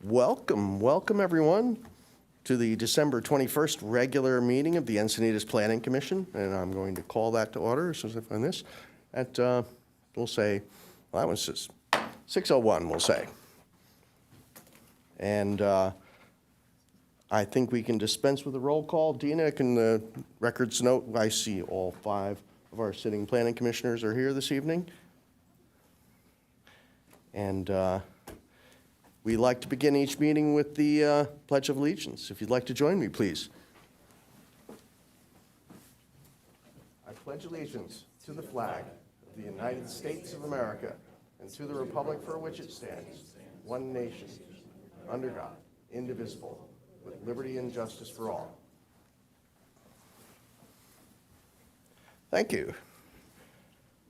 Welcome everyone to the December 21st regular meeting of the Encinitas Planning Commission, and I'm going to call that to order as soon as I find this at, we'll say, well, that was just 6:01, we'll say. And I think we can dispense with a roll call. Dina, can the records note, I see all 5 of our sitting planning commissioners are here this evening. And we like to begin each meeting with the Pledge of Allegiance. If you'd like to join me, please. I pledge allegiance to the flag of the United States of America and to the republic for which it stands, one nation, under God, indivisible, with liberty and justice for all. Thank you.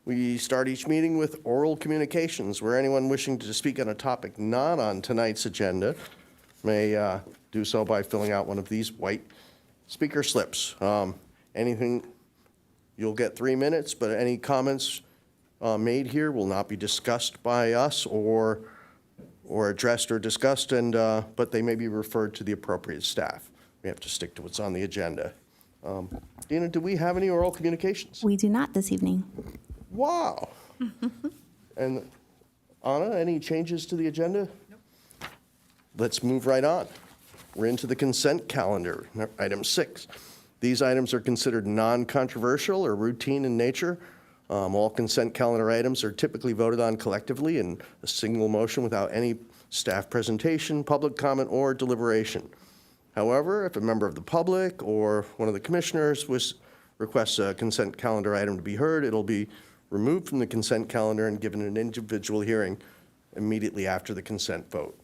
We start each meeting with oral communications, where anyone wishing to speak on a topic not on tonight's agenda may do so by filling out one of these white speaker slips. Anything, you'll get 3 minutes, but any comments made here will not be discussed by us or addressed or discussed, and but they may be referred to the appropriate staff. We have to stick to what's on the agenda. Dina, do we have any oral communications? We do not this evening. Wow. And Anna, any changes to the agenda? Nope. Let's move right on. We're into the consent calendar, item 6. These items are considered non-controversial or routine in nature. All consent calendar items are typically voted on collectively in a single motion without any staff presentation, public comment, or deliberation. However, if a member of the public or one of the commissioners requests a consent calendar item to be heard, it'll be removed from the consent calendar and given an individual hearing immediately after the consent vote.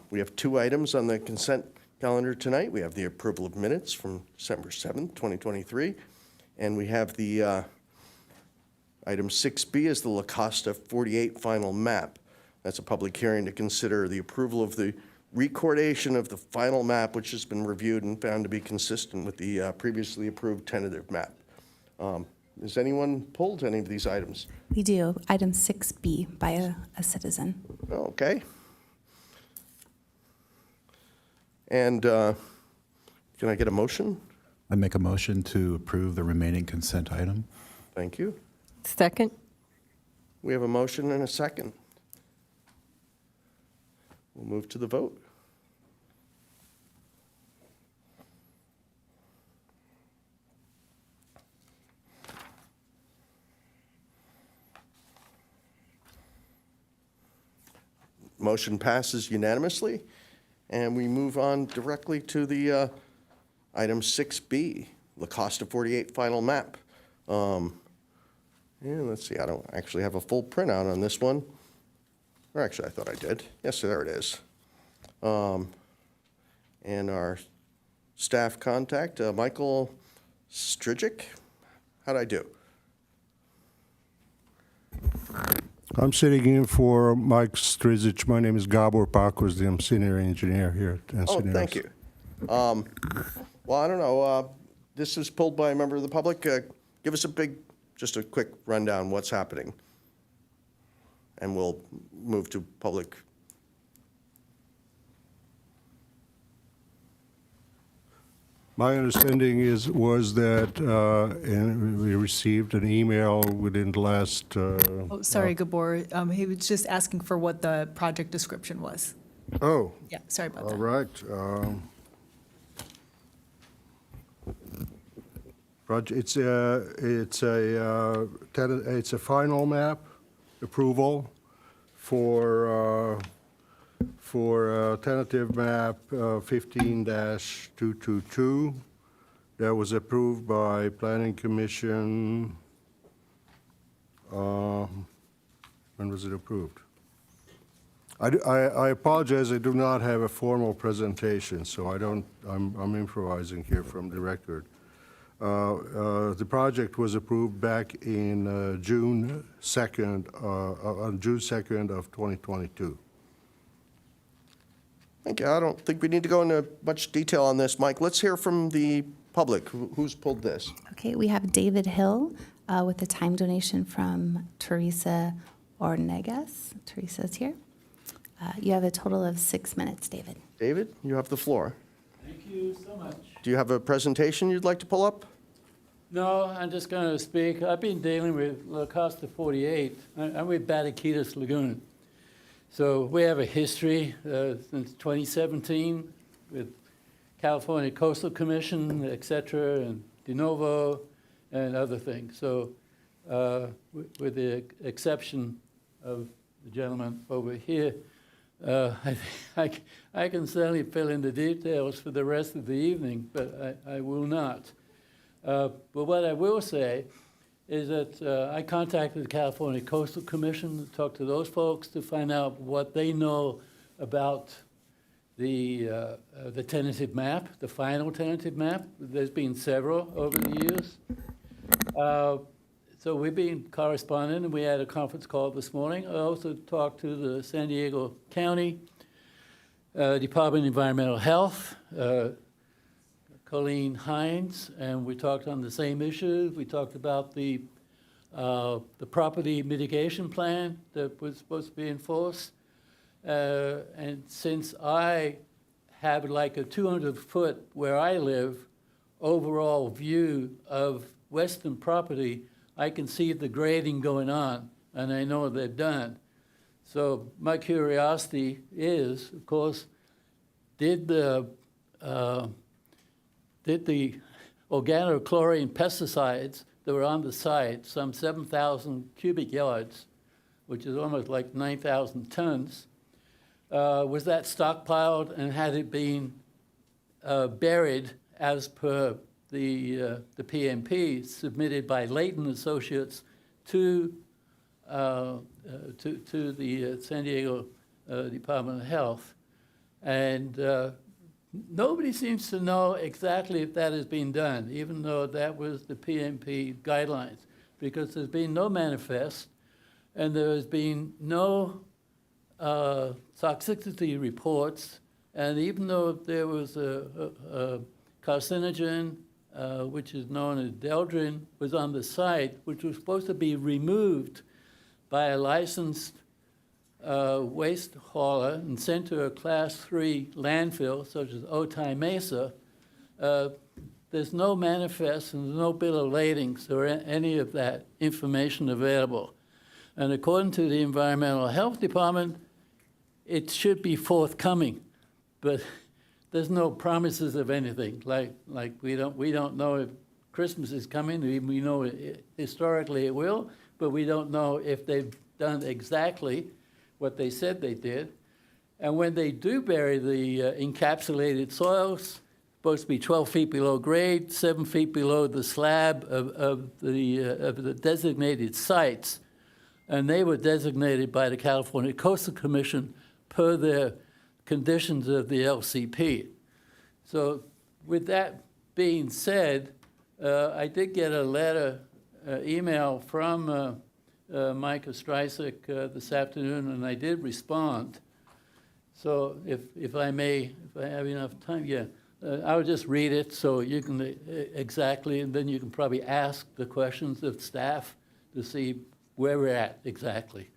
We have 2 items on the consent calendar tonight. We have the approval of minutes from December 7th, 2023, and we have the item 6B is the La Costa 48 final map. That's a public hearing to consider the approval of the recordation of the final map, which has been reviewed and found to be consistent with the previously approved tentative map. Has anyone pulled any of these items? We do. Item 6B by a citizen. Okay. And can I get a motion? I make a motion to approve the remaining consent item. Thank you. Second. We have a motion and a second. We'll move to the vote. Motion passes unanimously, and we move on directly to the item 6B, La Costa 48 final map. And let's see, I don't actually have a full printout on this one. Or actually, I thought I did. Yes, there it is. And our staff contact, Michael Strijic. How'd I do? I'm sitting in for Mike Strizic. My name is Gabor Pakos, I'm senior engineer here at Oh, Encinitas. thank you. Well, I don't know. This was pulled by a member of the public. Give us just a quick rundown what's happening. And we'll move to public. My understanding was that we received an email within the last... Oh, sorry, Gabor. He was just asking for what the project description was. Oh, Yeah, sorry about all that. right. It's a final map approval for tentative map 15-222 that was approved by Planning Commission. When was it approved? I apologize, I do not have a formal presentation, so I'm improvising here from the record. The project was approved back in June 2nd, on June 2nd of 2022. Thank you. I don't think we need to go into much detail on this, Mike. Let's hear from the public. Who's pulled this? Okay, we have David Hill with a time donation from Teresa Ornegas. Teresa's here. You have a total of 6 minutes, David. David, you have the floor. Thank you so much. Do you have a presentation you'd like to pull up? No, I'm just going to speak. I've been dealing with La Costa 48. I'm with Bataquitas Lagoon. So we have a history since 2017 with California Coastal Commission, et cetera, and de novo and other things. So with the exception of the gentleman over here, I can certainly fill in the details for the rest of the evening, but I will not. But what I will say is that I contacted the California Coastal Commission to talk to those folks to find out what they know about the tentative map, the final tentative map. There's been several over the years. So we've been corresponding, and we had a conference call this morning. I also talked to the San Diego County Department of Environmental Health, Colleen Hines, and we talked on the same issues. We talked about the property mitigation plan that was supposed to be enforced. And since I have like a 200-foot, where I live, overall view of western property, I can see the grading going on, and I know they're done. So my curiosity is, of course, did the organochlorine pesticides that were on the site, some 7,000 cubic yards, which is almost like 9,000 tons, was that stockpiled, and had it been buried as per the PMP submitted by Layton Associates to the San Diego Department of Health? And nobody seems to know exactly if that has been done, even though that was the PMP guidelines, because there's been no manifest, and there has been no toxicity reports, and even though there was a carcinogen, which is known as Deldrin, was on the site, which was supposed to be removed by a licensed waste hauler and sent to a Class 3 landfill, such as Otay Mesa. There's no manifest and no bill of ladings or any of that information available. And according to the Environmental Health Department, it should be forthcoming, but there's no promises of anything. Like we don't know if Christmas is coming. We know historically it will, but we don't know if they've done exactly what they said they did. And when they do bury the encapsulated soils, supposed to be 12 feet below grade, 7 feet below the slab of the designated sites, and they were designated by the California Coastal Commission per their conditions of the LCP. So with that being said, I did get a letter, email from Micah Streisig this afternoon, and I did respond. So if I may, if I have enough time, yeah, I'll just read it so you can exactly, and then you can probably ask the questions of staff to see where we're at exactly.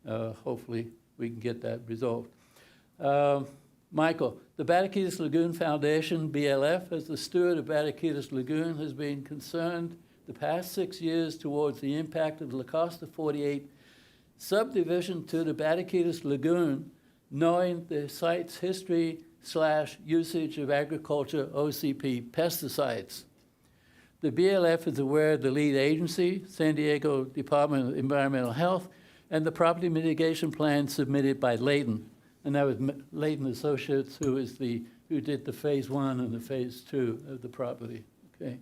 Hopefully we can get that resolved. Michael, the Bataquitas Lagoon Foundation, BLF, as the steward of Bataquitas Lagoon, has been concerned the past 6 years towards the impact of La Costa 48 subdivision to the Bataquitas Lagoon, knowing the site's history/usage of agriculture OCP pesticides. The BLF is aware of the lead agency, San Diego Department of Environmental Health, and the property mitigation plan submitted by Layton. And that was Layton Associates, who did the phase 1 and the phase 2 of the property. Okay.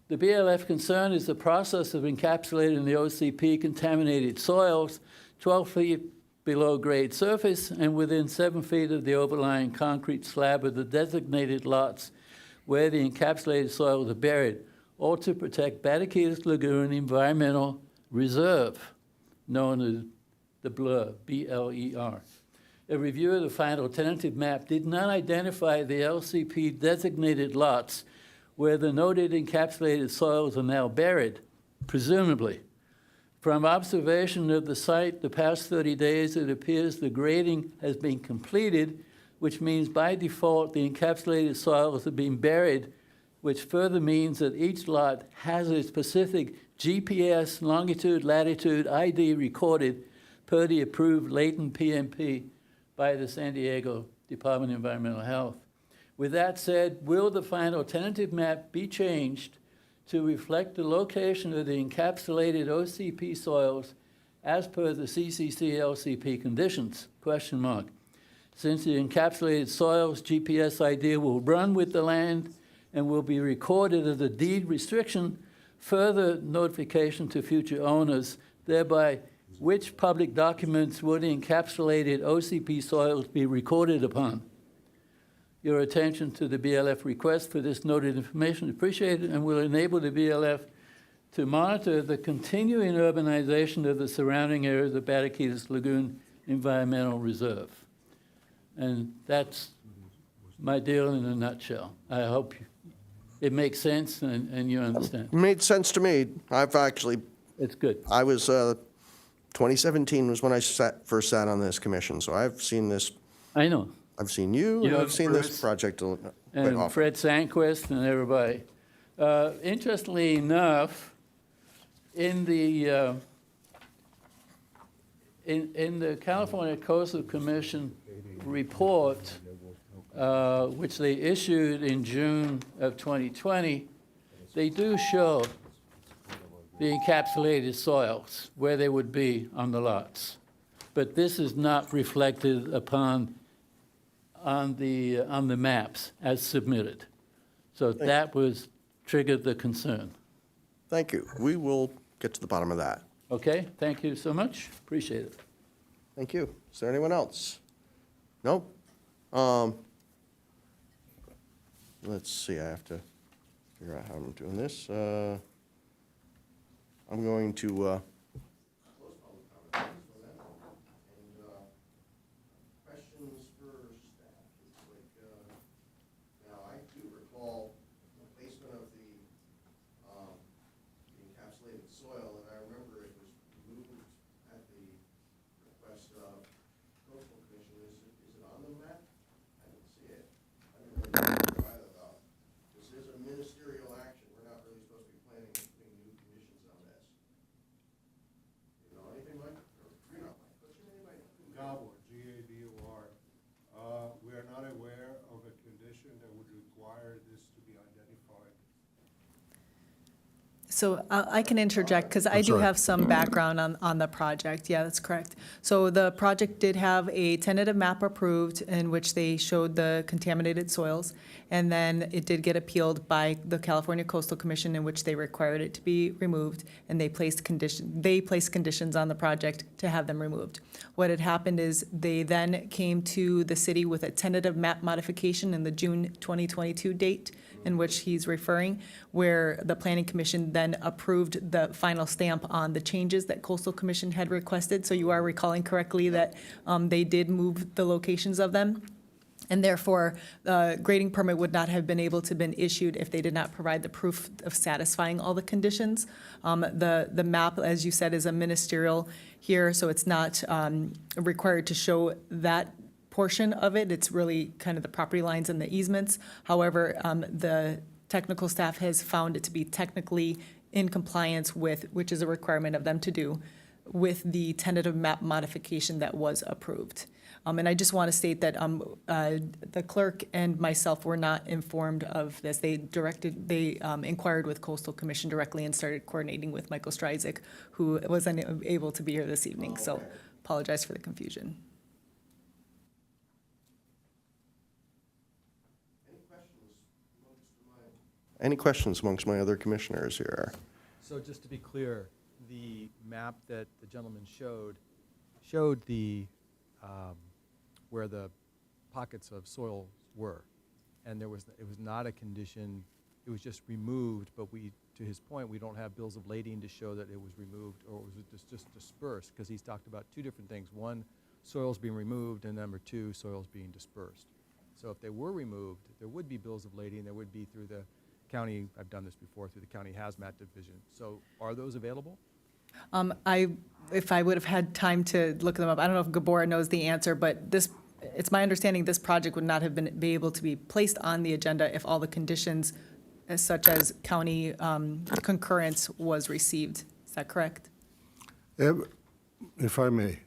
The BLF concern is the process of encapsulating the OCP contaminated soils 12 feet below grade surface and within 7 feet of the overlying concrete slab of the designated lots where the encapsulated soils are buried, all to protect Bataquitas Lagoon Environmental Reserve, known as the BLER, B-L-E-R. A review of the final tentative map did not identify the LCP designated lots where the noted encapsulated soils are now buried, presumably. From observation of the site the past 30 days, it appears the grading has been completed, which means by default the encapsulated soils are being buried, which further means that each lot has a specific GPS longitude, latitude, ID recorded per the approved Layton PMP by the San Diego Department of Environmental Health. With that said, will the final tentative map be changed to reflect the location of the encapsulated OCP soils as per the CCC LCP conditions? Question mark. Since the encapsulated soils GPS ID will run with the land and will be recorded as a deed restriction, further notification to future owners, thereby which public documents would the encapsulated OCP soils be recorded upon? Your attention to the BLF request for this noted information is appreciated and will enable the BLF to monitor the continuing urbanization of the surrounding areas of Bataquitas Lagoon Environmental Reserve. And that's my deal in a nutshell. I hope it makes sense and you understand. Made sense to me. I've actually, It's good. I was, 2017 was when I first sat on this commission, so I've seen this, I know. I've seen you, and You I've seen this Bruce, project quite And often. Fred Sandquist and everybody. Interestingly enough, in the California Coastal Commission report, which they issued in June of 2020, they do show the encapsulated soils, where they would be on the lots. But this is not reflected upon on the maps as submitted. So that was triggered the concern. Thank you. We will get to the bottom of that. Okay, thank you so much, appreciate it. Thank you. Is there anyone else? No? Let's see, I have to figure out how I'm doing this. I'm going to close public comment. Questions for staff? It's like, now, I do recall the placement of the encapsulated soil, and I remember it was moved at the request of coastal commission. Is it on the map? I didn't see it. I didn't really know either, though. This is a ministerial action. We're not really supposed to be planning putting new conditions on this. You know anything, Mike? Or, you're not Mike. What's your name, Mike? Gabor, Gabor. We are not aware of a condition that would require this to be identified. So I can interject, because I do sorry. have some background on the project. Yeah, that's correct. So the project did have a tentative map approved in which they showed the contaminated soils, and then it did get appealed by the California Coastal Commission in which they required it to be removed, and they placed conditions on the project to have them removed. What had happened is they then came to the city with a tentative map modification in the June 2022 date, in which he's referring, where the Planning Commission then approved the final stamp on the changes that Coastal Commission had requested. So you are recalling correctly that they did move the locations of them. And therefore, the grading permit would not have been able to have been issued if they did not provide the proof of satisfying all the conditions. The map, as you said, is a ministerial here, so it's not required to show that portion of it. It's really kind of the property lines and the easements. However, the technical staff has found it to be technically in compliance with, which is a requirement of them to do, with the tentative map modification that was approved. And I just want to state that the clerk and myself were not informed of this. They inquired with Coastal Commission directly and started coordinating with Michael Stryzik, who was unable to be here this evening. So apologize for the confusion. Any questions amongst my other commissioners here? So just to be clear, the map that the gentleman showed the, where the pockets of soil were. And it was not a condition, it was just removed, but to his point, we don't have bills of lading to show that it was removed or was it just dispersed, because he's talked about two different things. One, soils being removed, and number two, soils being dispersed. So if they were removed, there would be bills of lading, there would be through the county, I've done this before, through the county hazmat division. So are those available? If I would have had time to look them up, I don't know if Gabor knows the answer, but it's my understanding this project would not have be able to be placed on the agenda if all the conditions, such as county concurrence, was received. Is that correct? If I may,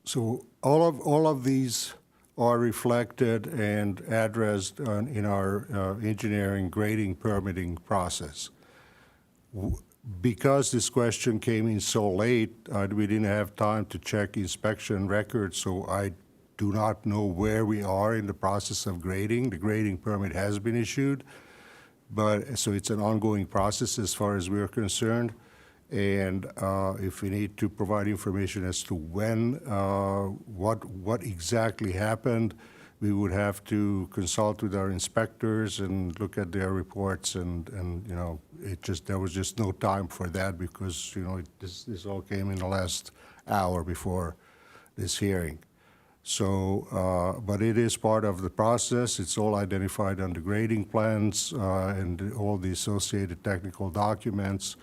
so all of these are reflected and addressed in our engineering grading permitting process. Because this question came in so late, we didn't have time to check inspection records, so I do not know where we are in the process of grading. The grading permit has been issued, but so it's an ongoing process as far as we're concerned. And if we need to provide information as to when, what exactly happened, we would have to consult with our inspectors and look at their reports, and you know, there was just no time for that because, you know, this all came in the last hour before this hearing. So, but it is part of the process. It's all identified on the grading plans and all the associated technical documents.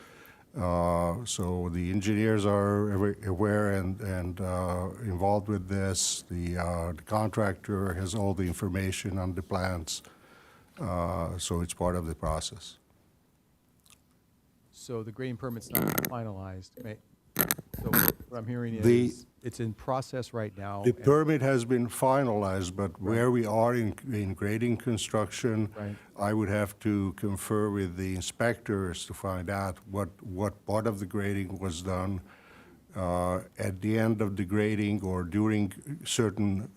So the engineers are aware and involved with this. The contractor has all the information on the plans, so it's part of the process. So the grading permit's not finalized. So what I'm hearing The- is it's in process right now. The and- permit has been finalized, but where we are in grading construction, Right. I would have to confer with the inspectors to find out what part of the grading was done. At the end of the grading or during certain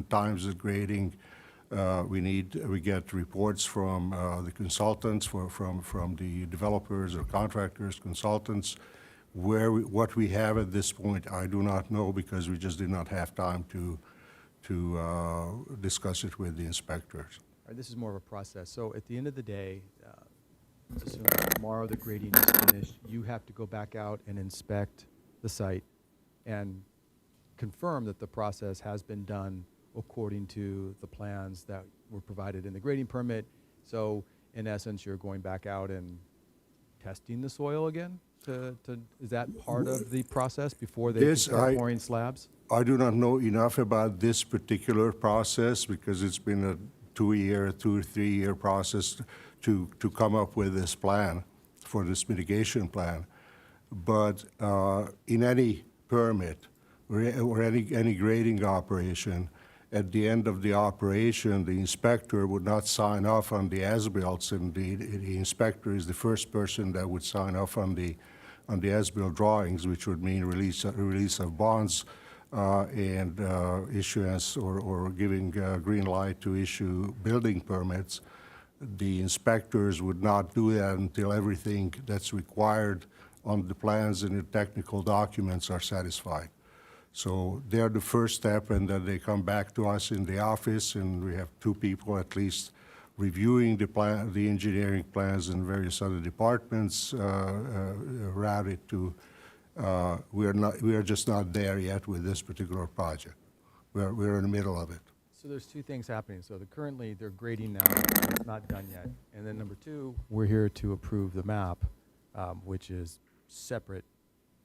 times of grading, we get reports from the consultants, from the developers or contractors, consultants. What we have at this point, I do not know because we just did not have time to discuss it with the inspectors. All right, this is more of a process. So at the end of the day, assuming tomorrow the grading is finished, you have to go back out and inspect the site and confirm that the process has been done according to the plans that were provided in the grading permit. So in essence, you're going back out and testing the soil again? Is that part of the process before they can Yes, start pouring slabs? I do not know enough about this particular process because it's been a 2 or 3 year process to come up with this plan, for this mitigation plan. But in any permit or any grading operation, at the end of the operation, the inspector would not sign off on the as-built, and the inspector is the first person that would sign off on the as-built drawings, which would mean release of bonds and issuance or giving green light to issue building permits. The inspectors would not do that until everything that's required on the plans and the technical documents are satisfied. So they're the first step, and then they come back to us in the office, and we have 2 people at least reviewing the engineering plans in various other departments routed to. We are just not there yet with this particular project. We're in the middle of it. So there's 2 things happening. So currently they're grading now, it's not done yet. And then number 2, we're here to approve the map, which is separate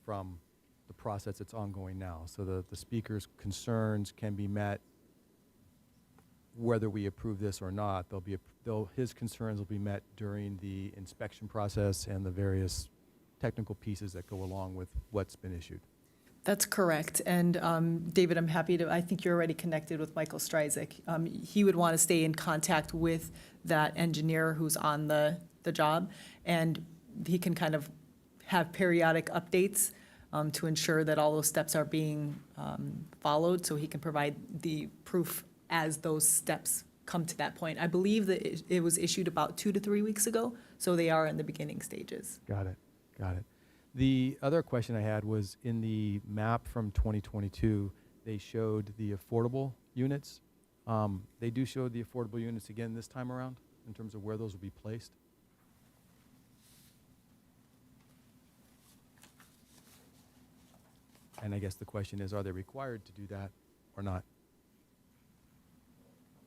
from the process that's ongoing now. So the speaker's concerns can be met whether we approve this or not. His concerns will be met during the inspection process and the various technical pieces that go along with what's been issued. That's correct. And David, I'm happy I think you're already connected with Michael Stryzik. He would want to stay in contact with that engineer who's on the job, and he can kind of have periodic updates to ensure that all those steps are being followed, so he can provide the proof as those steps come to that point. I believe that it was issued about 2 to 3 weeks ago, so they are in the beginning stages. Got it. The other question I had was in the map from 2022, they showed the affordable units. They do show the affordable units again this time around in terms of where those will be placed. And I guess the question is, are they required to do that or not?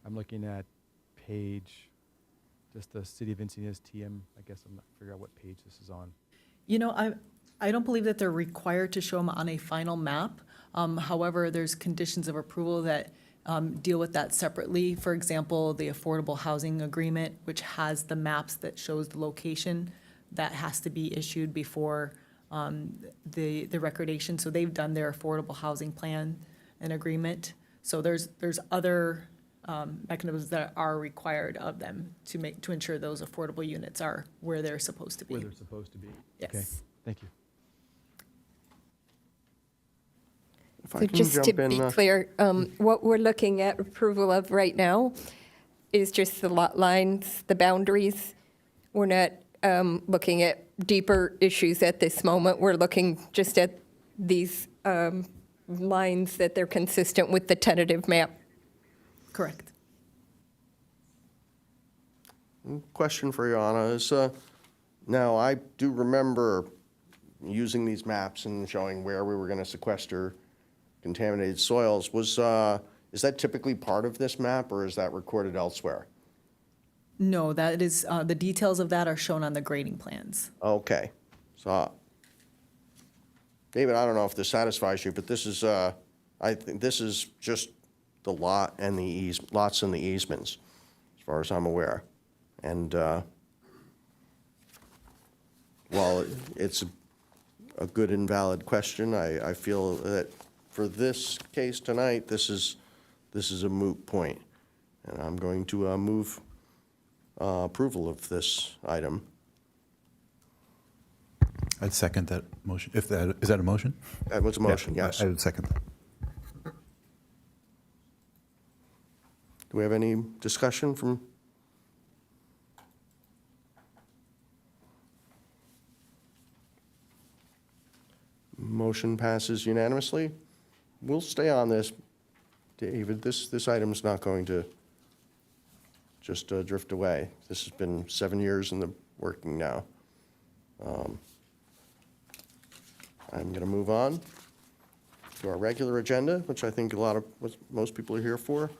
I'm looking at just the City of Encinitas TM. I guess I'm not figuring out what page this is on. You know, I don't believe that they're required to show them on a final map. However, there's conditions of approval that deal with that separately. For example, the affordable housing agreement, which has the maps that shows the location, that has to be issued before the recordation. So they've done their affordable housing plan and agreement. So there's other mechanisms that are required of them to ensure those affordable units are where they're supposed to be. Where they're supposed to be. Okay, Yes. thank you. If I So can just to jump in, be clear, what we're looking at approval of right now is just the lot lines, the boundaries. We're not looking at deeper issues at this moment. We're looking just at these lines that they're consistent with the tentative map. Correct. question for you, Anna, is, now, I do remember using these maps and showing where we were going to sequester contaminated soils. Is that typically part of this map, or is that recorded elsewhere? No, that is, the details of that are shown on the grading plans. Okay. So, David, I don't know if this satisfies you, but this is, I think this is just the lot and the lots and the easements, as far as I'm aware. And, while it's a good and valid question, I feel that for this case tonight, this is a moot point. And I'm going to move approval of this item. I'd second that motion. Is that a motion? That was a motion, Yeah, yes. I would second that. Do we have any discussion from? Motion passes unanimously. We'll stay on this, David. This item's not going to just drift away. This has been 7 years in the working now. I'm going to move on to our regular agenda, which I think most people are here for.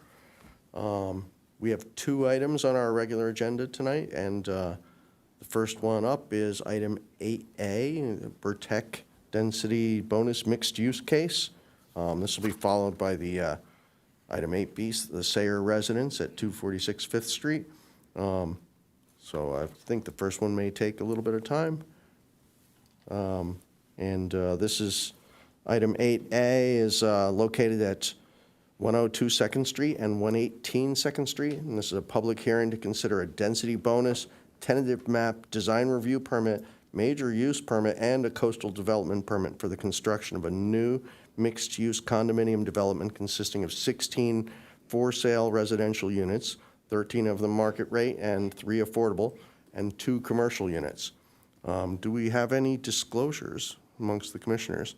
We have 2 items on our regular agenda tonight, and the first one up is item 8A, Burtec Density Bonus Mixed Use Case. This will be followed by the item 8B, the Sayer Residence at 246 Fifth Street. So I think the first one may take a little bit of time. This is, item 8A is located at 102 2nd Street and 118 2nd Street. And this is a public hearing to consider a density bonus, tentative map, design review permit, major use permit, and a coastal development permit for the construction of a new mixed-use condominium development consisting of 16 for-sale residential units, 13 of them market rate and 3 affordable, and 2 commercial units. Do we have any disclosures amongst the commissioners?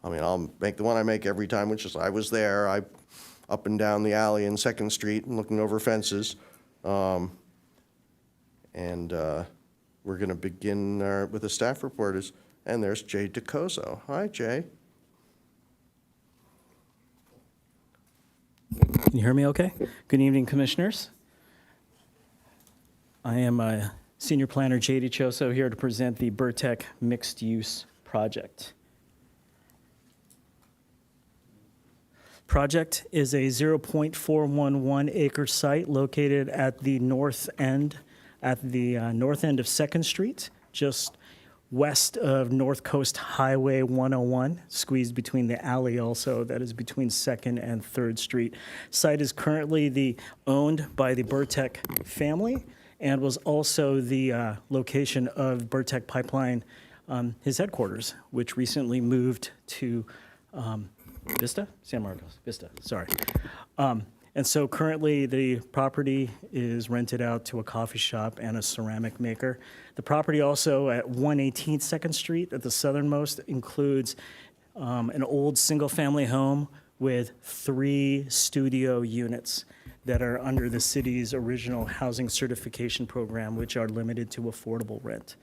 I mean, I'll make the one I make every time, which is I was there, up and down the alley in 2nd Street and looking over fences. We're going to begin with a staff report, and there's Jay DeCoso. Hi, Jay. Can you hear me okay? Good evening, Commissioners. I am Senior Planner Jay DeCoso here to present the Burtec Mixed Use Project. Project is a 0.411 acre site located at the north end of 2nd Street, just west of North Coast Highway 101, squeezed between the alley also, that is between 2nd and 3rd Street. Site is currently owned by the Burtec family and was also the location of Burtec Pipeline, his headquarters, which recently moved to Vista? San Marcos, Vista, sorry. And so currently the property is rented out to a coffee shop and a ceramic maker. The property also at 118 2nd Street at the southernmost includes an old single-family home with 3 studio units that are under the city's original housing certification program, which are limited to affordable rent.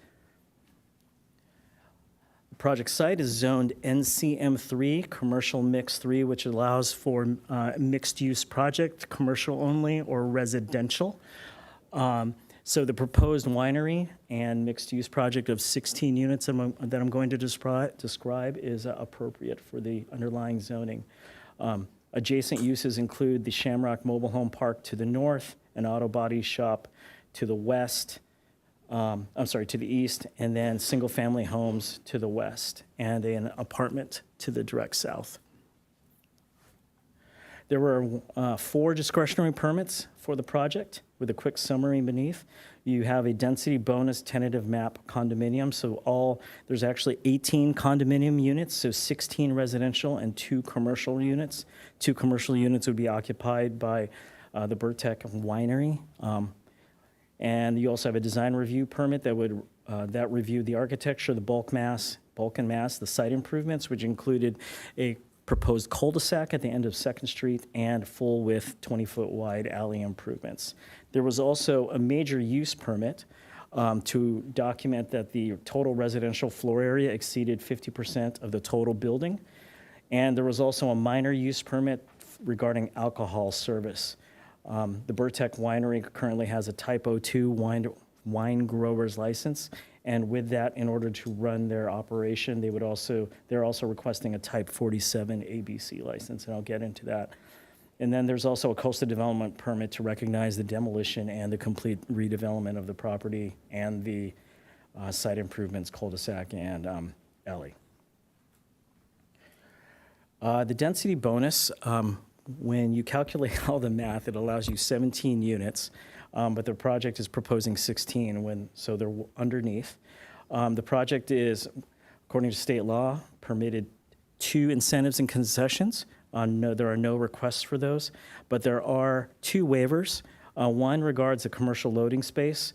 Project site is zoned NCM3, Commercial Mix 3, which allows for mixed-use project, commercial only or residential. So the proposed winery and mixed-use project of 16 units that I'm going to describe is appropriate for the underlying zoning. Adjacent uses include the Shamrock Mobile Home Park to the north, an auto body shop to the west, to the east, and then single-family homes to the west, and an apartment to the direct south. There were 4 discretionary permits for the project, with a quick summary beneath. You have a density bonus tentative map condominium, so there's actually 18 condominium units, so 16 residential and 2 commercial units. 2 commercial units would be occupied by the Burtech Winery. And you also have a design review permit that would that reviewed the architecture, the bulk and mass, the site improvements, which included a proposed cul-de-sac at the end of 2nd Street and full-width 20-foot wide alley improvements. There was also a major use permit to document that the total residential floor area exceeded 50% of the total building. And there was also a minor use permit regarding alcohol service. The Burtech Winery currently has a Type 02 wine grower's license, and with that, in order to run their operation, they're also requesting a Type 47 ABC license, and I'll get into that. And then there's also a coastal development permit to recognize the demolition and the complete redevelopment of the property and the site improvements, cul-de-sac and alley. The density bonus, when you calculate all the math, it allows you 17 units, but the project is proposing 16, so they're underneath. The project is, according to state law, permitted 2 incentives and concessions. There are no requests for those, but there are 2 waivers. One regards a commercial loading space,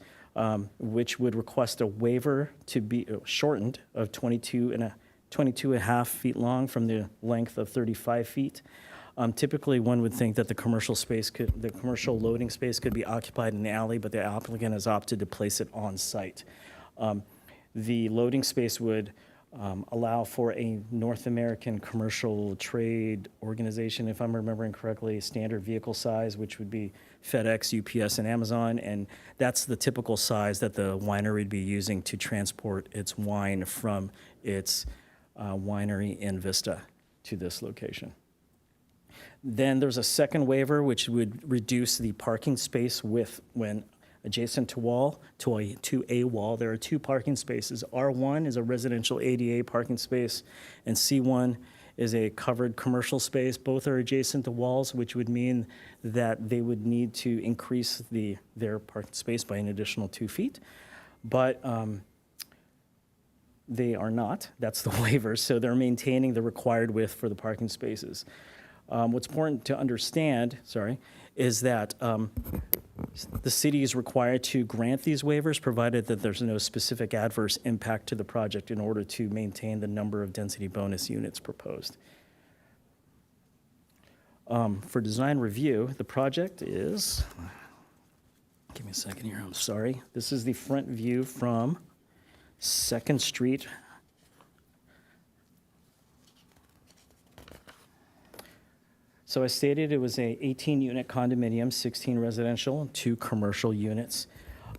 which would request a waiver to be shortened of 22 and a half feet long from the length of 35 feet. Typically, one would think that the commercial loading space could be occupied in the alley, but the applicant has opted to place it on site. The loading space would allow for a North American commercial trade organization, if I'm remembering correctly, standard vehicle size, which would be FedEx, UPS, and Amazon, and that's the typical size that the winery would be using to transport its wine from its winery in Vista to this location. Then there's a second waiver, which would reduce the parking space width when adjacent to a wall. There are 2 parking spaces. R1 is a residential ADA parking space, and C1 is a covered commercial space. Both are adjacent to walls, which would mean that they would need to increase their parking space by an additional 2 feet. But they are not. That's the waiver. So they're maintaining the required width for the parking spaces. What's important to understand, is that the city is required to grant these waivers provided that there's no specific adverse impact to the project in order to maintain the number of density bonus units proposed. For design review, the project is, give me a second here, I'm sorry. This is the front view from 2nd Street. So I stated it was a 18-unit condominium, 16 residential, 2 commercial units.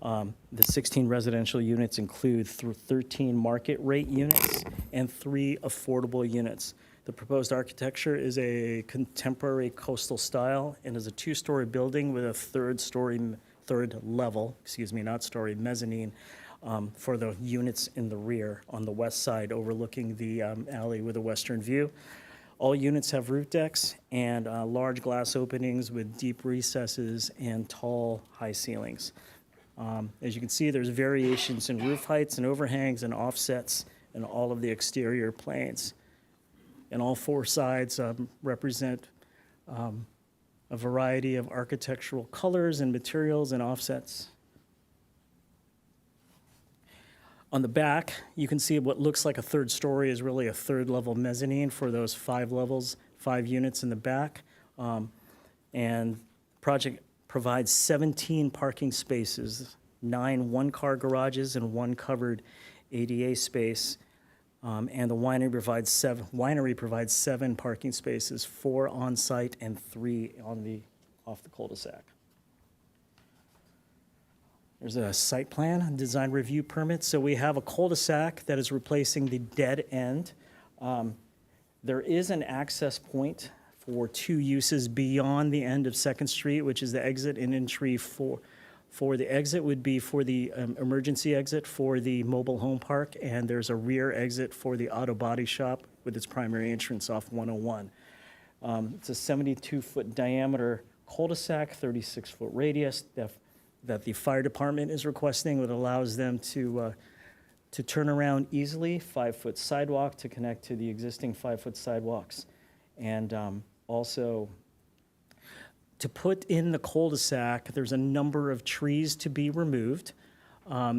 The 16 residential units include 13 market rate units and 3 affordable units. The proposed architecture is a contemporary coastal style and is a 2-story building with a third level, mezzanine for the units in the rear on the west side overlooking the alley with a western view. All units have roof decks and large glass openings with deep recesses and tall, high ceilings. As you can see, there's variations in roof heights and overhangs and offsets in all of the exterior planes. And all 4 sides represent a variety of architectural colors and materials and offsets. On the back, you can see what looks like a 3rd story is really a 3rd level mezzanine for those 5 levels, 5 units in the back. And project provides 17 parking spaces, 9 one-car garages and 1 covered ADA space. And the winery provides 7 parking spaces, 4 on-site and 3 off the cul-de-sac. There's a site plan, a design review permit. So we have a cul-de-sac that is replacing the dead end. There is an access point for two uses beyond the end of Second Street, which is the exit and entry for the exit would be for the emergency exit for the mobile home park, and there's a rear exit for the auto body shop with its primary entrance off 101. It's a 72-foot diameter cul-de-sac, 36-foot radius that the fire department is requesting, that allows them to turn around easily, 5-foot sidewalk to connect to the existing 5-foot sidewalks. And also, to put in the cul-de-sac, there's a number of trees to be removed.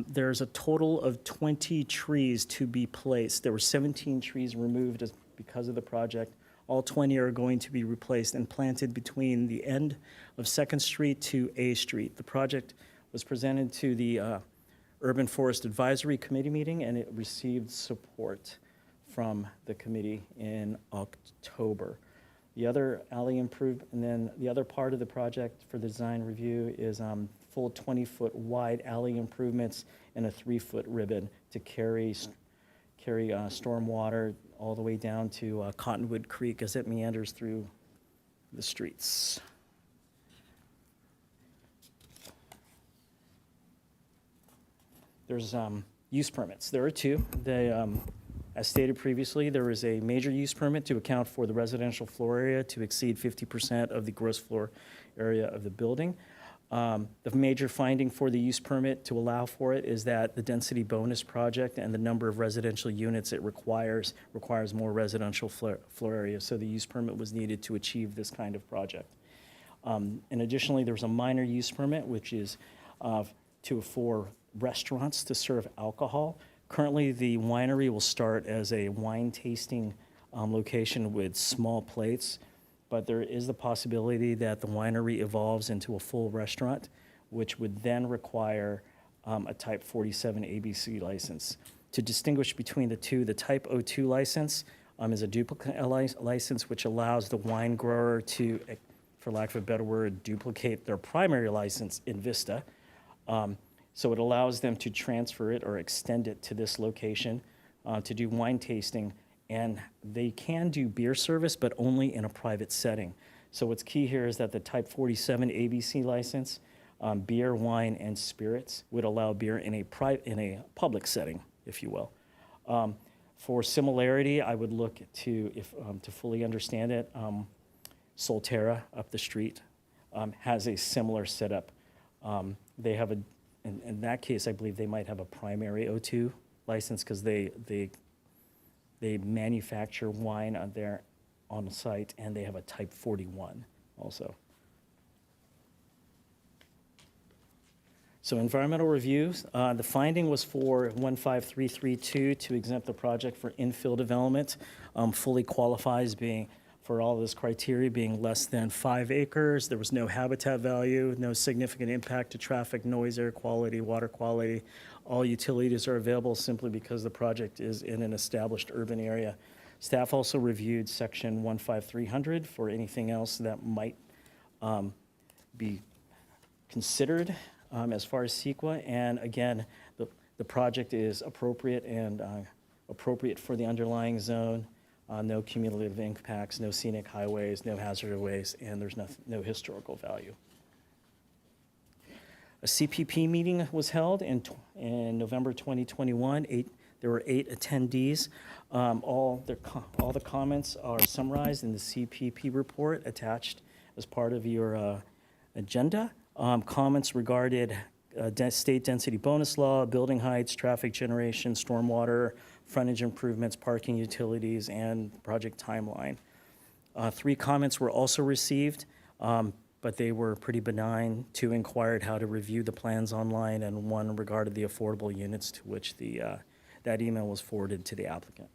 There's a total of 20 trees to be placed. There were 17 trees removed because of the project. All 20 are going to be replaced and planted between the end of Second Street to A Street. The project was presented to the Urban Forest Advisory Committee meeting, and it received support from the committee in October. The other alley and then the other part of the project for the design review is full 20-foot wide alley improvements and a 3-foot ribbon to carry stormwater all the way down to Cottonwood Creek as it meanders through the streets. There's use permits. There are two. As stated previously, there is a major use permit to account for the residential floor area to exceed 50% of the gross floor area of the building. The major finding for the use permit to allow for it is that the density bonus project and the number of residential units it requires more residential floor area. So the use permit was needed to achieve this kind of project. And additionally, there's a minor use permit, which is for restaurants to serve alcohol. Currently, the winery will start as a wine tasting location with small plates, but there is the possibility that the winery evolves into a full restaurant, which would then require a Type 47 ABC license. To distinguish between the two, the Type 02 license is a duplicate license, which allows the wine grower to, for lack of a better word, duplicate their primary license in Vista. So it allows them to transfer it or extend it to this location to do wine tasting. And they can do beer service, but only in a private setting. So what's key here is that the Type 47 ABC license, beer, wine, and spirits would allow beer in a public setting, if you will. For similarity, I would look to, to fully understand it, Solterra up the street has a similar setup. They have in that case, I believe they might have a primary O2 license because they manufacture wine on site, and they have a Type 41 also. So environmental reviews, the finding was for 15332 to exempt the project for infill development, fully qualifies for all of this criteria being less than 5 acres. There was no habitat value, no significant impact to traffic, noise, air quality, water quality. All utilities are available simply because the project is in an established urban area. Staff also reviewed section 15300 for anything else that might be considered as far as CEQA. And again, the project is appropriate and appropriate for the underlying zone. No cumulative impacts, no scenic highways, no hazardous waste, and there's no historical value. A CPP meeting was held in November 2021. There were 8 attendees. All the comments are summarized in the CPP report attached as part of your agenda. Comments regarded state density bonus law, building heights, traffic generation, stormwater, frontage improvements, parking utilities, and project timeline. 3 comments were also received, but they were pretty benign. 2 inquired how to review the plans online, and 1 regarded the affordable units, to which that email was forwarded to the applicant.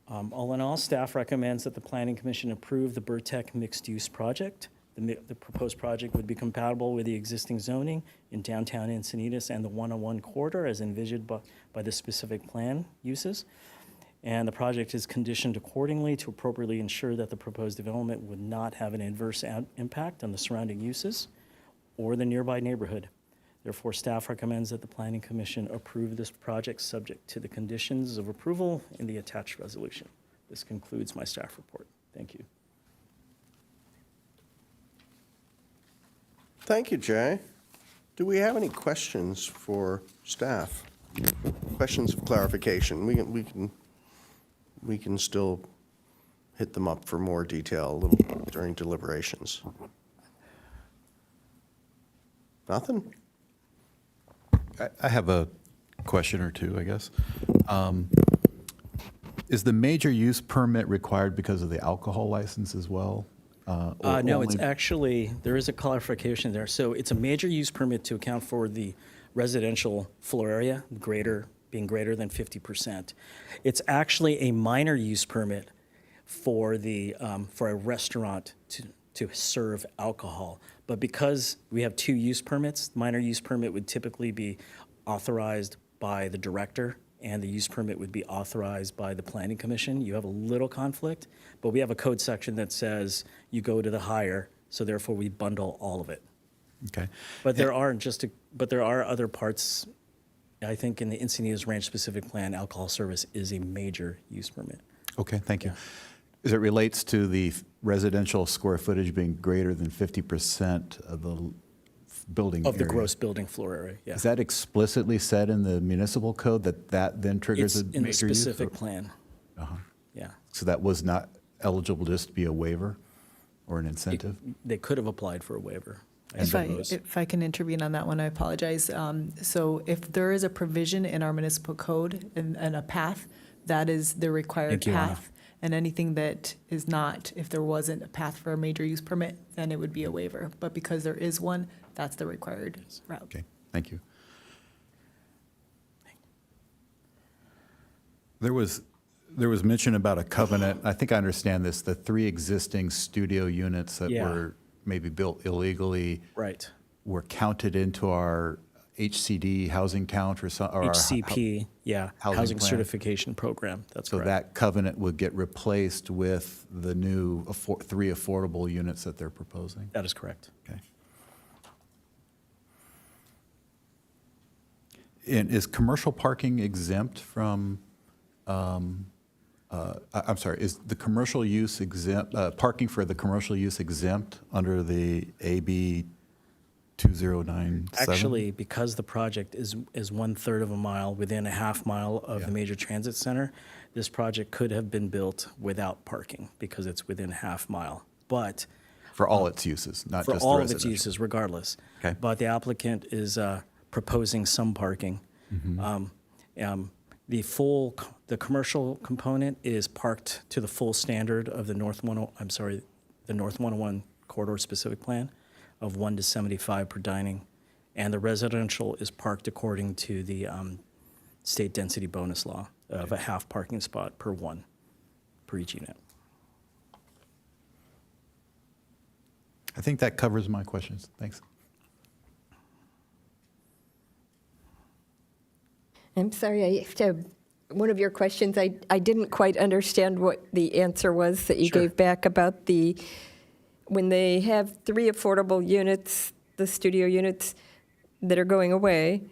All in all, staff recommends that the Planning Commission approve the Burtec mixed-use project. The proposed project would be compatible with the existing zoning in downtown Encinitas and the 101 corridor as envisioned by the specific plan uses. And the project is conditioned accordingly to appropriately ensure that the proposed development would not have an adverse impact on the surrounding uses. or the nearby neighborhood. Therefore, staff recommends that the Planning Commission approve this project subject to the conditions of approval in the attached resolution. This concludes my staff report. Thank you. Thank you, Jay. Do we have any questions for staff? Questions of clarification? We can still hit them up for more detail a little during deliberations. Nothing? I have a question or two, I guess. Is the major use permit required because of the alcohol license as well? Or No, it's only- actually, there is a clarification there. So it's a major use permit to account for the residential floor area being greater than 50%. It's actually a minor use permit for for a restaurant to serve alcohol. But because we have two use permits, the minor use permit would typically be authorized by the director, and the use permit would be authorized by the Planning Commission. You have a little conflict, but we have a code section that says you go to the higher, so therefore we bundle all of it. Okay. But there are other parts. I think in the Encinitas Ranch specific plan, alcohol service is a major use permit. Okay, thank you. As it relates to the residential square footage being greater than 50% of the building Of the area, gross building floor area, yeah. is that explicitly said in the municipal code that then triggers It's a in the major use? specific plan. Uh-huh. Yeah. So that was not eligible just to be a waiver or an incentive? They could have applied for a waiver, I If I, suppose. if I can intervene on that one, I apologize. So if there is a provision in our municipal code and a path, that is the required Thank you, Anna. path. And anything that is not, if there wasn't a path for a major use permit, then it would be a waiver. But because there is one, that's the required route. Okay, thank you. There was mention about a covenant. I think I understand this, the 3 existing studio units that Yeah. were maybe built illegally Right. were counted into our HCD housing count or something? HCP, yeah, housing Housing plan. Certification Program, that's So correct. that covenant would get replaced with the new 3 affordable units that they're proposing? That is correct. Okay. And is commercial parking exempt from, I'm sorry, is the commercial use exempt, parking for the commercial use exempt under the AB 2097? Actually, because the project is 1/3 of a mile within a half mile of Yeah. the major transit center, this project could have been built without parking because it's within a half mile. But For all its uses, not for just the all of its residential? uses regardless. Okay. But the applicant is proposing some parking. The commercial component is parked to the full standard of the North 101 corridor specific plan of 1 to 75 per dining. And the residential is parked according to the state density bonus law of a half parking spot per each unit. I think that covers my questions. Thanks. I'm sorry, I have to, one of your questions, I didn't quite understand what the answer was that you Sure. gave back about when they have 3 affordable units, the studio units that are going away,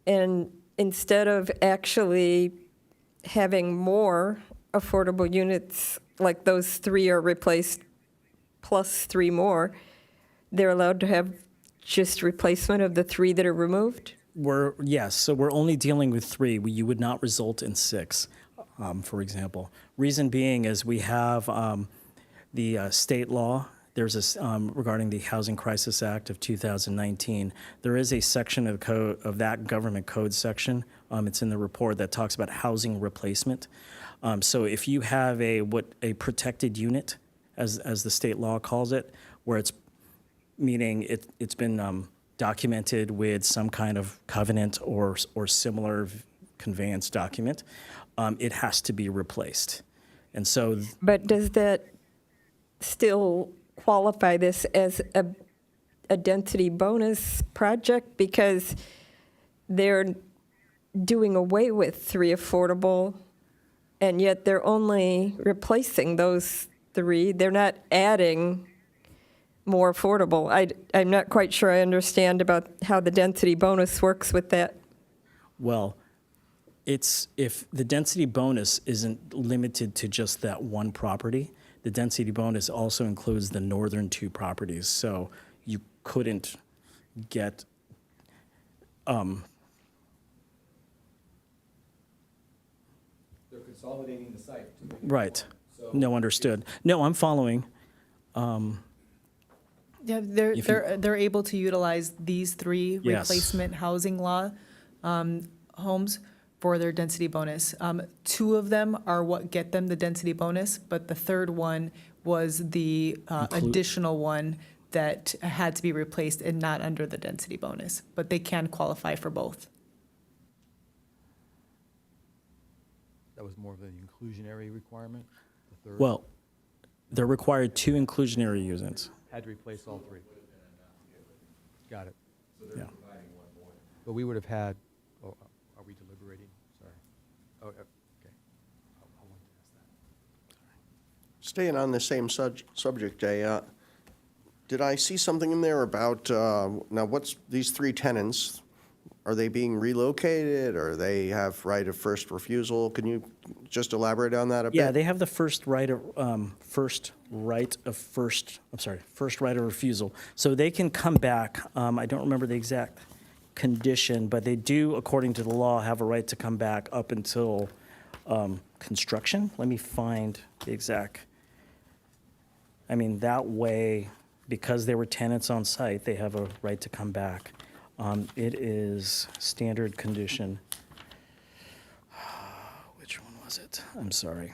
and instead of actually having more affordable units, like those 3 are replaced plus 3 more, they're allowed to have just replacement of the 3 that are removed? Yes, so we're only dealing with 3. You would not result in 6, for example. Reason being is we have the state law. There's this regarding the Housing Crisis Act of 2019. There is a section of code of that government code section. It's in the report that talks about housing replacement. So if you have a protected unit, as the state law calls it, where it's meaning it's been documented with some kind of covenant or similar conveyance document, it has to be replaced. And so But does that still qualify this as a density bonus project? Because they're doing away with 3 affordable, and yet they're only replacing those 3. They're not adding more affordable. I'm not quite sure I understand about how the density bonus works with that. Well, it's, if the density bonus isn't limited to just that one property, the density bonus also includes the northern two properties. So you couldn't get, They're consolidating the site. right. No, understood. No, I'm following. Yeah, If you- they're able to utilize these three Yes. replacement housing law homes for their density bonus. Two of them are what get them the density bonus, but the third one was the additional one that had to be replaced and not under the density bonus, but they can qualify for both. That was more of an inclusionary requirement, the third? Well, they're required 2 inclusionary units. Had to replace all 3. Got it. Yeah. But we would have had, oh, are we deliberating? Sorry. Oh, okay. I'll want to ask that. Staying on the same subject, did I see something in there about, now what's, these 3 tenants, are they being relocated, or they have right of first refusal? Can you just elaborate on that a bit? Yeah, they have the first right of refusal. So they can come back. I don't remember the exact condition, but they do, according to the law, have a right to come back up until construction. Let me find the exact. I mean, that way, because they were tenants on site, they have a right to come back. It is standard condition. Which one was it? I'm sorry.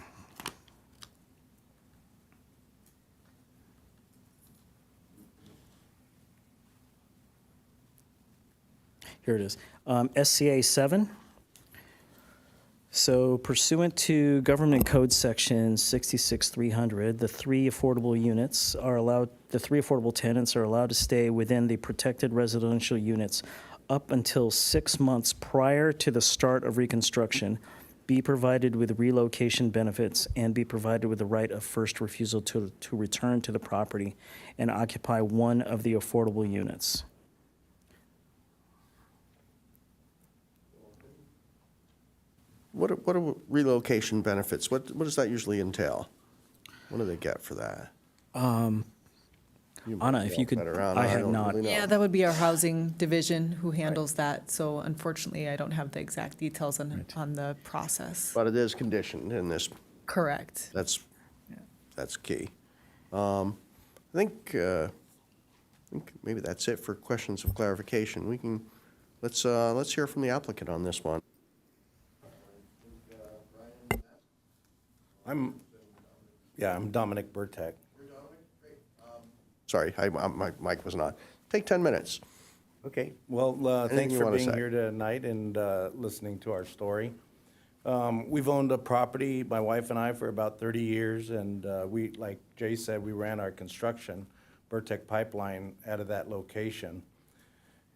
Here it is. SCA 7. So pursuant to Government Code Section 66300, the 3 affordable tenants are allowed to stay within the protected residential units up until 6 months prior to the start of reconstruction, be provided with relocation benefits, and be provided with the right of first refusal to return to the property and occupy one of the affordable units. What are relocation benefits? What does that usually entail? What do they get for that? might Anna, be if able you to could, better Anna, I have don't not. really know. Yeah, that would be our housing division who handles that, so unfortunately, I don't have the exact details on the process. But it is conditioned in this, Correct. that's key. I think maybe that's it for questions of clarification. We can, let's hear from the applicant on this one. I'm Dominic Burtek. Sorry, my mic was not. Take 10 minutes. Okay, well, Anything thanks you for wanna being say? here tonight and listening to our story. We've owned a property, my wife and I, for about 30 years, and we, like Jay said, we ran our construction, Burtek Pipeline, out of that location.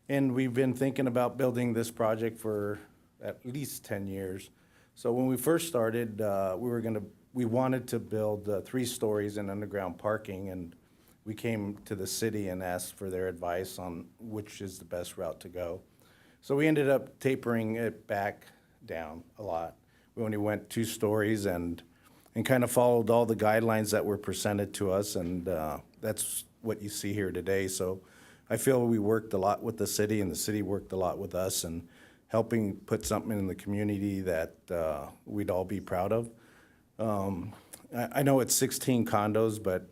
And we've been thinking about building this project for at least 10 years. So when we first started, we wanted to build 3 stories and underground parking, and we came to the city and asked for their advice on which is the best route to go. So we ended up tapering it back down a lot. We only went 2 stories and kind of followed all the guidelines that were presented to us, and that's what you see here today. So I feel we worked a lot with the city, and the city worked a lot with us, and helping put something in the community that we'd all be proud of. I know it's 16 condos, but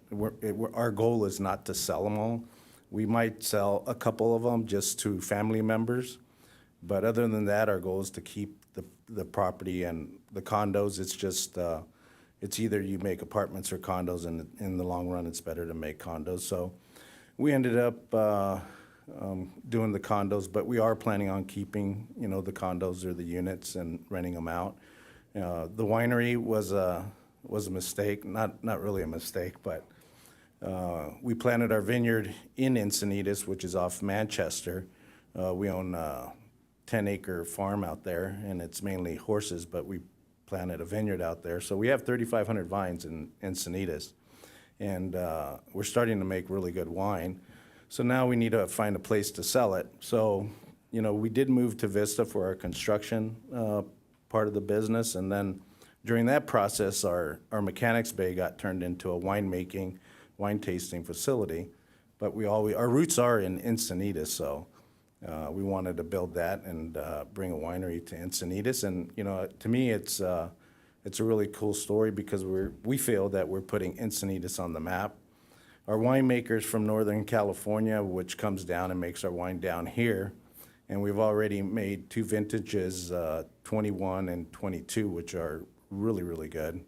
our goal is not to sell them all. We might sell a couple of them just to family members, but other than that, our goal is to keep the property and the condos. It's just, it's either you make apartments or condos, and in the long run, it's better to make condos. So we ended up doing the condos, but we are planning on keeping, the condos or the units and renting them out. The winery was a mistake, not really a mistake, but we planted our vineyard in Encinitas, which is off Manchester. We own a 10-acre farm out there, and it's mainly horses, but we planted a vineyard out there. So we have 3,500 vines in Encinitas. and we're starting to make really good wine. So now we need to find a place to sell it. So, you know, we did move to Vista for our construction part of the business, and then during that process, our mechanics bay got turned into a wine tasting facility. But our roots are in Encinitas, so we wanted to build that and bring a winery to Encinitas. And, you know, to me, it's a really cool story because we feel that we're putting Encinitas on the map. Our winemakers from Northern California, which comes down and makes our wine down here, and we've already made 2 vintages, 21 and 22, which are really, really good.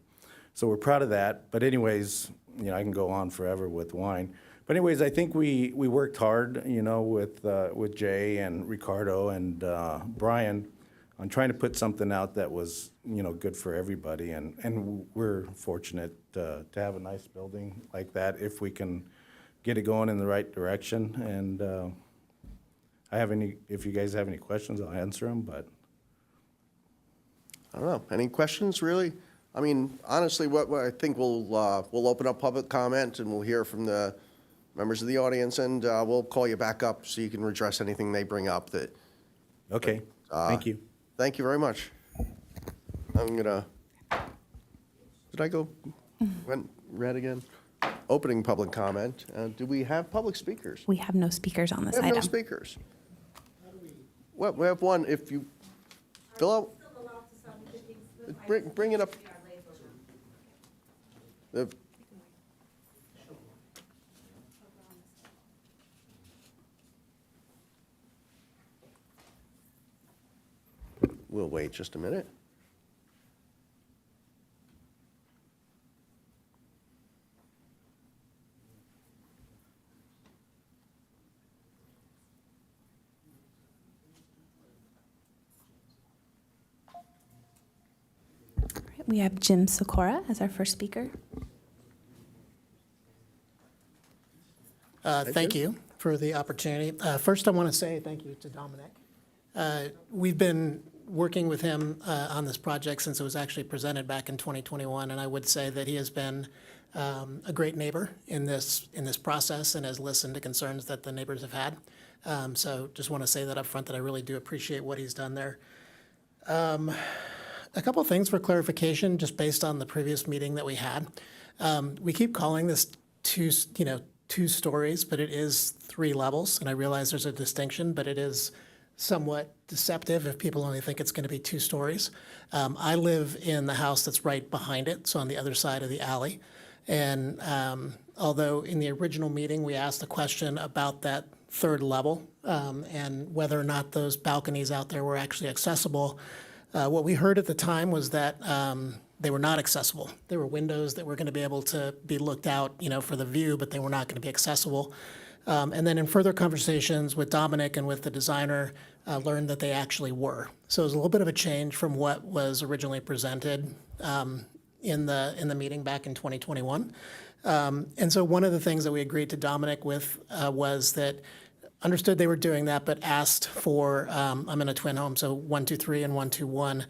So we're proud of that. But anyways, you know, I can go on forever with wine. But anyways, I think we worked hard, you know, with Jay and Ricardo and Brian on trying to put something out that was, you know, good for everybody. And we're fortunate to have a nice building like that if we can get it going in the right direction. And if you guys have any questions, I'll answer them, but. I don't know. Any questions, really? I mean, honestly, what I think we'll open up public comment and we'll hear from the members of the audience, and we'll call you back up so you can redress anything they bring up that. Okay, thank you. Thank you very much. I'm gonna, did I go, went red again? Opening public comment. Do we have public speakers? We have no speakers on this We have no item. speakers. Well, we have one. If you fill out, bring it up. We'll wait just a minute. We have Jim Sikora as our first speaker. Thank you for the opportunity. First, I want to say thank you to Dominic. We've been working with him on this project since it was actually presented back in 2021, and I would say that he has been a great neighbor in this process and has listened to concerns that the neighbors have had. So just want to say that up front that I really do appreciate what he's done there. A couple things for clarification, just based on the previous meeting that we had. We keep calling this two stories, but it is 3 levels, and I realize there's a distinction, but it is somewhat deceptive if people only think it's going to be 2 stories. I live in the house that's right behind it, so on the other side of the alley. And although in the original meeting we asked a question about that 3rd level and whether or not those balconies out there were actually accessible, what we heard at the time was that they were not accessible. There were windows that were going to be able to be looked out, for the view, but they were not going to be accessible. And then in further conversations with Dominic and with the designer, learned that they actually were. So it was a little bit of a change from what was originally presented in the meeting back in 2021. And so one of the things that we agreed to Dominic with was that understood they were doing that, but asked for, I'm in a twin home, so 123 and 121.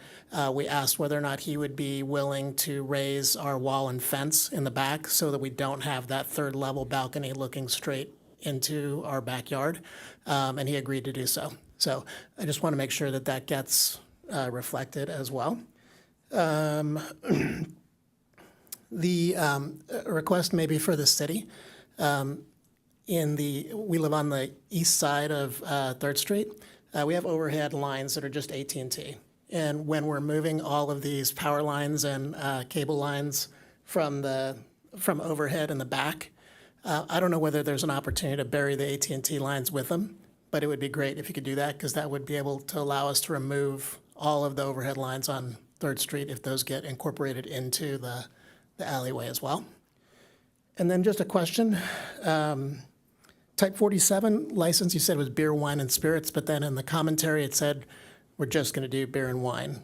We asked whether or not he would be willing to raise our wall and fence in the back so that we don't have that 3rd level balcony looking straight into our backyard, and he agreed to do so. So I just want to make sure that that gets reflected as well. The request maybe for the city. We live on the east side of 3rd Street. We have overhead lines that are just AT&T. And when we're moving all of these power lines and cable lines from overhead in the back, I don't know whether there's an opportunity to bury the AT&T lines with them, but it would be great if you could do that because that would be able to allow us to remove all of the overhead lines on 3rd Street if those get incorporated into the alleyway as well. And then just a question. Type 47 license, you said was beer, wine, and spirits, but then in the commentary it said we're just going to do beer and wine.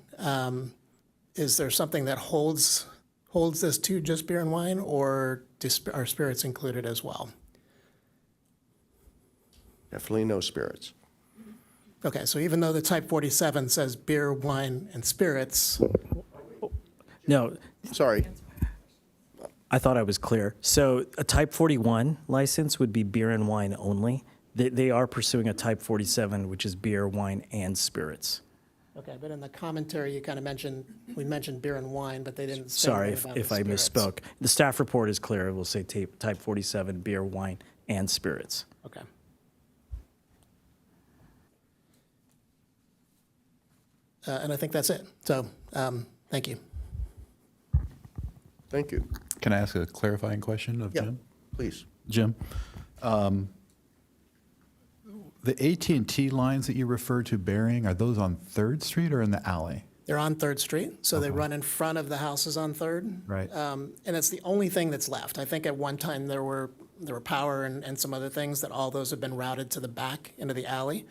Is there something that holds this to just beer and wine, or are spirits included as well? Definitely no spirits. Okay, so even though the Type 47 says beer, wine, and spirits, No, Sorry. I thought I was clear. So a Type 41 license would be beer and wine only. They are pursuing a Type 47, which is beer, wine, and spirits. Okay, but in the commentary, you kind of mentioned, we mentioned beer and wine, but they didn't say Sorry anything about if the I spirits. misspoke. The staff report is clear. It will say Type 47, beer, wine, and spirits. Okay. And I think that's it. So, thank you. Thank you. Can I ask a clarifying question of Yeah, Jim? please. Jim, the AT&T lines that you referred to burying, are those on 3rd Street or in the alley? They're on Third Street, so they run in front of the houses on Third. Right. And it's the only thing that's left. I think at one time there were power and some other things that all those have been routed to the back into the alley.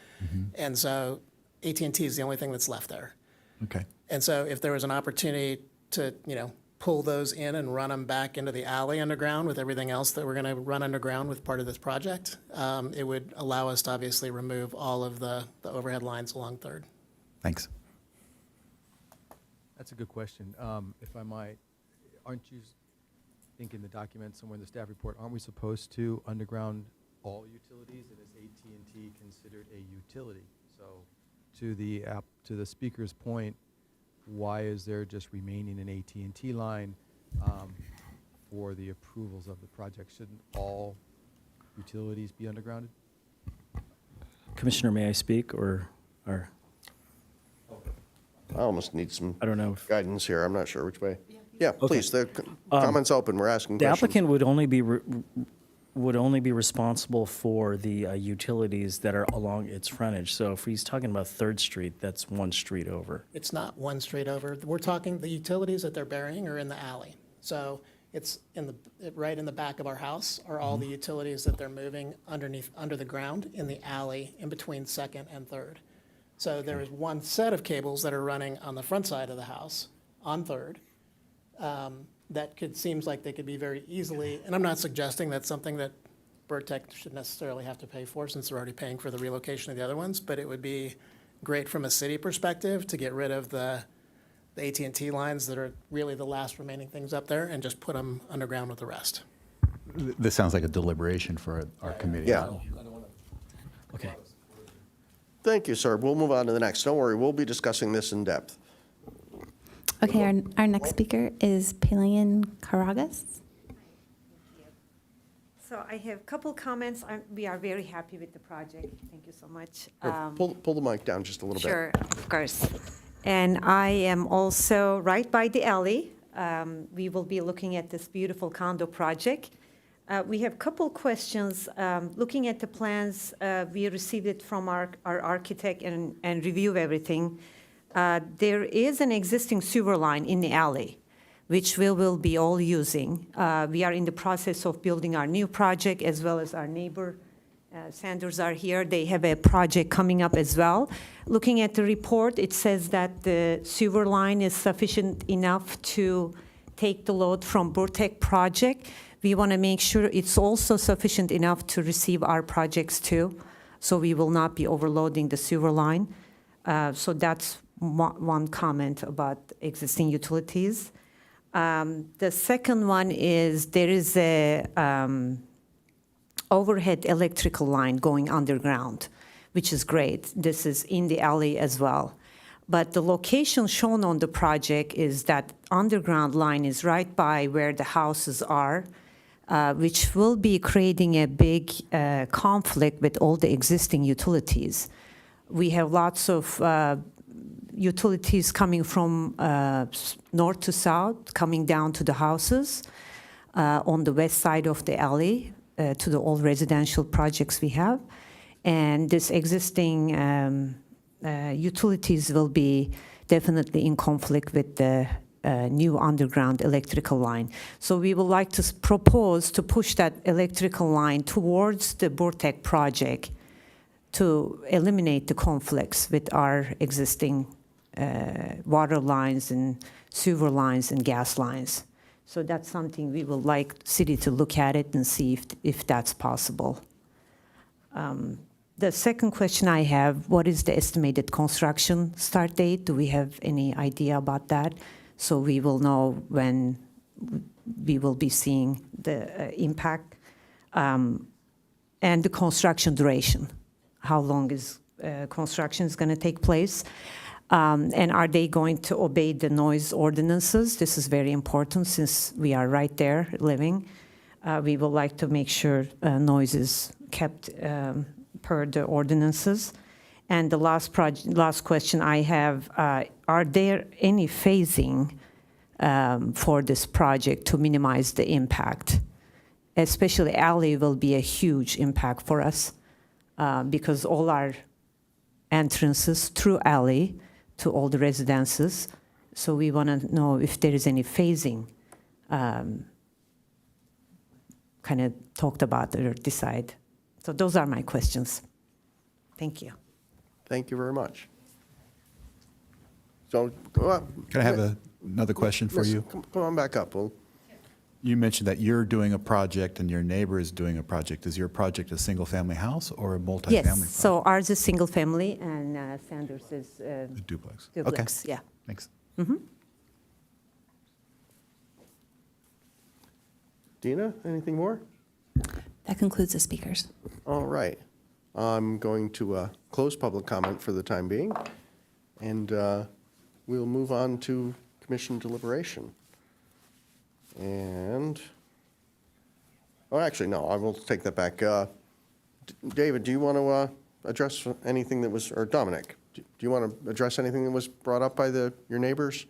And so AT&T is the only thing that's left there. Okay. And so if there was an opportunity to, pull those in and run them back into the alley underground with everything else that we're going to run underground with part of this project, it would allow us to obviously remove all of the overhead lines along Third. Thanks. That's a good question. If I might, aren't you think in the document somewhere in the staff report, aren't we supposed to underground all utilities? And is AT&T considered a utility? So to the speaker's point, why is there just remaining an AT&T line for the approvals of the project? Shouldn't all utilities be undergrounded? Commissioner, may I speak or I almost need some I don't know if guidance here. I'm not sure which way. Yeah, please, the comment's open. We're asking the questions. applicant would only be responsible for the utilities that are along its frontage. So if he's talking about 3rd Street, that's one street over. It's not one straight over. We're talking, the utilities that they're burying are in the alley. So it's right in the back of our house are all the utilities that they're moving under the ground in the alley in between 2nd and 3rd. So there is one set of cables that are running on the front side of the house on 3rd. That seems like they could be very easily, and I'm not suggesting that's something that Burtech should necessarily have to pay for since they're already paying for the relocation of the other ones, but it would be great from a city perspective to get rid of the AT&T lines that are really the last remaining things up there and just put them underground with the rest. This sounds like a deliberation for our committee. Yeah. Okay. Thank you, sir. We'll move on to the next. Don't worry, we'll be discussing this in depth. Okay, our next speaker is Pelian Karagas. So I have a couple comments. We are very happy with the project. Thank you so much. Here, pull the mic down just a little bit. Sure, of course. And I am also right by the alley. We will be looking at this beautiful condo project. We have a couple questions. Looking at the plans, we received it from our architect and reviewed everything. There is an existing sewer line in the alley, which we will be all using. We are in the process of building our new project, as well as our neighbor, Sanders are here. They have a project coming up as well. Looking at the report, it says that the sewer line is sufficient enough to take the load from Burtech project. We want to make sure it's also sufficient enough to receive our projects too, so we will not be overloading the sewer line. So that's one comment about existing utilities. The second one is there is a overhead electrical line going underground, which is great. This is in the alley as well. But the location shown on the project is that underground line is right by where the houses are, which will be creating a big conflict with all the existing utilities. We have lots of utilities coming from north to south, coming down to the houses on the west side of the alley to the old residential projects we have. And this existing utilities will be definitely in conflict with the new underground electrical line. So we would like to propose to push that electrical line towards the Burtech project to eliminate the conflicts with our existing water lines and sewer lines and gas lines. So that's something we would like city to look at it and see if that's possible. The second question I have, what is the estimated construction start date? Do we have any idea about that? So we will know when we will be seeing the impact, and the construction duration. How long is construction is going to take place? And are they going to obey the noise ordinances? This is very important since we are right there living. We would like to make sure noise is kept per the ordinances. And the last question I have, are there any phasing for this project to minimize the impact? Especially alley will be a huge impact for us because all our entrances through alley to all the residences. So we want to know if there is any phasing kind of talked about or decide. So those are my questions. Thank you. Thank you very much. So, go up. Can I have another question for Yes, you? Come on back up. You mentioned that you're doing a project and your neighbor is doing a project. Is your project a single-family house or a multifamily? Yes, project? so ours is single family and Sanders is A duplex. duplex, Okay. yeah. Thanks. Dina, anything more? That concludes the speakers. All right. I'm going to close public comment for the time being, and we'll move on to commission deliberation. And, oh, actually, no, I will take that back. David, do you want to address anything that was, or Dominic, do you want to address anything that was brought up by your neighbors?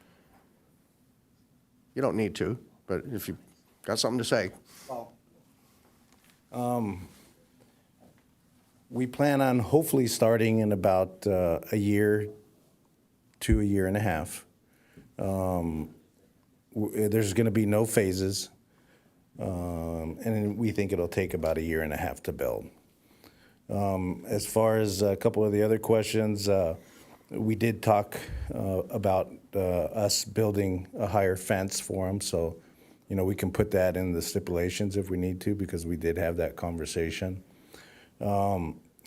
You don't need to, but if you got something to say. We plan on hopefully starting in about a year to a year and a half. There's going to be no phases, and we think it'll take about a year and a half to build. As far as a couple of the other questions, we did talk about us building a higher fence for them, so we can put that in the stipulations if we need to, because we did have that conversation.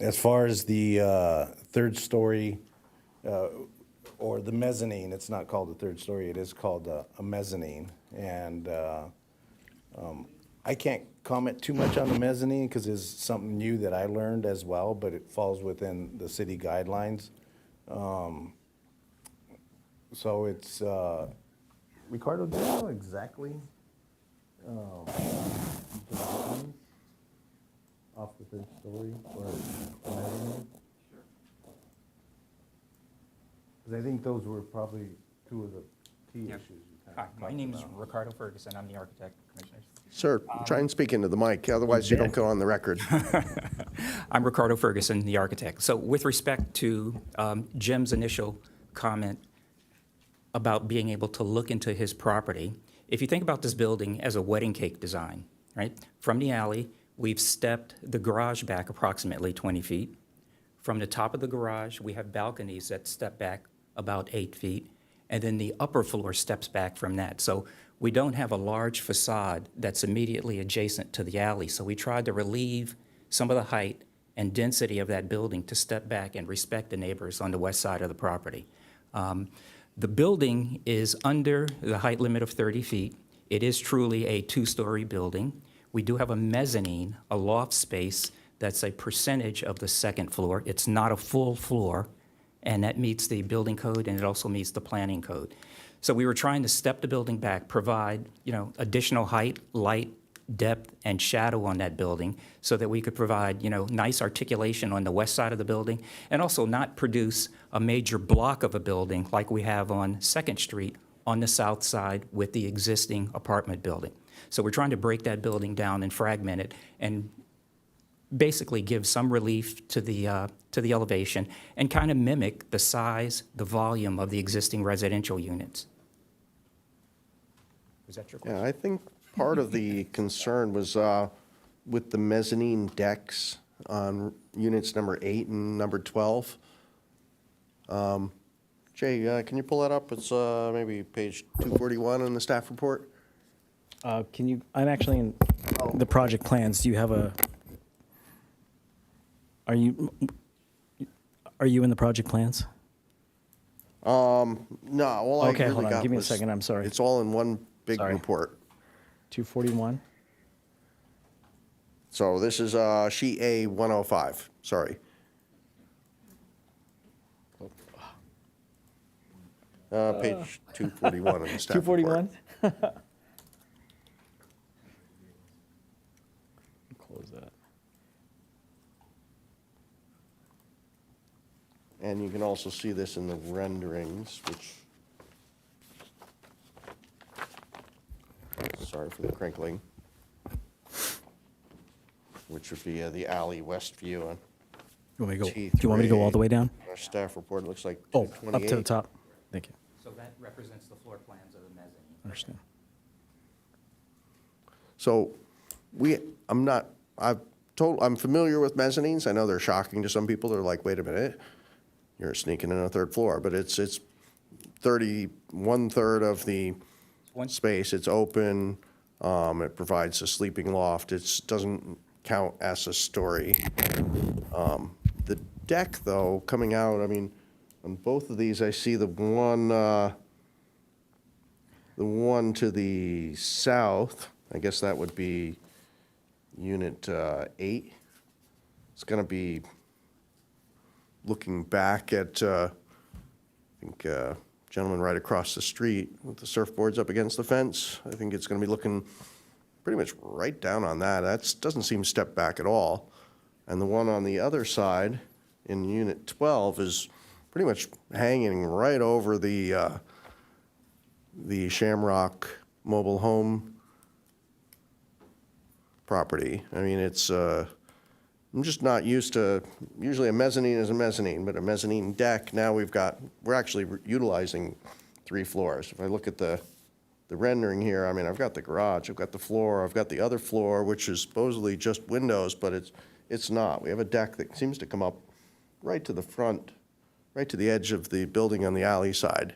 As far as the third story or the mezzanine, it's not called a third story, it is called a mezzanine. And I can't comment too much on the mezzanine because it's something new that I learned as well, but it falls within the city guidelines. So it's, Ricardo, do you know exactly off the third story or the mezzanine? Because I think those were probably two of the key issues. you Hi, kind of my talked name is about. Ricardo Ferguson. I'm the architect, Commissioners. Sir, try and speak into the mic, otherwise you don't go on the record. I'm Ricardo Ferguson, the architect. So with respect to Jim's initial comment about being able to look into his property, if you think about this building as a wedding cake design, right? From the alley, we've stepped the garage back approximately 20 feet. From the top of the garage, we have balconies that step back about 8 feet, and then the upper floor steps back from that. So we don't have a large facade that's immediately adjacent to the alley. So we tried to relieve some of the height and density of that building to step back and respect the neighbors on the west side of the property. The building is under the height limit of 30 feet. It is truly a two-story building. We do have a mezzanine, a loft space, that's a percentage of the second floor. It's not a full floor, and that meets the building code, and it also meets the planning code. So we were trying to step the building back, provide, additional height, light, depth, and shadow on that building so that we could provide, nice articulation on the west side of the building, and also not produce a major block of a building like we have on 2nd Street on the south side with the existing apartment building. So we're trying to break that building down and fragment it and basically give some relief to the elevation and kind of mimic the size, the volume of the existing residential units. Was that your question? Yeah, I think part of the concern was with the mezzanine decks on units number 8 and number 12. Jay, can you pull that up? It's maybe page 241 in the staff report. I'm actually in the project plans. Do you have are you in the project plans? No, all I Okay, really hold on. got Give me a was- second. I'm sorry. It's all in one big Sorry. report. 241. So this is sheet A 105, sorry. Page 241 in the staff report. 241? Close that. And you can also see this in the renderings, which, sorry for the crinkling, which would be the alley west view on You want me to go, T3. do you want me to go all the way down? Our staff report looks like Oh, up to 228. the top. Thank you. So that represents the floor plans of the mezzanine. Understand. So I'm familiar with mezzanines. I know they're shocking to some people. They're like, wait a minute, you're sneaking in a third floor, but it's 1/3 of the space. It's open. It provides a sleeping loft. It doesn't count as a story. The deck, though, coming out, I mean, on both of these, I see the one to the south. I guess that would be unit 8. It's going to be looking back at, I think, gentleman right across the street with the surfboards up against the fence. I think it's going to be looking pretty much right down on that. That doesn't seem stepped back at all. And the one on the other side in unit 12 is pretty much hanging right over the Shamrock mobile home property. I mean, it's, I'm just not used to, usually a mezzanine is a mezzanine, but a mezzanine deck, now we're actually utilizing 3 floors. If I look at the rendering here, I mean, I've got the garage, I've got the floor, I've got the other floor, which is supposedly just windows, but it's not. We have a deck that seems to come up right to the front, right to the edge of the building on the alley side.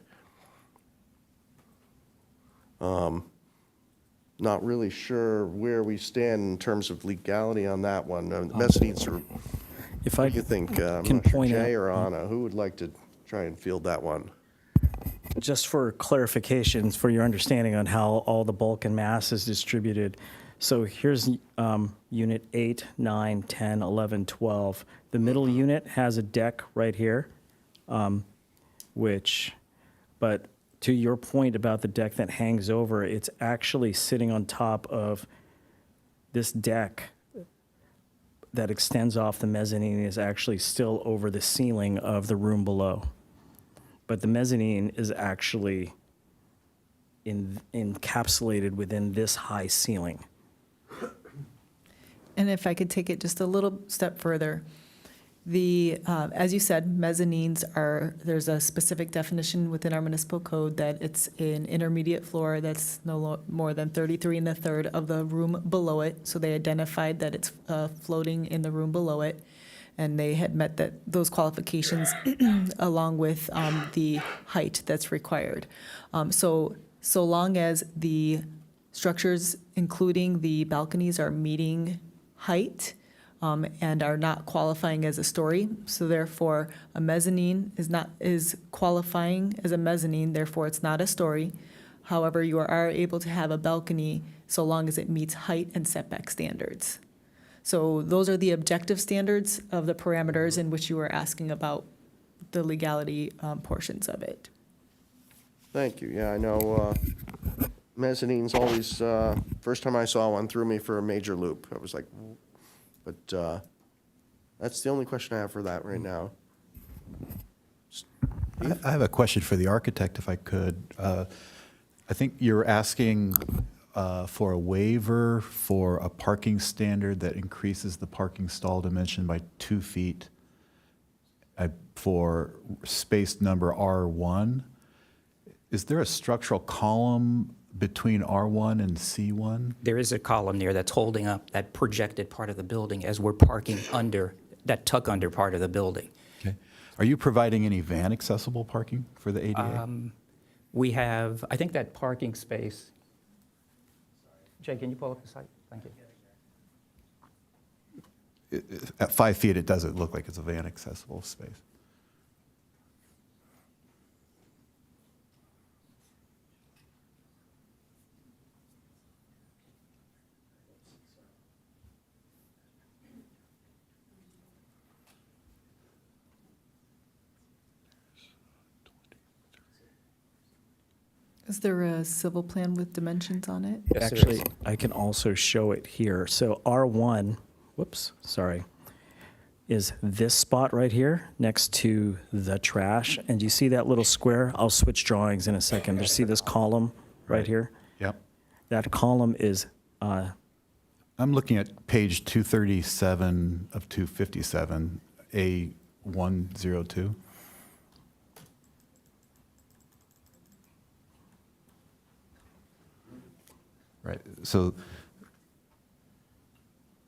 Not really sure where we stand in terms of legality on that one. Mezzanines are, If what I do you think? I'm can not sure, point Jay out- or Anna, who would like to try and field that one? Just for clarifications, for your understanding on how all the bulk and mass is distributed. So here's unit 8, 9, 10, 11, 12. The middle unit has a deck right here, but to your point about the deck that hangs over, it's actually sitting on top of this deck that extends off the mezzanine is actually still over the ceiling of the room below. But the mezzanine is actually encapsulated within this high ceiling. And if I could take it just a little step further, as you said, mezzanines there's a specific definition within our municipal code that it's an intermediate floor that's no more than 33 1/3 of the room below it. So they identified that it's floating in the room below it. And they had met those qualifications along with the height that's required. So long as the structures, including the balconies, are meeting height and are not qualifying as a story, so therefore a mezzanine is qualifying as a mezzanine, therefore it's not a story. However, you are able to have a balcony so long as it meets height and setback standards. So those are the objective standards of the parameters in which you were asking about the legality portions of it. Thank you. Yeah, I know mezzanines always, first time I saw one threw me for a major loop. I was like, but that's the only question I have for that right now. I have a question for the architect, if I could. I think you're asking for a waiver for a parking standard that increases the parking stall dimension by 2 feet for space number R1. Is there a structural column between R1 and C1? There is a column there that's holding up that projected part of the building as we're parking under, that tuck under part of the building. Okay. Are you providing any van accessible parking for the ADA? We have, I think that parking space, Jay, can you pull up the site? Thank you. At 5 feet, it doesn't look like it's a van accessible space. Is there a civil plan with dimensions on it? Yes, there Actually, is. I can also show it here. So R1, whoops, sorry, is this spot right here next to the trash. And you see that little square? I'll switch drawings in a second. You see this column right here? Yep. That column is, I'm looking at page 237 of 257, A102. Right, so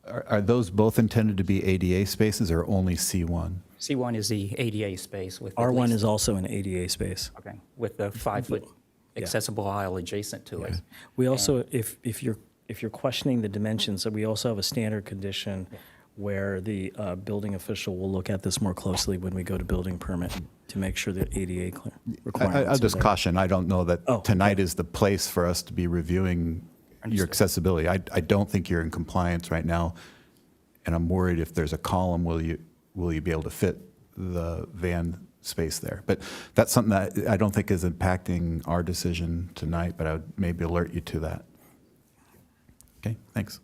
are those both intended to be ADA spaces or only C1? C1 is the ADA space with. at R1 least- is also an ADA space. Okay, with the 5-foot Yeah. accessible aisle adjacent to it. We also, if you're questioning the dimensions, we also have a standard condition where the building official will look at this more closely when we go to building permit to make sure that ADA requirements I'll are just there. caution, I don't know that Oh, tonight is the place for us to be reviewing your accessibility. I don't think you're in compliance right now, and I'm worried if there's a column, will you be able to fit the van space there? But that's something that I don't think is impacting our decision tonight, but I would maybe alert you to that. Okay, thanks.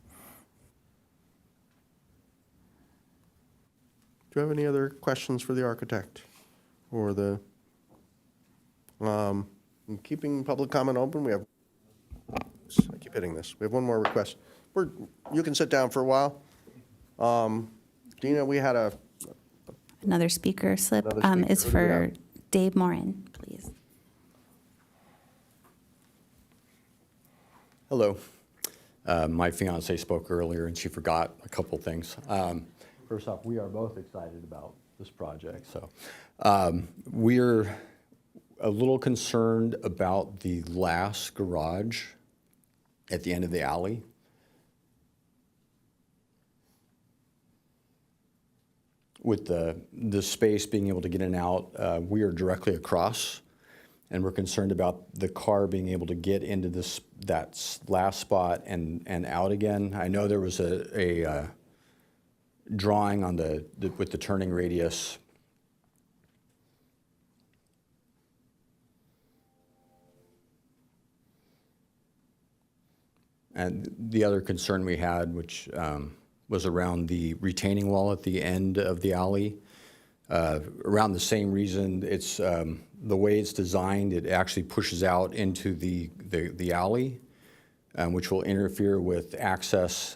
Do you have any other questions for the architect? Or the, in keeping public comment open, we have, I keep hitting this, we have one more request. You can sit down for a while. Dina, we had Another speaker slip Another speaker. is Who do we for have? Dave Morin, please. Hello. My fiance spoke earlier and she forgot a couple things. First off, we are both excited about this project. So we're a little concerned about the last garage at the end of the alley. With the space being able to get in and out, we are directly across. And we're concerned about the car being able to get into that last spot and out again. I know there was a drawing on with the turning radius. And the other concern we had, which was around the retaining wall at the end of the alley. Around the same reason, it's the way it's designed, it actually pushes out into the alley, which will interfere with access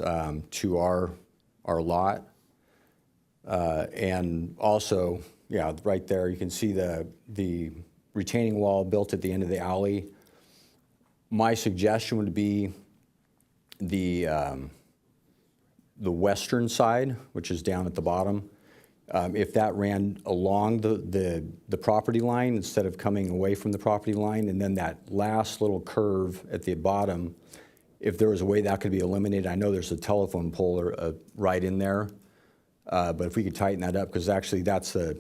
to our lot. And also, yeah, right there, you can see the retaining wall built at the end of the alley. My suggestion would be the western side, which is down at the bottom. If that ran along the property line instead of coming away from the property line, and then that last little curve at the bottom, if there was a way that could be eliminated, I know there's a telephone pole right in there, but if we could tighten that up, because actually that's a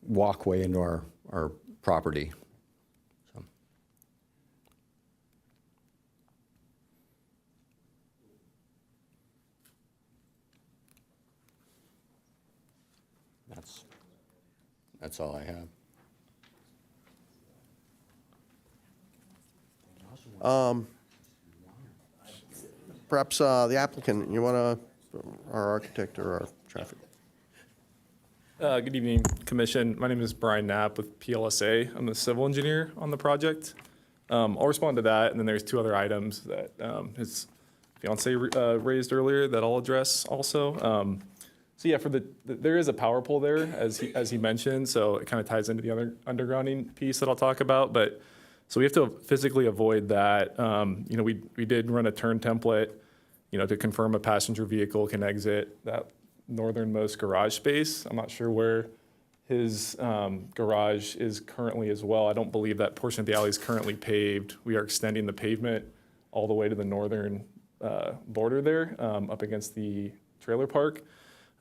walkway into our property. So. That's all I have. perhaps the applicant, you want to, our architect or our traffic? Good evening, Commission. My name is Brian Knapp with PLSA. I'm the civil engineer on the project. I'll respond to that, and then there's two other items that his fiance raised earlier that I'll address also. So yeah, there is a power pole there, as he mentioned, so it kind of ties into the other undergrounding piece that I'll talk about. But so we have to physically avoid that. We did run a turn template, to confirm a passenger vehicle can exit that northernmost garage space. I'm not sure where his garage is currently as well. I don't believe that portion of the alley is currently paved. We are extending the pavement all the way to the northern border there, up against the trailer park.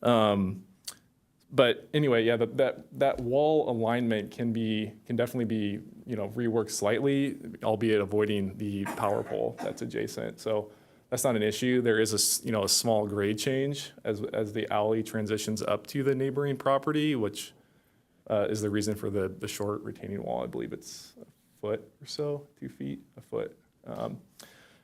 But anyway, yeah, that wall alignment can definitely be, reworked slightly, albeit avoiding the power pole that's adjacent. So that's not an issue. There is a small grade change as the alley transitions up to the neighboring property, which is the reason for the short retaining wall. I believe it's foot or so, 2 feet, a foot. And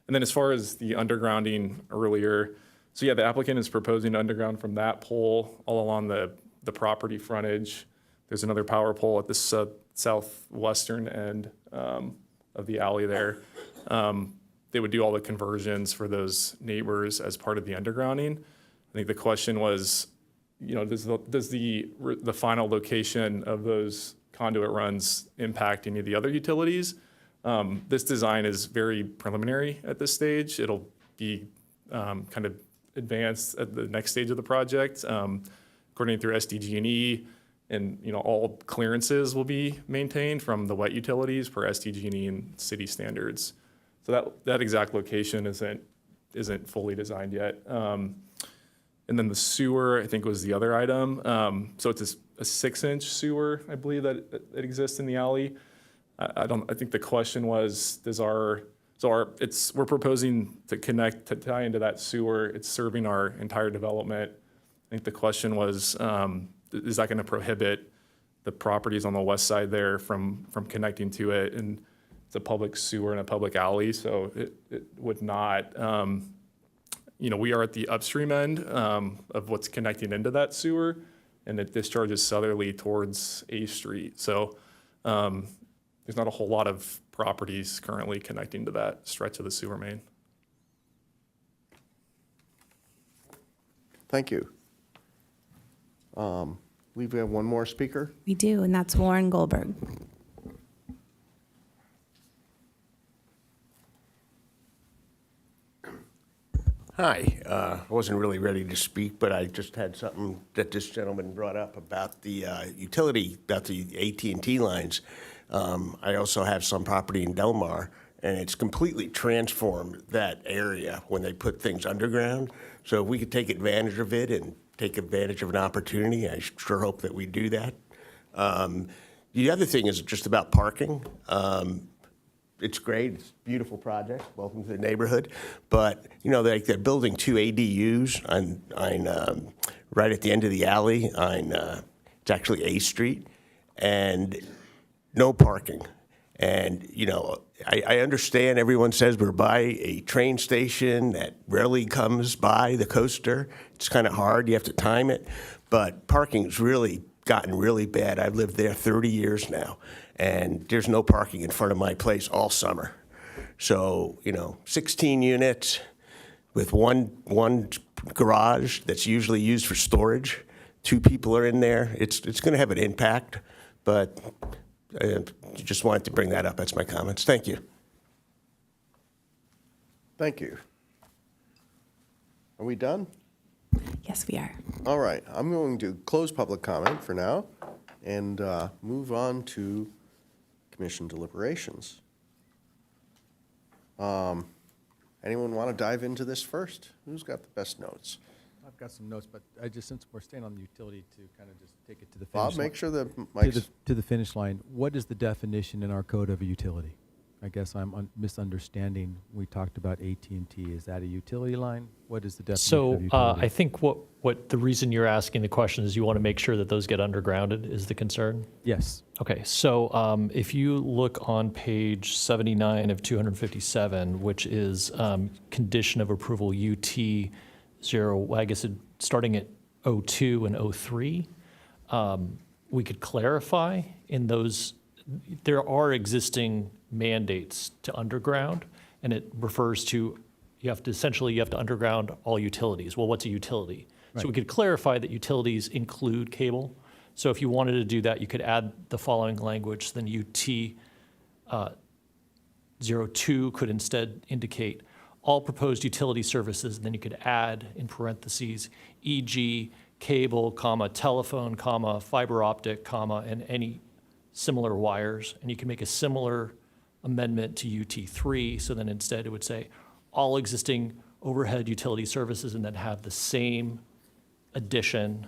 then as far as the undergrounding earlier, so yeah, the applicant is proposing to underground from that pole all along the property frontage. There's another power pole at the southwestern end of the alley there. They would do all the conversions for those neighbors as part of the undergrounding. I think the question was, does the final location of those conduit runs impact any of the other utilities? This design is very preliminary at this stage. It'll be kind of advanced at the next stage of the project. According through SDG&E, and all clearances will be maintained from the wet utilities per SDG&E and city standards. So that exact location isn't fully designed yet. And then the sewer, I think, was the other item. So it's a 6-inch sewer, I believe, that exists in the alley. I think the question was, we're proposing to tie into that sewer. It's serving our entire development. I think the question was, is that going to prohibit the properties on the west side there from connecting to it? And it's a public sewer and a public alley, so it would not. We are at the upstream end of what's connecting into that sewer, and it discharges southerly towards A Street. So there's not a whole lot of properties currently connecting to that stretch of the sewer main. Thank you. We have one more speaker. We do, and that's Warren Goldberg. Hi, I wasn't really ready to speak, but I just had something that this gentleman brought up about the utility, about the AT&T lines. I also have some property in Del Mar, and it's completely transformed that area when they put things underground. So if we could take advantage of it and take advantage of an opportunity, I sure hope that we do that. The other thing is just about parking. It's great. It's a beautiful project. Welcome to the neighborhood. But, they're building 2 ADUs on right at the end of the alley on, it's actually A Street, and no parking. And, I understand everyone says we're by a train station that rarely comes by the coaster. It's kind of hard. You have to time it. But parking's really gotten really bad. I've lived there 30 years now, and there's no parking in front of my place all summer. So, 16 units with one garage that's usually used for storage. 2 people are in there. It's going to have an impact, but just wanted to bring that up. That's my comments. Thank you. Thank you. Are we done? Yes, we are. All right, I'm going to close public comment for now and move on to commission deliberations. Anyone want to dive into this first? Who's got the best notes? I've got some notes, but since we're staying on the utility, to kind of just take it to the finish Bob, make line. sure the mic's... To the finish line. What is the definition in our code of a utility? I guess I'm misunderstanding. We talked about AT&T. Is that a utility line? What is the definition of utility? I think what the reason you're asking the question is you want to make sure that those get undergrounded is the concern? Yes. Okay, so if you look on page 79 of 257, which is condition of approval UT 0, I guess starting at 02 and 03, we could clarify in those, there are existing mandates to underground, and it refers to you have to underground all utilities. Well, what's a utility? Right. So we could clarify that utilities include cable. So if you wanted to do that, you could add the following language. Then UT 02 could instead indicate all proposed utility services, and then you could add in parentheses, e.g. cable, comma, telephone, comma, fiber optic, comma, and any similar wires. And you can make a similar amendment to UT3, so then instead it would say all existing overhead utility services, and then have the same addition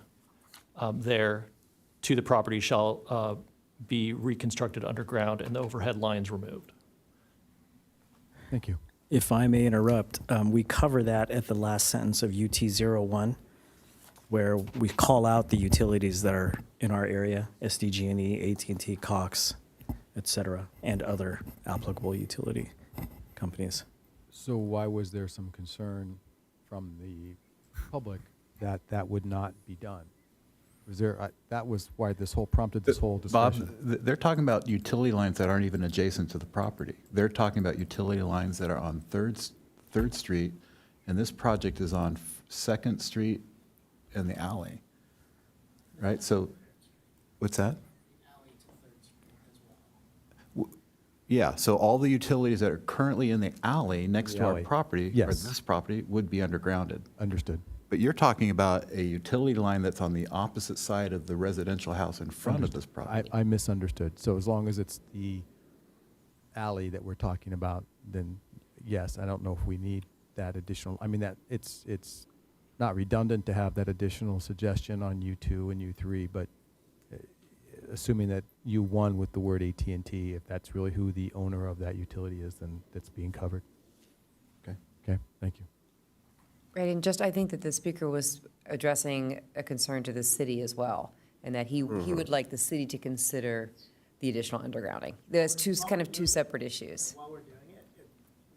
there to the property shall be reconstructed underground and the overhead lines removed. Thank you. If I may interrupt, we cover that at the last sentence of UT01, where we call out the utilities that are in our area, SDG&E, AT&T, Cox, et cetera, and other applicable utility companies. So why was there some concern from the public that that would not be done? Was there, that was why this whole, prompted this whole Bob, discussion? they're talking about utility lines that aren't even adjacent to the property. They're talking about utility lines that are on Third Street, and this project is on Second Street and the alley, right? So, what's that? Yeah, so all the utilities that are currently in the alley next The to our alley. property, or Yes. this property, would be undergrounded. Understood. But you're talking about a utility line that's on the opposite side of the residential house in front of this property. I misunderstood. So as long as it's the alley that we're talking about, then yes, I don't know if we need that additional, I mean, that, it's not redundant to have that additional suggestion on U2 and U3, but assuming that U1 with the word AT&T, if that's really who the owner of that utility is, then that's being covered. Okay. Okay, thank you. Right, and just, I think that the speaker was addressing a concern to the city as well, and that he would like the city to consider the additional undergrounding. There's kind of two separate issues. While we're doing it, it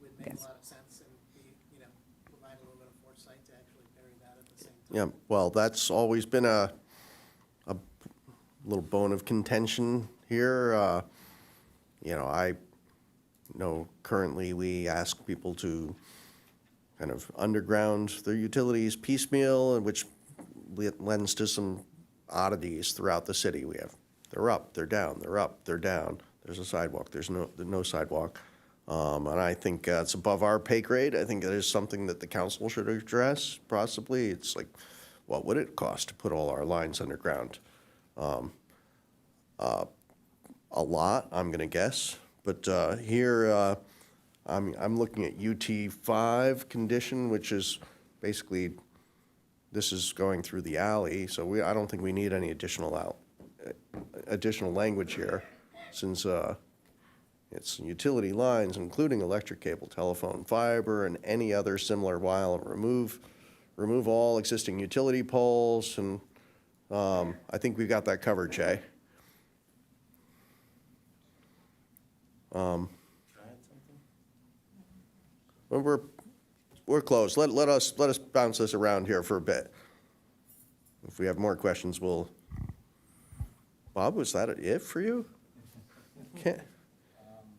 would make Yes. a lot of sense and be, provide a little bit of foresight to actually bury that at the same time. Yeah, well, that's always been a little bone of contention here. I know currently we ask people to kind of underground their utilities piecemeal, and which lends to some oddities throughout the city. We have, they're up, they're down, they're up, they're down. There's a sidewalk, there's no sidewalk. And I think it's above our pay grade. I think it is something that the council should address, possibly. It's like, what would it cost to put all our lines underground? A lot, I'm gonna guess. But here, I'm looking at UT5 condition, which is basically, this is going through the alley, so I don't think we need any additional language here, since it's utility lines, including electric cable, telephone, fiber, and any other similar wire, and remove all existing utility poles, and I think we've got that covered, Jay. Well, we're close. Let us bounce this around here for a bit. If we have more questions, we'll. Bob, was that an if for you? Can't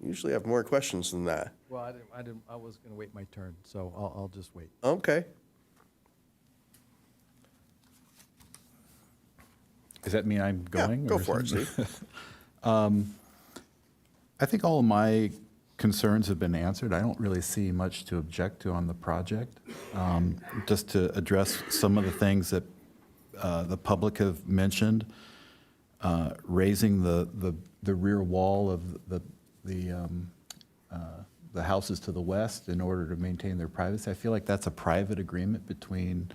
usually have more questions than that. Well, I was going to wait my turn, so I'll just wait. Okay. Does that mean I'm going? Yeah, go or for it, something? Steve. I think all of my concerns have been answered. I don't really see much to object to on the project. Just to address some of the things that the public have mentioned, raising the rear wall of the houses to the west in order to maintain their privacy. I feel like that's a private agreement between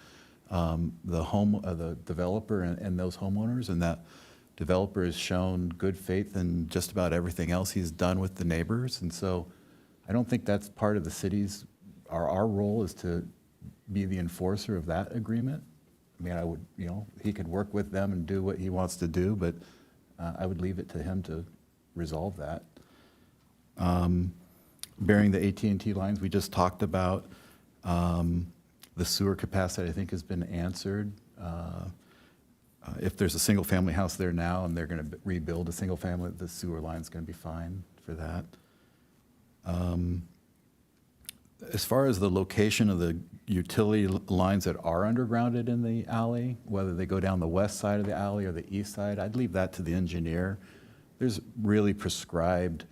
the developer and those homeowners, and that developer has shown good faith in just about everything else he's done with the neighbors. And so I don't think that's part of the city's, our role is to be the enforcer of that agreement. I mean, I would, he could work with them and do what he wants to do, but I would leave it to him to resolve that. Burying the AT&T lines, we just talked about. The sewer capacity, I think, has been answered. If there's a single-family house there now and they're going to rebuild a single-family, the sewer line's going to be fine for that. As far as the location of the utility lines that are undergrounded in the alley, whether they go down the west side of the alley or the east side, I'd leave that to the engineer. There's really prescribed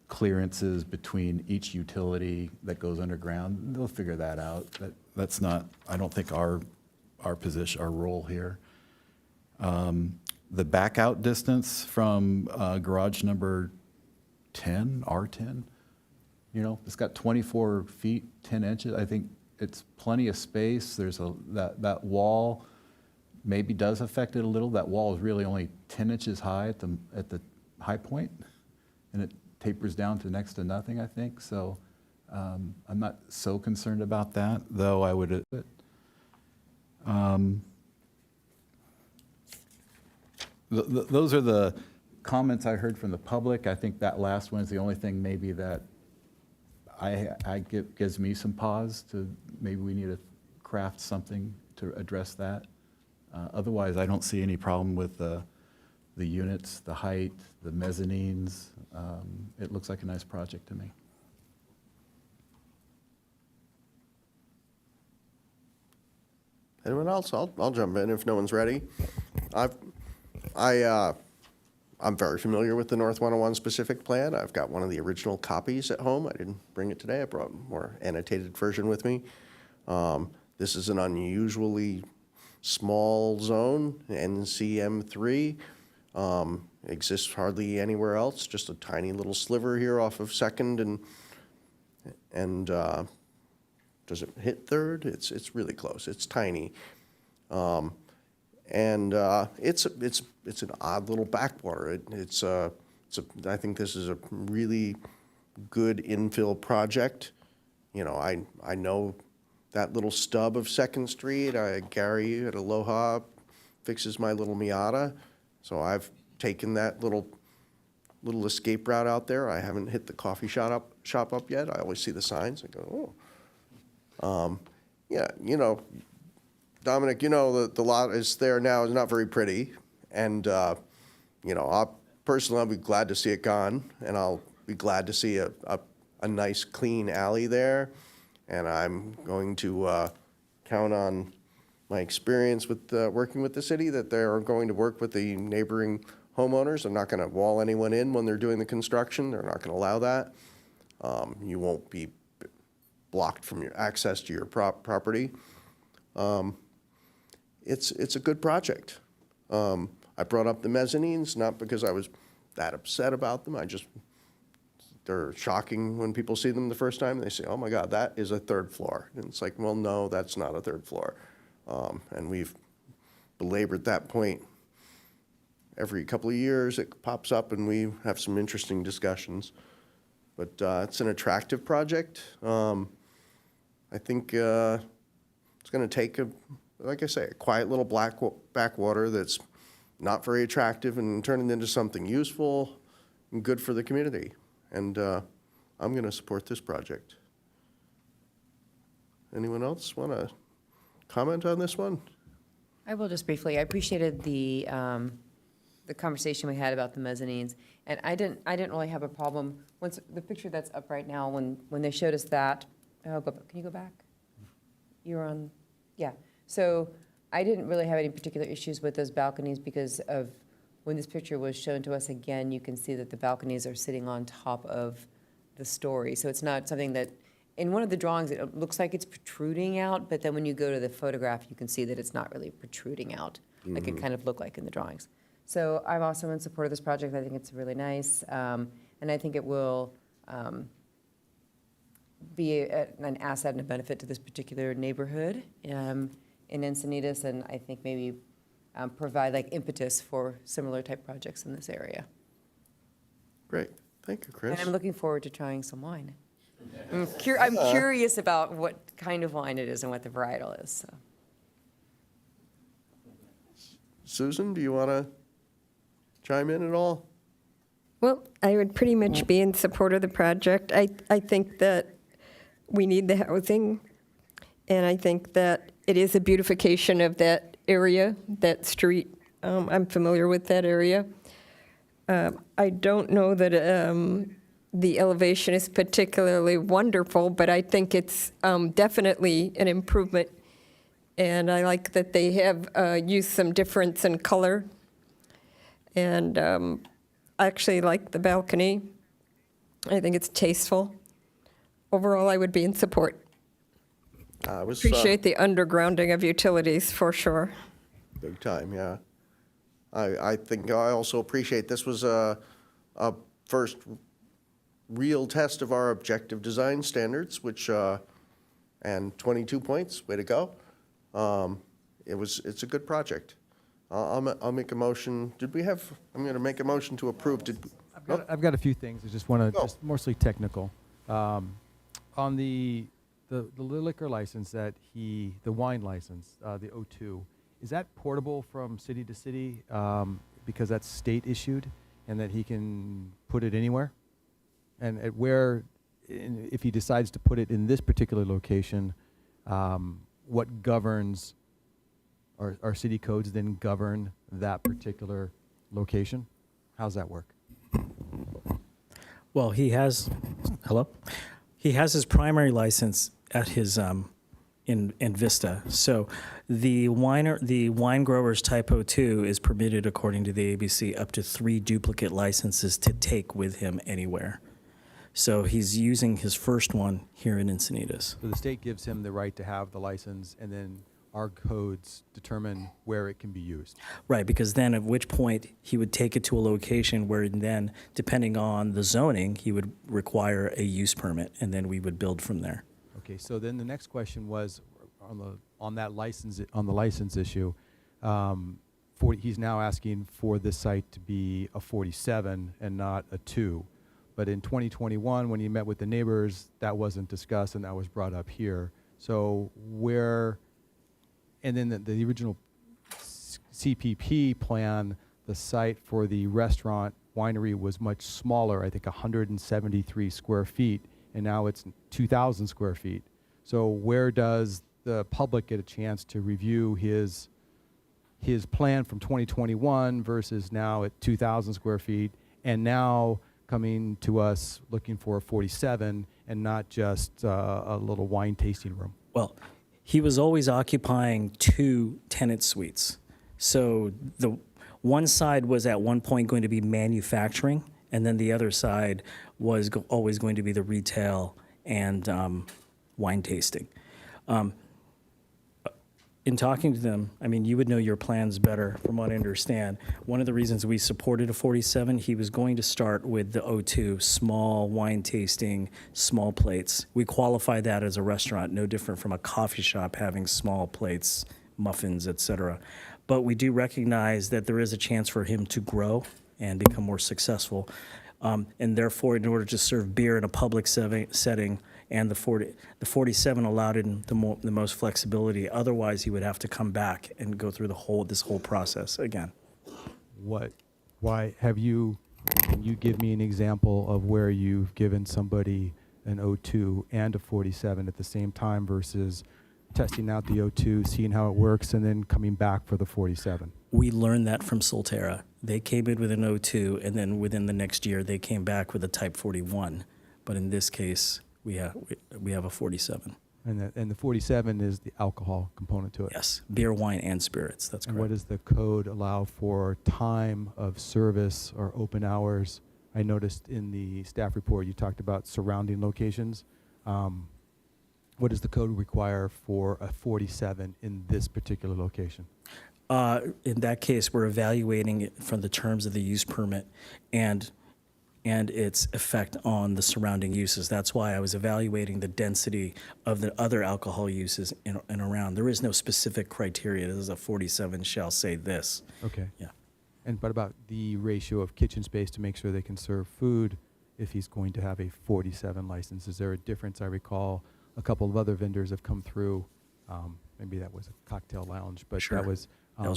clearances between each utility that goes underground. They'll figure that out. That's not, I don't think, our position, our role here. The back out distance from garage number 10, R10, it's got 24 feet, 10 inches. I think it's plenty of space. There's that wall maybe does affect it a little. That wall is really only 10 inches high at the high point, and it tapers down to next to nothing, I think. So I'm not so concerned about that, though I would. Those are the comments I heard from the public, I think that last one is the only thing maybe that gives me some pause to, maybe we need to craft something to address that. Otherwise, I don't see any problem with the units, the height, the mezzanines. It looks like a nice project to me. Anyone else? I'll jump in if no one's ready. I'm very familiar with the North 101 specific plan. I've got one of the original copies at home. I didn't bring it today. I brought a more annotated version with me. This is an unusually small zone, NCM3. Exists hardly anywhere else, just a tiny little sliver here off of 2nd and does it hit 3rd? It's really close. It's tiny. It's an odd little backwater. I think this is a really good infill project. You know, I know that little stub of 2nd Street. Gary at Aloha fixes my little Miata, so I've taken that little escape route out there. I haven't hit the coffee shop up yet. I always see the signs. I go, oh. Yeah, you know, Dominic, you know, the lot is there now is not very pretty, and you know, I'll be glad to see it gone, and I'll be glad to see a nice clean alley there, and I'm going to count on my experience with working with the city that they're going to work with the neighboring homeowners. I'm not going to wall anyone in when they're doing the construction. They're not going to allow that. You won't be blocked from your access to your property. It's a good project. I brought up the mezzanines, not because I was that upset about them. They're shocking when people see them the first time. They say, oh my God, that is a 3rd floor. And it's like, well, no, that's not a 3rd floor. And we've belabored that point. Every couple of years it pops up and we have some interesting discussions. But it's an attractive project. I think it's going to take, like I say, a quiet little backwater that's not very attractive and turn it into something useful and good for the community. And I'm going to support this project. Anyone else want to comment on this one? I will just briefly. I appreciated the conversation we had about the mezzanines, and I didn't really have a problem once the picture that's up right now. When they showed us that, can you go back? You're on, yeah. So I didn't really have any particular issues with those balconies because of when this picture was shown to us again. You can see that the balconies are sitting on top of the story, so it's not something that. In one of the drawings, it looks like it's protruding out, but then when you go to the photograph, you can see that it's not really protruding out, like it kind of looked like in the drawings. So I'm also in support of this project. I think it's really nice, and I think it will be an asset and a benefit to this particular neighborhood in Encinitas, and I think maybe provide like impetus for similar type projects in this area. Great. Thank you, Chris. And I'm looking forward to trying some wine. I'm curious about what kind of wine it is and what the varietal is. So. Susan, do you want to chime in at all? Well, I would pretty much be in support of the project. I think that we need the housing, and I think that it is a beautification of that area, that street. I'm familiar with that area. I don't know that the elevation is particularly wonderful, but I think it's definitely an improvement. And I like that they have used some difference in color. And I actually like the balcony. I think it's tasteful. Overall, I would be in support. Appreciate the undergrounding of utilities for sure. Big time, yeah. I think I also appreciate this was a first real test of our objective design standards, which, and 22 points, way to go. It's a good project. I'll make a motion. I'm going to make a motion to approve. I've got a few things. I just want to, just mostly technical. On the liquor license the wine license, the O2, is that portable from city to city because that's state issued? and that he can put it anywhere? And at where, if he decides to put it in this particular location, what governs, our city codes then govern that particular location? How's that work? Well, he has his primary license at his in Vista. So the wine growers type 02 is permitted according to the ABC up to 3 duplicate licenses to take with him anywhere. So he's using his first one here in Encinitas. So the state gives him the right to have the license, and then our codes determine where it can be used. Right, because then at which point he would take it to a location where then, depending on the zoning, he would require a use permit, and then we would build from there. Okay, so then the next question was on the license issue. He's now asking for this site to be a 47 and not a 2. But in 2021, when he met with the neighbors, that wasn't discussed, and that was brought up here. So and then the original CPP plan, the site for the restaurant winery was much smaller, I think 173 square feet, and now it's 2,000 square feet. So where does the public get a chance to review his plan from 2021 versus now at 2,000 square feet, and now coming to us looking for a 47 and not just a little wine tasting room? Well, he was always occupying 2 tenant suites. So the one side was at one point going to be manufacturing, and then the other side was always going to be the retail and wine tasting. In talking to them, I mean, you would know your plans better from what I understand. One of the reasons we supported a 47, he was going to start with the O2, small wine tasting, small plates. We qualify that as a restaurant, no different from a coffee shop having small plates, muffins, etc. But we do recognize that there is a chance for him to grow and become more successful. And therefore, in order to serve beer in a public setting, and the 47 allowed him the most flexibility. Otherwise, he would have to come back and go through this whole process again. Why have you? Can you give me an example of where you've given somebody an O2 and a 47 at the same time versus testing out the O2, seeing how it works, and then coming back for the 47? We learned that from Solterra. They came in with an O2, and then within the next year, they came back with a Type 41. But in this case, we have a 47. And the 47 is the alcohol component to it? Yes, beer, wine, and spirits, that's correct. And what does the code allow for time of service or open hours? I noticed in the staff report you talked about surrounding locations. What does the code require for a 47 in this particular location? In that case, we're evaluating it from the terms of the use permit and its effect on the surrounding uses. That's why I was evaluating the density of the other alcohol uses in and around. There is no specific criteria. This is a 47 shall say this. Okay. Yeah. And what about the ratio of kitchen space to make sure they can serve food if he's going to have a 47 license? Is there a difference? I recall a couple of other vendors have come through. Maybe that was a cocktail lounge, but Sure. that was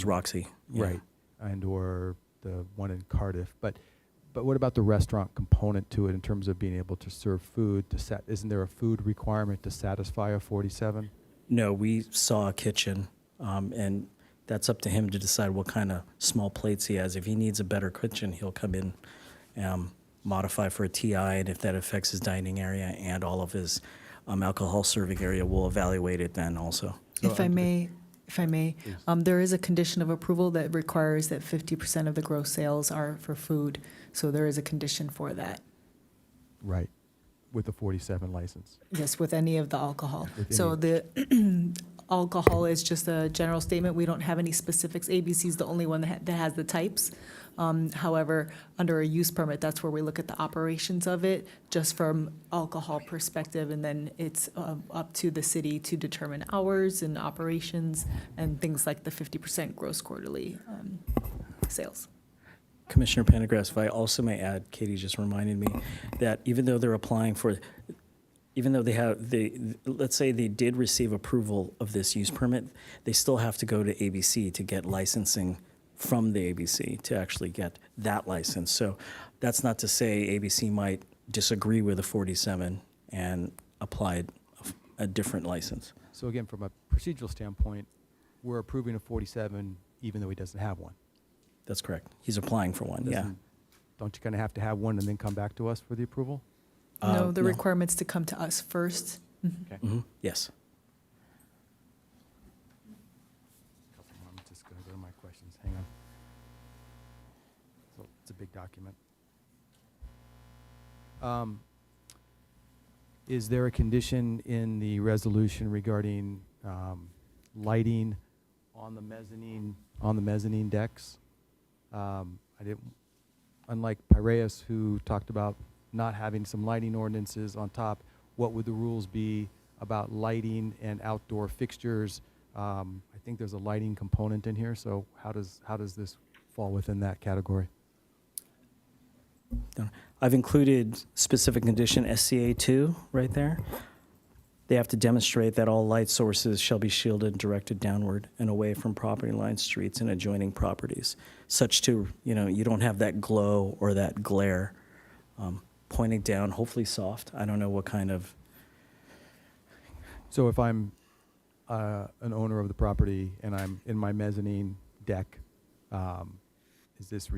Roxy. Yeah. Right, and or the one in Cardiff. But what about the restaurant component to it in terms of being able to serve food? Isn't there a food requirement to satisfy a 47? No, we saw a kitchen, and that's up to him to decide what kind of small plates he has. If he needs a better kitchen, he'll come in, modify for a TI, and if that affects his dining area and all of his alcohol serving area, we'll evaluate it then also. If I may, there is a condition of approval that requires that 50% of the gross sales are for food. So there is a condition for that. Right, with the 47 license. Yes, with any of the alcohol. So the alcohol is just a general statement. We don't have any specifics. ABC is the only one that has the types. However, under a use permit, that's where we look at the operations of it, just from alcohol perspective, and then it's up to the city to determine hours and operations and things like the 50% gross quarterly sales. Commissioner Pendergrass, if I also may add, Katie just reminded me that even though they're applying for, even though let's say they did receive approval of this use permit, they still have to go to ABC to get licensing from the ABC to actually get that license. So that's not to say ABC might disagree with the 47 and applied a different license. So again, from a procedural standpoint, we're approving a 47 even though he doesn't have one. That's correct. He's applying for one, yeah. Don't you kind of have to have one and then come back to us for the approval? No, the no. requirement's to come to us first. Okay. Yes. Couple more. I'm just going to go to my questions. Hang on. So it's a big document. Is there a condition in the resolution regarding lighting on the mezzanine decks? I didn't, unlike Piraeus, who talked about not having some lighting ordinances on top, what would the rules be about lighting and outdoor fixtures? I think there's a lighting component in here, so how does this fall within that category? I've included specific condition SCA2 right there. They have to demonstrate that all light sources shall be shielded and directed downward and away from property lines, streets, and adjoining properties, such to, you don't have that glow or that glare pointing down, hopefully soft. I don't know what kind of... So if I'm an owner of the property and I'm in my mezzanine deck, is this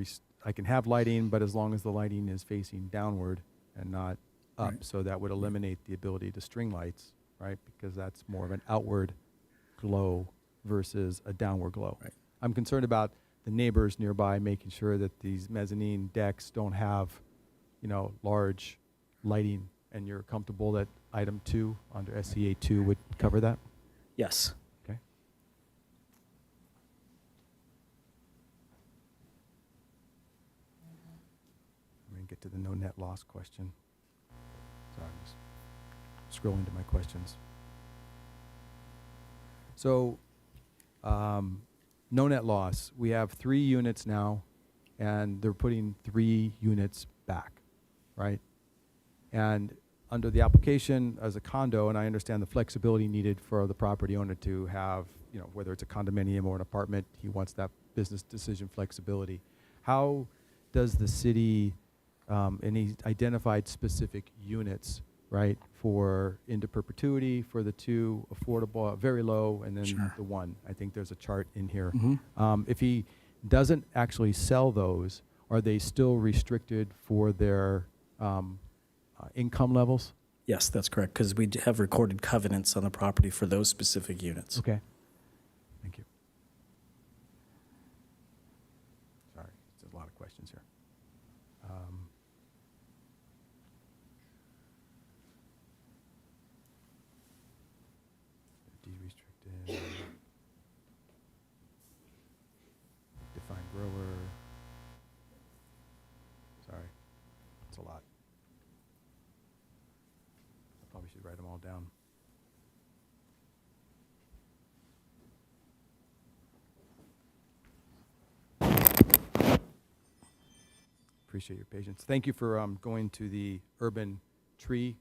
I can have lighting, but as long as the lighting is facing downward and not up, Right. so that would eliminate the ability to string lights, right? Because that's more of an outward glow versus a downward glow. Right. I'm concerned about the neighbors nearby, making sure that these mezzanine decks don't have, large lighting, and you're comfortable that item 2 under SCA 2 would cover that? Yes. Okay. I'm going to get to the no net loss question. Sorry, I'm just scrolling to my questions. So, no net loss. We have 3 units now, and they're putting 3 units back, right? And under the application as a condo, and I understand the flexibility needed for the property owner to have, whether it's a condominium or an apartment, he wants that business decision flexibility. How does the city, and he identified specific units, right, for into perpetuity, for the 2 affordable, very low, and then Sure. the 1. I think there's a chart in here. Mhm. If he doesn't actually sell those, are they still restricted for their income levels? Yes, that's correct, because we have recorded covenants on the property for those specific units. Okay. Thank you. Sorry, there's a lot of questions here. De-restricted. Define grower. Sorry, it's a lot. I probably should write them all down. Appreciate your patience. Thank you for going to the urban tree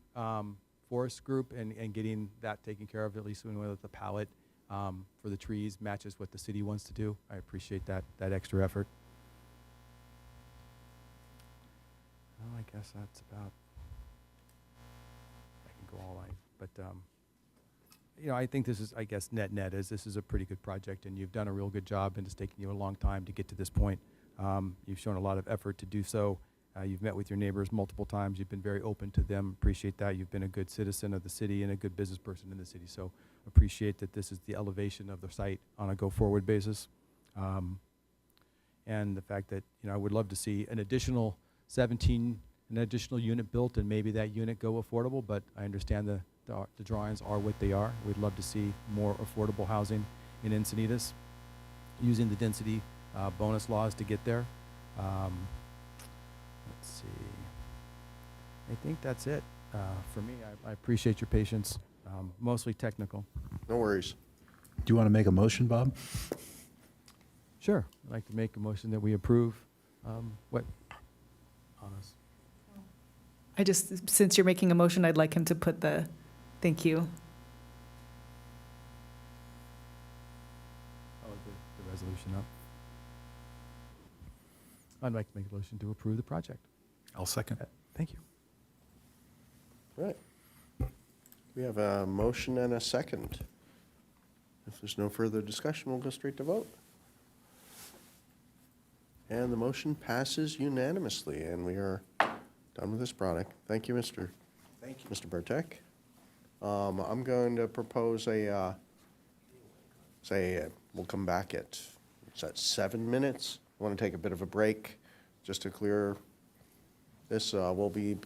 forest group and getting that taken care of, at least with the palette for the trees matches what the city wants to do. I appreciate that extra effort. Well, I guess that's about, I can go all line, but I think this is, I guess, net is this is a pretty good project, and you've done a real good job, and it's taken you a long time to get to this point. You've shown a lot of effort to do so. You've met with your neighbors multiple times. You've been very open to them. Appreciate that. You've been a good citizen of the city and a good business person in the city. So appreciate that this is the elevation of the site on a go-forward basis. And the fact that, I would love to see an additional unit built, and maybe that unit go affordable, but I understand the drawings are what they are. We'd love to see more affordable housing in Encinitas, using the density bonus laws to get there. Let's see. I think that's it for me. I appreciate your patience, mostly technical. No worries. Do you want to make a motion, Bob? Sure. I'd like to make a motion that we approve what? Honest. Since you're making a motion, I'd like him to put the thank you. Oh, the resolution up. I'd like to make a motion to approve the project. I'll second. Thank you. Right. We have a motion and a second. If there's no further discussion, we'll go straight to vote. And the motion passes unanimously, and we are done with this product. Thank you, Mr. Mr. Burtek. I'm going to propose we'll come back at, is that 7 minutes? I want to take a bit of a break just to clear this. We'll be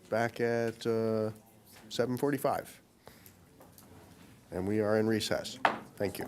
back at 7:45. And we are in recess. Thank you.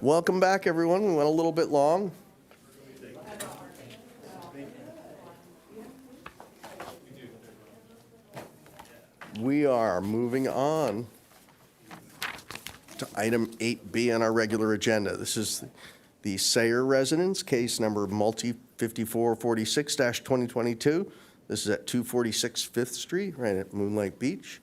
Welcome back, everyone. We went a little bit long. We are moving on to item 8B on our regular agenda. This is the Sayer residence, case number multi-5446-2022. This is at 246 Fifth Street, right at Moonlight Beach.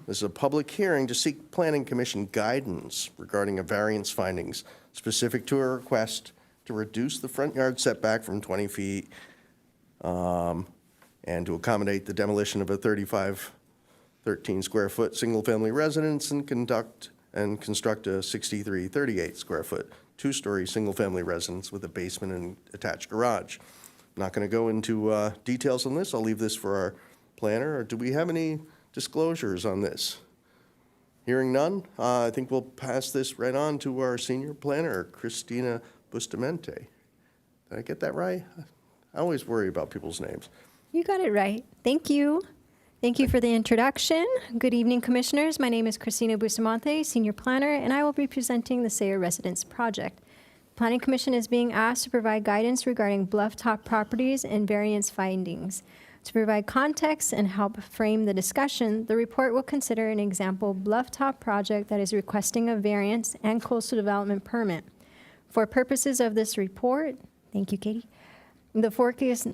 This is a public hearing to seek Planning Commission guidance regarding a variance findings specific to a request to reduce the front yard setback from 20 feet and to accommodate the demolition of a 13 square foot single-family residence and construct a 38 square foot, two-story single-family residence with a basement and attached garage. I'm not going to go into details on this. I'll leave this for our planner. Or do we have any disclosures on this? Hearing none, I think we'll pass this right on to our senior planner, Christina Bustamante. Did I get that right? I always worry about people's names. You got it right. Thank you. Thank you for the introduction. Good evening, Commissioners. My name is Christina Bustamante, Senior Planner, and I will be presenting the Sayre Residence Project. The Planning Commission is being asked to provide guidance regarding bluff-top properties and variance findings. To provide context and help frame the discussion, the report will consider an example bluff-top project that is requesting a variance and coastal development permit. For purposes of this report, thank you, Katie, the focus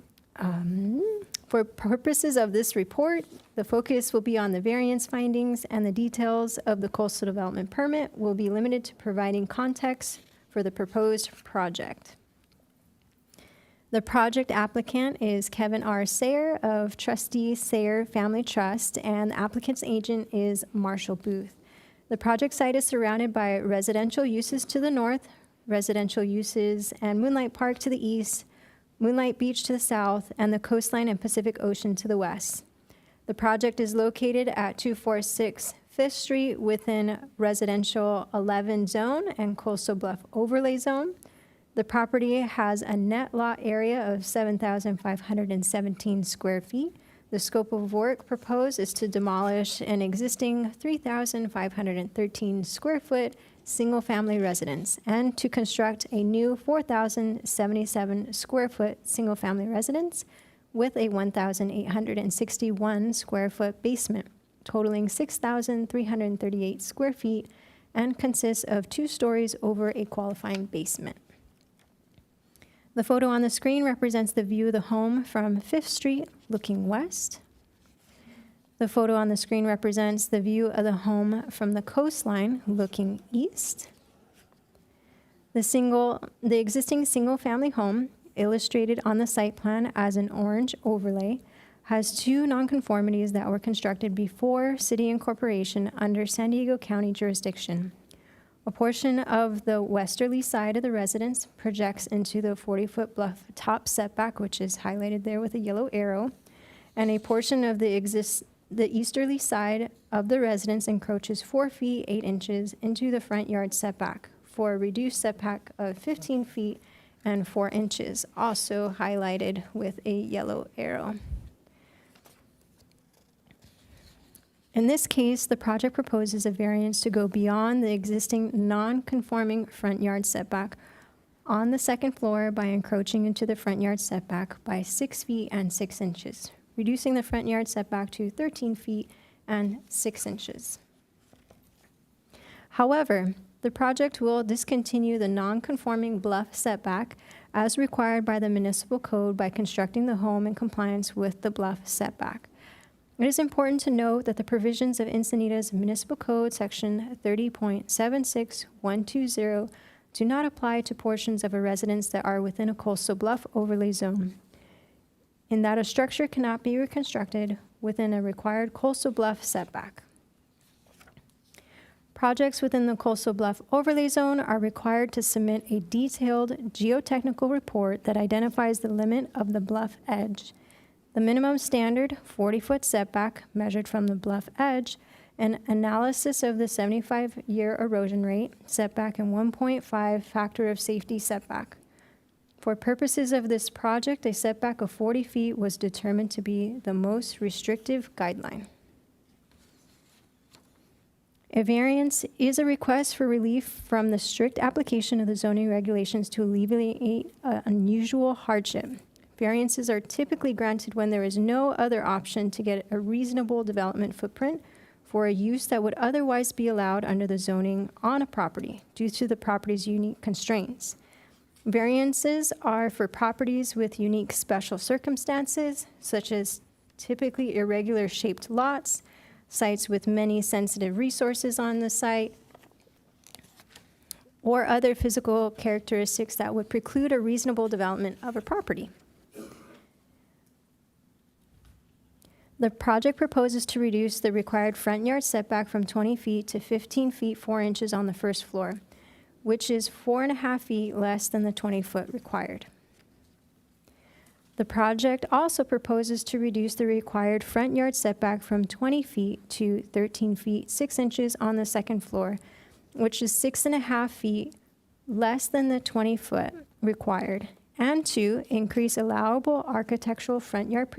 will be on the variance findings, and the details of the coastal development permit will be limited to providing context for the proposed project. The project applicant is Kevin R. Sayre of Trustee Sayre Family Trust, and the applicant's agent is Marshall Booth. The project site is surrounded by residential uses to the north, residential uses and Moonlight Park to the east, Moonlight Beach to the south, and the coastline and Pacific Ocean to the west. The project is located at 246 5th Street within Residential 11 Zone and Coastal Bluff Overlay Zone. The property has a net lot area of 7,517 square feet. The scope of work proposed is to demolish an existing 3,513 square foot single-family residence and to construct a new 4,077 square foot single-family residence with a 1,861 square foot basement, totaling 6,338 square feet, and consists of 2 stories over a qualifying basement. The photo on the screen represents the view of the home from 5th Street looking west. The photo on the screen represents the view of the home from the coastline looking east. The existing single-family home, illustrated on the site plan as an orange overlay, has 2 nonconformities that were constructed before city incorporation under San Diego County jurisdiction. A portion of the westerly side of the residence projects into the 40-foot bluff top setback, which is highlighted there with a yellow arrow, and a portion of the easterly side of the residence encroaches 4 feet 8 inches into the front yard setback for a reduced setback of 15 feet and 4 inches, also highlighted with a yellow arrow. In this case, the project proposes a variance to go beyond the existing non-conforming front yard setback on the second floor by encroaching into the front yard setback by 6 feet and 6 inches, reducing the front yard setback to 13 feet and 6 inches. However, the project will discontinue the non-conforming bluff setback as required by the municipal code by constructing the home in compliance with the bluff setback. It is important to note that the provisions of Encinitas Municipal Code Section 30.76120 do not apply to portions of a residence that are within a coastal bluff overlay zone, in that a structure cannot be reconstructed within a required coastal bluff setback. Projects within the coastal bluff overlay zone are required to submit a detailed geotechnical report that identifies the limit of the bluff edge, the minimum standard 40-foot setback measured from the bluff edge, an analysis of the 75-year erosion rate, setback, and 1.5 factor of safety setback. For purposes of this project, a setback of 40 feet was determined to be the most restrictive guideline. A variance is a request for relief from the strict application of the zoning regulations to alleviate unusual hardship. Variances are typically granted when there is no other option to get a reasonable development footprint for a use that would otherwise be allowed under the zoning on a property due to the property's unique constraints. Variances are for properties with unique special circumstances, such as typically irregular shaped lots, sites with many sensitive resources on the site, or other physical characteristics that would preclude a reasonable development of a property. The project proposes to reduce the required front yard setback from 20 feet to 15 feet 4 inches on the first floor, which is 4.5 feet less than the 20-foot required. The project also proposes to reduce the required front yard setback from 20 feet to 13 feet 6 inches on the second floor, which is 6.5 feet less than the 20-foot required, and to increase allowable architectural front yard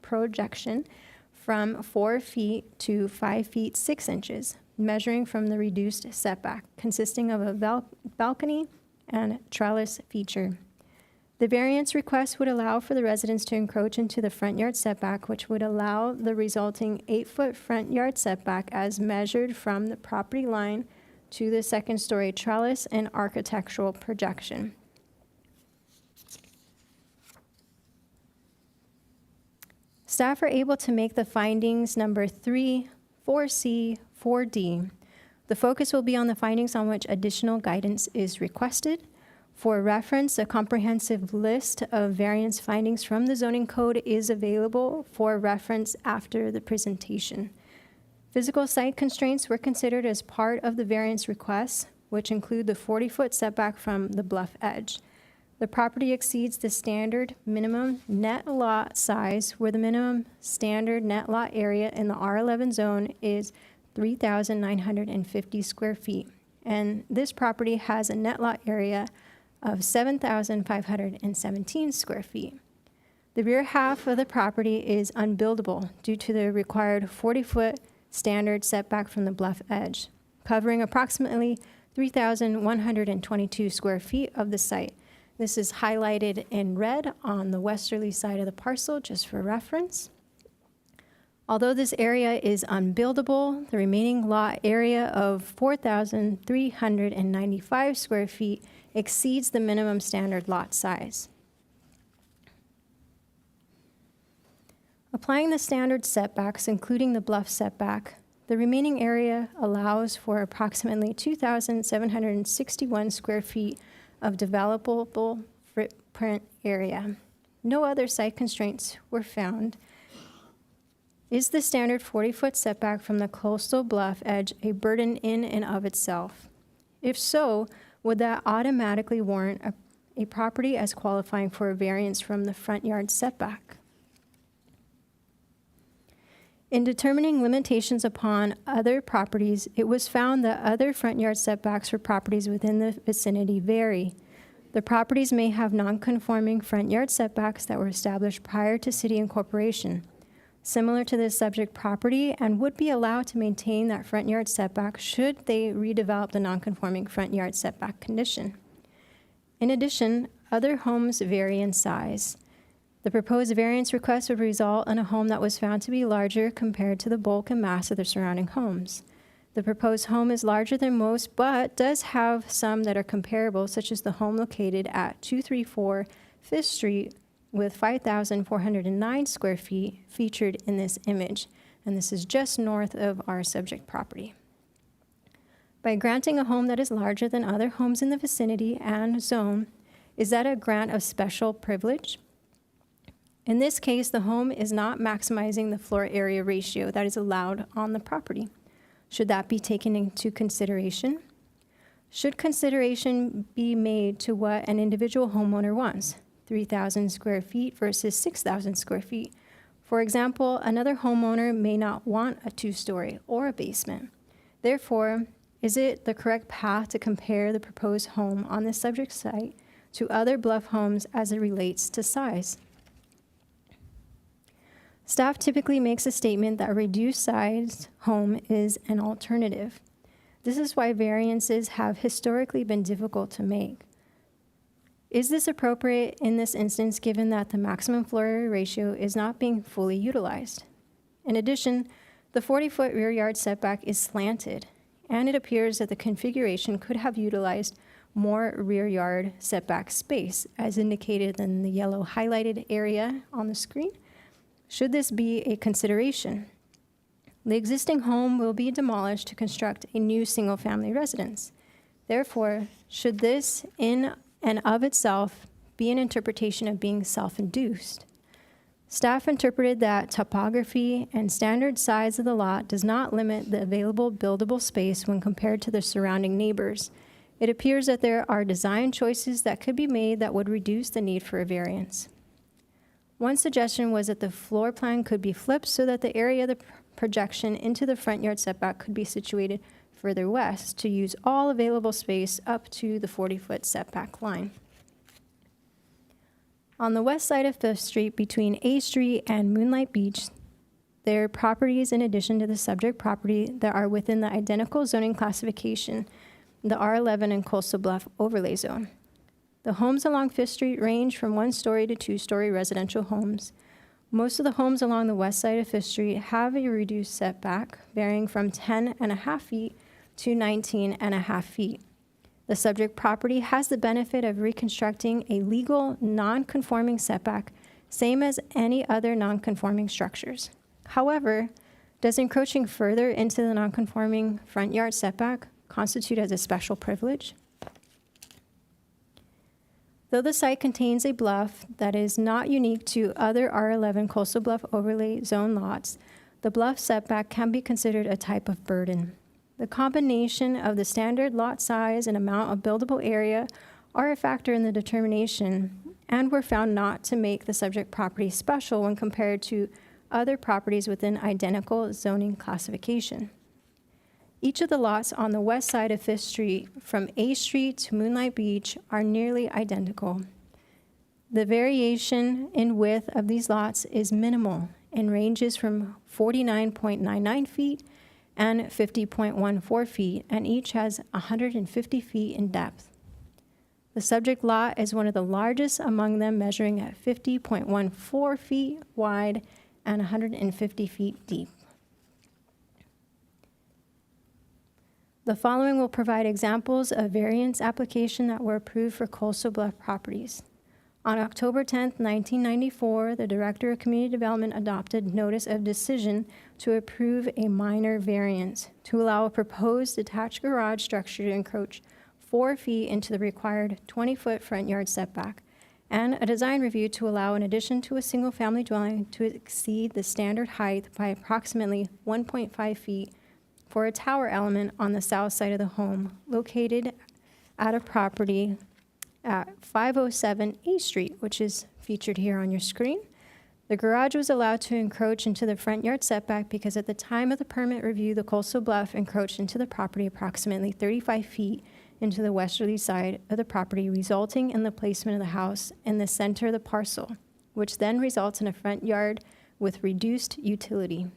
projection from 4 feet to 5 feet 6 inches, measuring from the reduced setback, consisting of a balcony and trellis feature. The variance request would allow for the residents to encroach into the front yard setback, which would allow the resulting 8-foot front yard setback as measured from the property line to the second-story trellis and architectural projection. Staff are able to make the findings number 3, 4C, 4D. The focus will be on the findings on which additional guidance is requested. For reference, a comprehensive list of variance findings from the zoning code is available for reference after the presentation. Physical site constraints were considered as part of the variance requests, which include the 40-foot setback from the bluff edge. The property exceeds the standard minimum net lot size, where the minimum standard net lot area in the R11 zone is 3,950 square feet. And this property has a net lot area of 7,517 square feet. The rear half of the property is unbuildable due to the required 40-foot standard setback from the bluff edge, covering approximately 3,122 square feet of the site. This is highlighted in red on the westerly side of the parcel, just for reference. Although this area is unbuildable, the remaining lot area of 4,395 square feet exceeds the minimum standard lot size. Applying the standard setbacks, including the bluff setback, the remaining area allows for approximately 2,761 square feet of developable footprint area. No other site constraints were found. Is the standard 40-foot setback from the coastal bluff edge a burden in and of itself? If so, would that automatically warrant a property as qualifying for a variance from the front yard setback? In determining limitations upon other properties, it was found that other front yard setbacks for properties within the vicinity vary. The properties may have non-conforming front yard setbacks that were established prior to city incorporation, similar to the subject property, and would be allowed to maintain that front yard setback should they redevelop the non-conforming front yard setback condition. In addition, other homes vary in size. The proposed variance request would result in a home that was found to be larger compared to the bulk and mass of the surrounding homes. The proposed home is larger than most, but does have some that are comparable, such as the home located at 234 5th Street with 5,409 square feet featured in this image, and this is just north of our subject property. By granting a home that is larger than other homes in the vicinity and zone, is that a grant of special privilege? In this case, the home is not maximizing the floor area ratio that is allowed on the property. Should that be taken into consideration? Should consideration be made to what an individual homeowner wants, 3,000 square feet versus 6,000 square feet? For example, another homeowner may not want a 2-story or a basement. Therefore, is it the correct path to compare the proposed home on the subject site to other bluff homes as it relates to size? Staff typically makes a statement that a reduced sized home is an alternative. This is why variances have historically been difficult to make. Is this appropriate in this instance, given that the maximum floor area ratio is not being fully utilized? In addition, the 40-foot rear yard setback is slanted, and it appears that the configuration could have utilized more rear yard setback space, as indicated in the yellow highlighted area on the screen. Should this be a consideration? The existing home will be demolished to construct a new single-family residence. Therefore, should this in and of itself be an interpretation of being self-induced? Staff interpreted that topography and standard size of the lot does not limit the available buildable space when compared to the surrounding neighbors. It appears that there are design choices that could be made that would reduce the need for a variance. One suggestion was that the floor plan could be flipped so that the area of the projection into the front yard setback could be situated further west to use all available space up to the 40-foot setback line. On the west side of 5th Street between A Street and Moonlight Beach, there are properties in addition to the subject property that are within the identical zoning classification, the R11 and Coastal Bluff Overlay Zone. The homes along 5th Street range from 1-story to 2-story residential homes. Most of the homes along the west side of 5th Street have a reduced setback, varying from 10.5 feet to 19.5 feet. The subject property has the benefit of reconstructing a legal non-conforming setback, same as any other non-conforming structures. However, does encroaching further into the non-conforming front yard setback constitute as a special privilege? Though the site contains a bluff that is not unique to other R11 Coastal Bluff Overlay Zone lots, the bluff setback can be considered a type of burden. The combination of the standard lot size and amount of buildable area are a factor in the determination and were found not to make the subject property special when compared to other properties within identical zoning classification. Each of the lots on the west side of 5th Street, from A Street to Moonlight Beach, are nearly identical. The variation in width of these lots is minimal and ranges from 49.99 feet and 50.14 feet, and each has 150 feet in depth. The subject lot is one of the largest among them, measuring at 50.14 feet wide and 150 feet deep. The following will provide examples of variance application that were approved for Coastal Bluff properties. On October 10, 1994, the Director of Community Development adopted notice of decision to approve a minor variance to allow a proposed detached garage structure to encroach 4 feet into the required 20-foot front yard setback, and a design review to allow an addition to a single-family dwelling to exceed the standard height by approximately 1.5 feet for a tower element on the south side of the home, located at a property at 507 A Street, which is featured here on your screen. The garage was allowed to encroach into the front yard setback because at the time of the permit review, the Coastal Bluff encroached into the property approximately 35 feet into the westerly side of the property, resulting in the placement of the house in the center of the parcel, which then results in a front yard with reduced utility.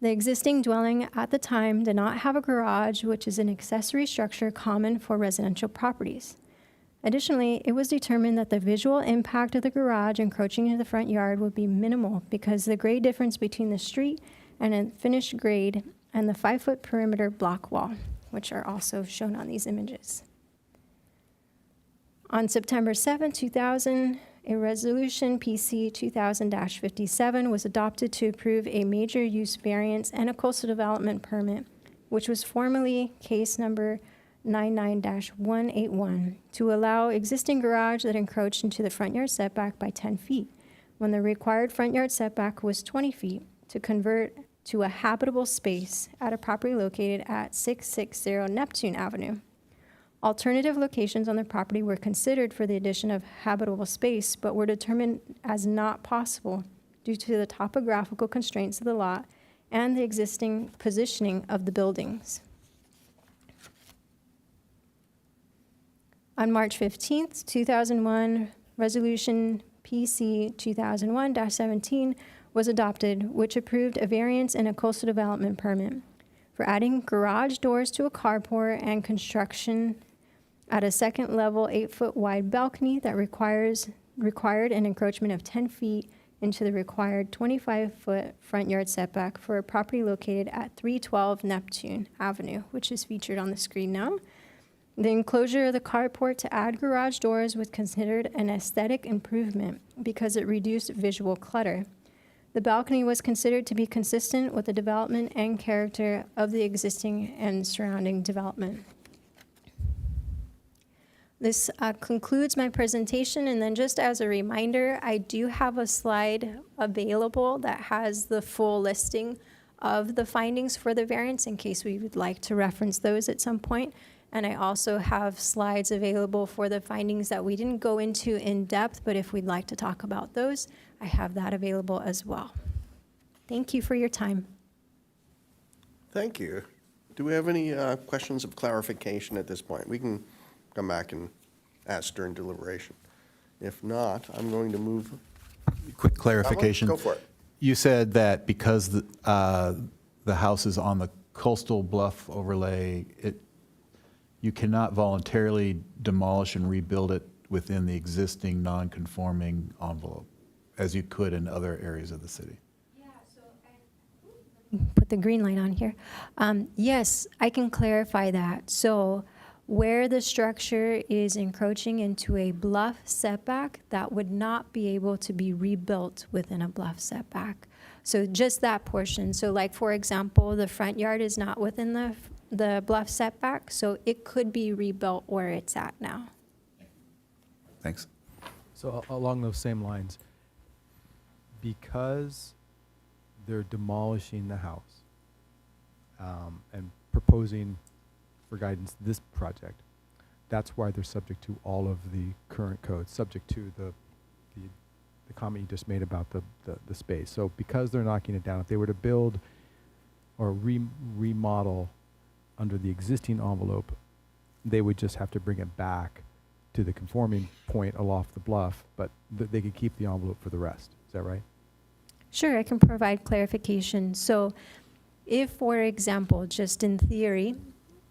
The existing dwelling at the time did not have a garage, which is an accessory structure common for residential properties. Additionally, it was determined that the visual impact of the garage encroaching into the front yard would be minimal because the grade difference between the street and a finished grade and the 5-foot perimeter block wall, which are also shown on these images. On September 7, 2000, a resolution PC 2000-57 was adopted to approve a major use variance and a coastal development permit, which was formerly case number 99-181, to allow existing garage that encroached into the front yard setback by 10 feet, when the required front yard setback was 20 feet, to convert to a habitable space at a property located at 660 Neptune Avenue. Alternative locations on the property were considered for the addition of habitable space, but were determined as not possible due to the topographical constraints of the lot and the existing positioning of the buildings. On March 15, 2001, Resolution PC 2001-17 was adopted, which approved a variance and a coastal development permit for adding garage doors to a carport and construction at a second level 8-foot wide balcony that required an encroachment of 10 feet into the required 25-foot front yard setback for a property located at 312 Neptune Avenue, which is featured on the screen now. The enclosure of the carport to add garage doors was considered an aesthetic improvement because it reduced visual clutter. The balcony was considered to be consistent with the development and character of the existing and surrounding development. this concludes my presentation, and then just as a reminder, I do have a slide available that has the full listing of the findings for the variance in case we would like to reference those at some point. And I also have slides available for the findings that we didn't go into in depth, but if we'd like to talk about those, I have that available as well. Thank you for your time. Thank you. Do we have any questions of clarification at this point? We can come back and ask during deliberation. If not, I'm going to move. Quick clarification. Go for it. You said that because the house is on the coastal bluff overlay, you cannot voluntarily demolish and rebuild it within the existing non-conforming envelope, as you could in other areas of the city. Put the green light on here. Yes, I can clarify that. So where the structure is encroaching into a bluff setback, that would not be able to be rebuilt within a bluff setback. So just that portion. So like, for example, the front yard is not within the bluff setback, so it could be rebuilt where it's at now. Thanks. So along those same lines, because they're demolishing the house and proposing for guidance this project, that's why they're subject to all of the current codes, subject to the comment you just made about the space. So because they're knocking it down, if they were to build or remodel under the existing envelope, they would just have to bring it back to the conforming point aloft the bluff, but they could keep the envelope for the rest. Is that right? Sure, I can provide clarification. So if, for example, just in theory,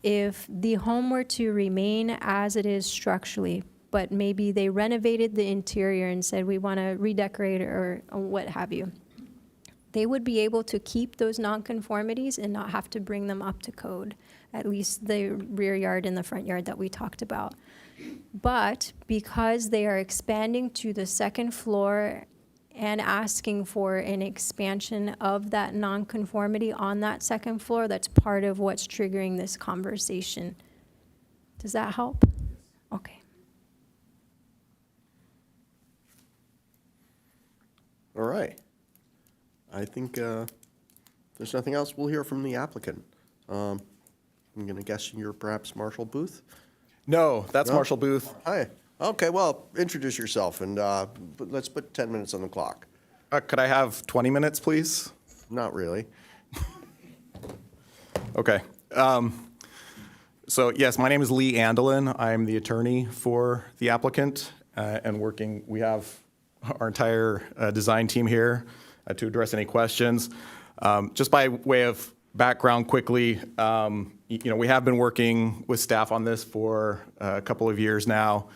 if the home were to remain as it is structurally, but maybe they renovated the interior and said, we want to redecorate or what have you, they would be able to keep those nonconformities and not have to bring them up to code, at least the rear yard and the front yard that we talked about. But because they are expanding to the second floor and asking for an expansion of that nonconformity on that second floor, that's part of what's triggering this conversation. Does that help? Okay. All right. I think if there's nothing else, we'll hear from the applicant. I'm going to guess you're perhaps Marshall Booth? No, that's No? Marshall Booth. Hi. Okay, well, introduce yourself, and let's put 10 minutes on the clock. Could I have 20 minutes, please? Not really. Okay. So yes, my name is Lee Andelin. I'm the attorney for the applicant, and we have our entire design team here to address any questions. Just by way of background quickly, we have been working with staff on this for a couple of years now.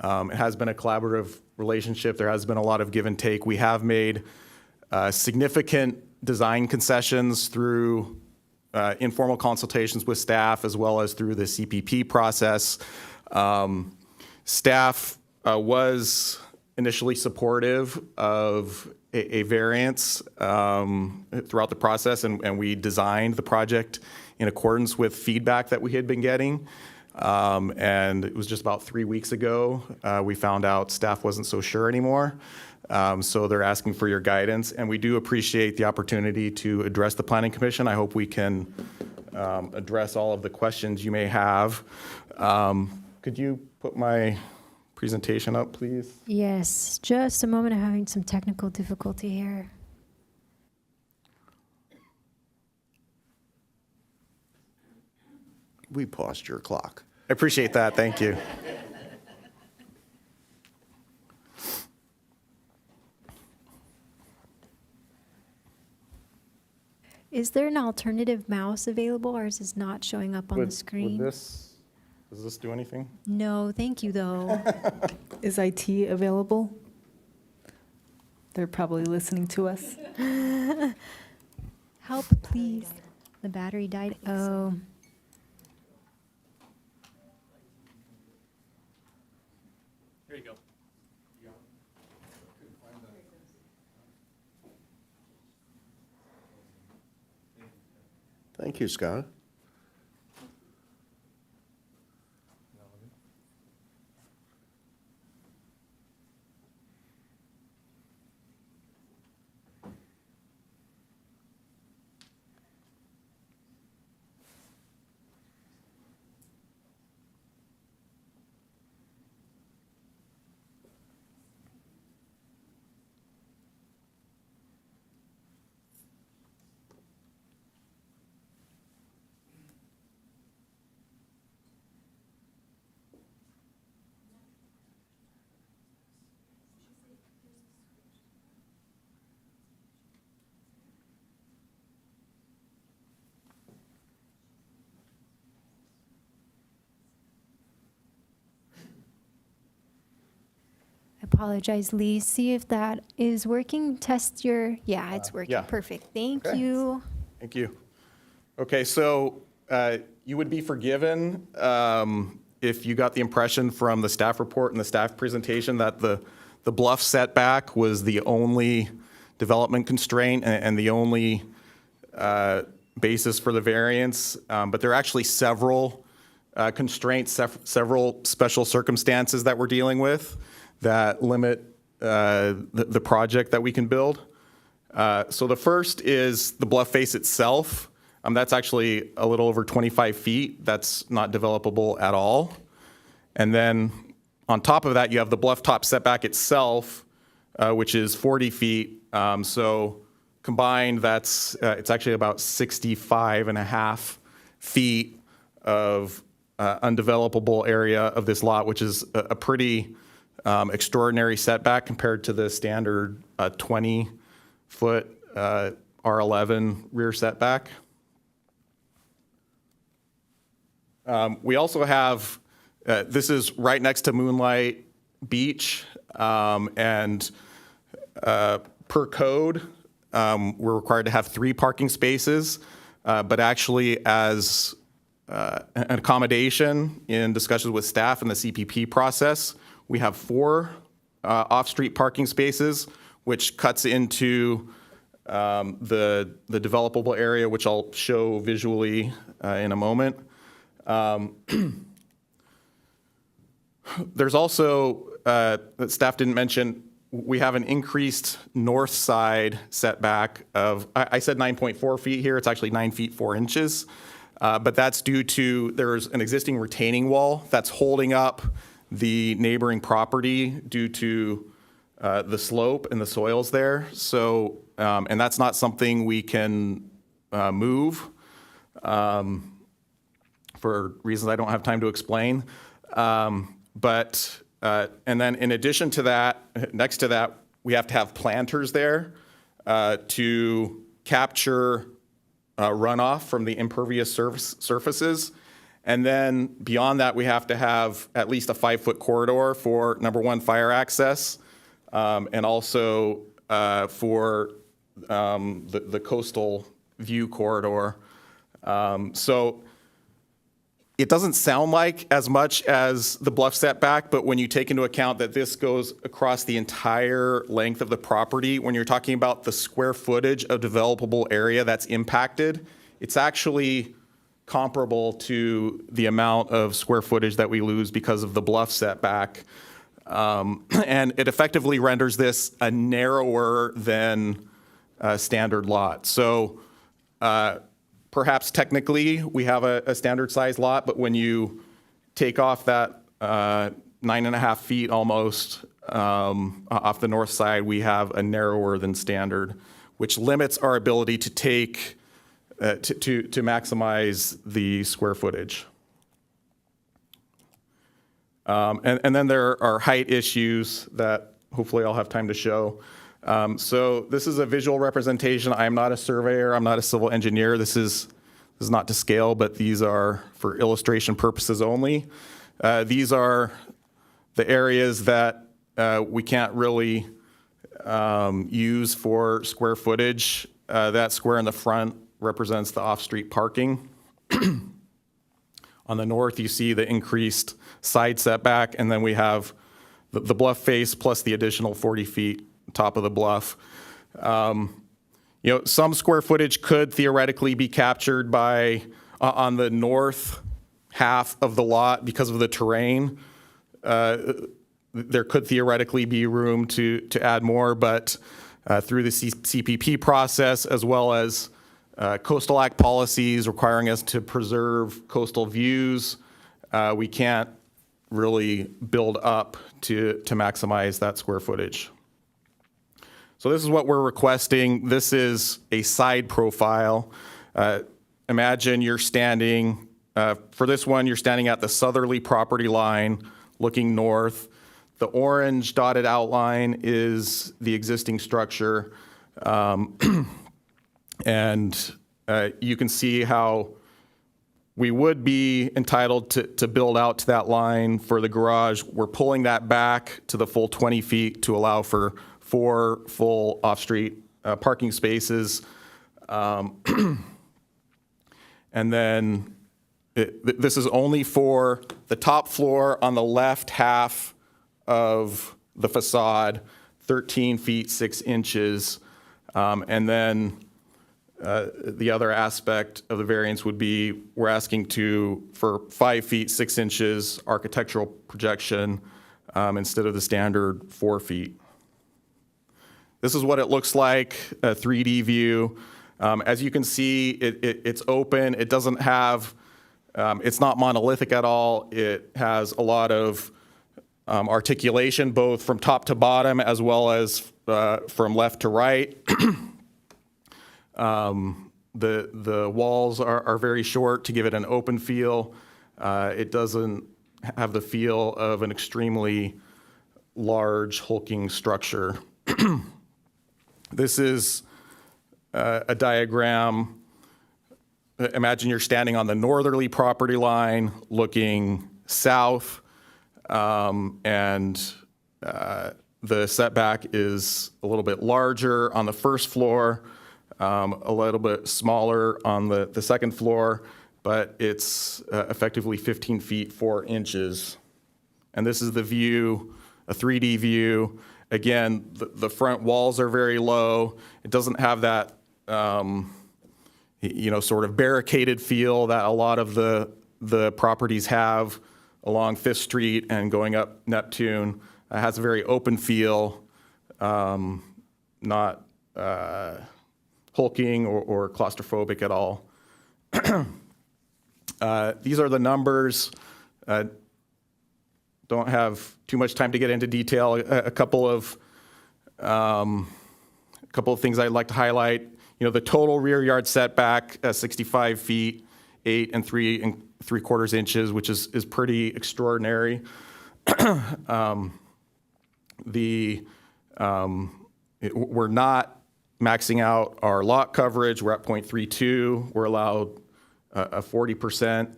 It has been a collaborative relationship. There has been a lot of give and take. We have made significant design concessions through informal consultations with staff as well as through the CPP process. Staff was initially supportive of a variance throughout the process, and we designed the project in accordance with feedback that we had been getting. And it was just about 3 weeks ago, we found out staff wasn't so sure anymore. So they're asking for your guidance, and we do appreciate the opportunity to address the Planning Commission. I hope we can address all of the questions you may have. Could you put my presentation up, please? Yes, just a moment. I'm having some technical difficulty here. We paused your clock. I appreciate that. Thank you. Is there an alternative mouse available, or is this not showing up on the screen? Does this do anything? No, thank you, though. Is IT available? They're probably listening to us. Help, please. The battery died. Oh. Here you go. Thank you, Scott. apologize, Lee. See if that is working. Test your, yeah, it's working. yeah. Perfect. Thank Okay. you. Thank you. Okay, so you would be forgiven if you got the impression from the staff report and the staff presentation that the bluff setback was the only development constraint and the only basis for the variance. But there are actually several constraints, several special circumstances that we're dealing with that limit the project that we can build. So the first is the bluff face itself. That's actually a little over 25 feet. That's not developable at all. And then on top of that, you have the bluff top setback itself, which is 40 feet. So combined, that's it's actually about 65 and a half feet of undevelopable area of this lot, which is a pretty extraordinary setback compared to the standard 20-foot R11 rear setback. We also have, this is right next to Moonlight Beach, and per code, we're required to have 3 parking spaces, but actually as an accommodation in discussions with staff in the CPP process, we have 4 off-street parking spaces, which cuts into the developable area, which I'll show visually in a moment. There's also, that staff didn't mention, we have an increased north side setback of, I said 9.4 feet here, it's actually 9 feet 4 inches. But that's due to, there's an existing retaining wall that's holding up the neighboring property due to the slope and the soils there. So, and that's not something we can move for reasons I don't have time to explain. And then in addition to that, next to that, we have to have planters there to capture runoff from the impervious surfaces. And then beyond that, we have to have at least a 5-foot corridor for, number one, fire access, and also for the coastal view corridor. So it doesn't sound like as much as the bluff setback, but when you take into account that this goes across the entire length of the property, when you're talking about the square footage of developable area that's impacted, it's actually comparable to the amount of square footage that we lose because of the bluff setback. And it effectively renders this a narrower than standard lot. So perhaps technically we have a standard size lot, but when you take off that 9.5 feet almost off the north side, we have a narrower than standard, which limits our ability to take to maximize the square footage. And then there are height issues that hopefully I'll have time to show. So this is a visual representation. I'm not a surveyor. I'm not a civil engineer. This is not to scale, but these are for illustration purposes only. These are the areas that we can't really use for square footage. That square in the front represents the off-street parking. On the north, you see the increased side setback, and then we have the bluff face plus the additional 40 feet top of the bluff. Some square footage could theoretically be captured by on the north half of the lot because of the terrain. There could theoretically be room to add more, but through the CPP process, as well as Coastal Act policies requiring us to preserve coastal views, we can't really build up to maximize that square footage. So this is what we're requesting. This is a side profile. Imagine you're standing, for this one, you're standing at the southerly property line looking north. The orange dotted outline is the existing structure. And you can see how we would be entitled to build out to that line for the garage. We're pulling that back to the full 20 feet to allow for 4 full off-street parking spaces. And then this is only for the top floor on the left half of the facade, 13 feet 6 inches. And then the other aspect of the variance would be we're asking for 5 feet 6 inches architectural projection instead of the standard 4 feet. This is what it looks like, a 3D view. As you can see, it's open. It doesn't have, it's not monolithic at all. It has a lot of articulation, both from top to bottom as well as from left to right. The walls are very short to give it an open feel. It doesn't have the feel of an extremely large hulking structure. This is a diagram. Imagine you're standing on the northerly property line looking south, and the setback is a little bit larger on the first floor, a little bit smaller on the second floor, but it's effectively 15 feet 4 inches. And this is the view, a 3D view. Again, the front walls are very low. It doesn't have that, sort of barricaded feel that a lot of the properties have along 5th Street and going up Neptune. It has a very open feel, not hulking or claustrophobic at all. These are the numbers. Don't have too much time to get into detail. A couple of things I'd like to highlight. The total rear yard setback, 65 feet, 8 3/4 inches, which is pretty extraordinary. We're not maxing out our lot coverage. We're at 0.32. We're allowed a 40%.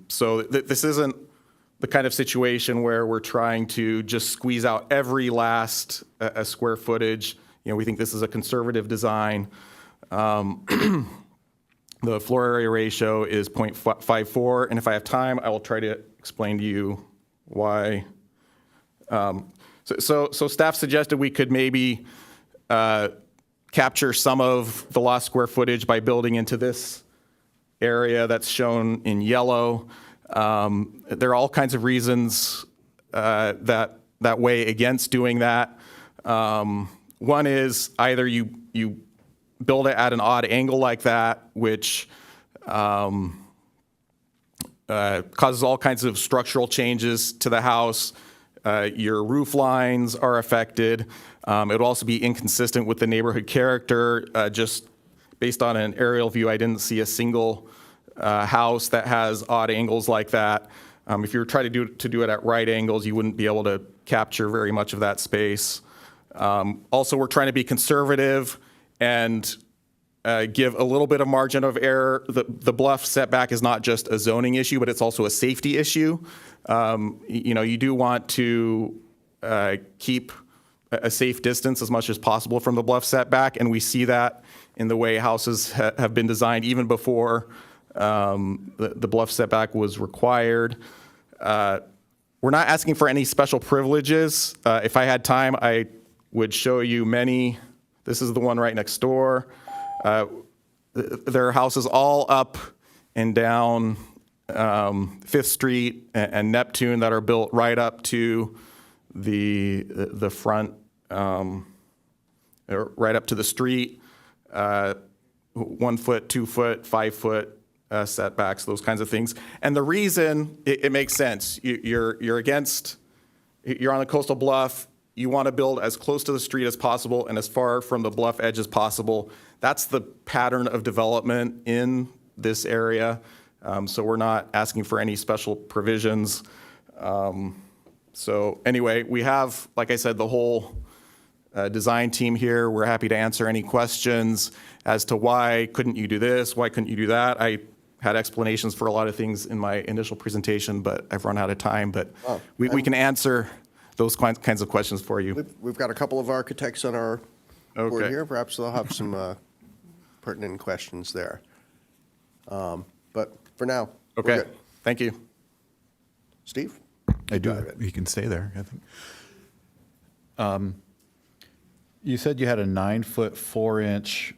So this isn't the kind of situation where we're trying to just squeeze out every last square footage. We think this is a conservative design. The floor area ratio is 0.54, and if I have time, I will try to explain to you why. So staff suggested we could maybe capture some of the lost square footage by building into this area that's shown in yellow. There are all kinds of reasons that weigh against doing that. One is either you build it at an odd angle like that, which causes all kinds of structural changes to the house. Your roof lines are affected. It'll also be inconsistent with the neighborhood character. Just based on an aerial view, I didn't see a single house that has odd angles like that. If you were trying to do it at right angles, you wouldn't be able to capture very much of that space. Also, we're trying to be conservative and give a little bit of margin of error. The bluff setback is not just a zoning issue, but it's also a safety issue. You do want to keep a safe distance as much as possible from the bluff setback, and we see that in the way houses have been designed even before the bluff setback was required. We're not asking for any special privileges. If I had time, I would show you many. This is the one right next door. There are houses all up and down 5th Street and Neptune that are built right up to the front, right up to the street. 1 foot, 2 foot, 5 foot setbacks, those kinds of things. And the reason it makes sense, you're on a coastal bluff. You want to build as close to the street as possible and as far from the bluff edge as possible. That's the pattern of development in this area. So we're not asking for any special provisions. So anyway, we have, like I said, the whole design team here. We're happy to answer any questions as to why couldn't you do this, why couldn't you do that. I had explanations for a lot of things in my initial presentation, but I've run out of time. But Oh, we can answer those kinds of questions for you. We've got a couple of architects on our board Okay. here. Perhaps they'll have some pertinent questions there. But for now, we're Okay, good. thank you. Steve? I do. Drive it. You can stay there, I think. You said you had a 9-foot 4-inch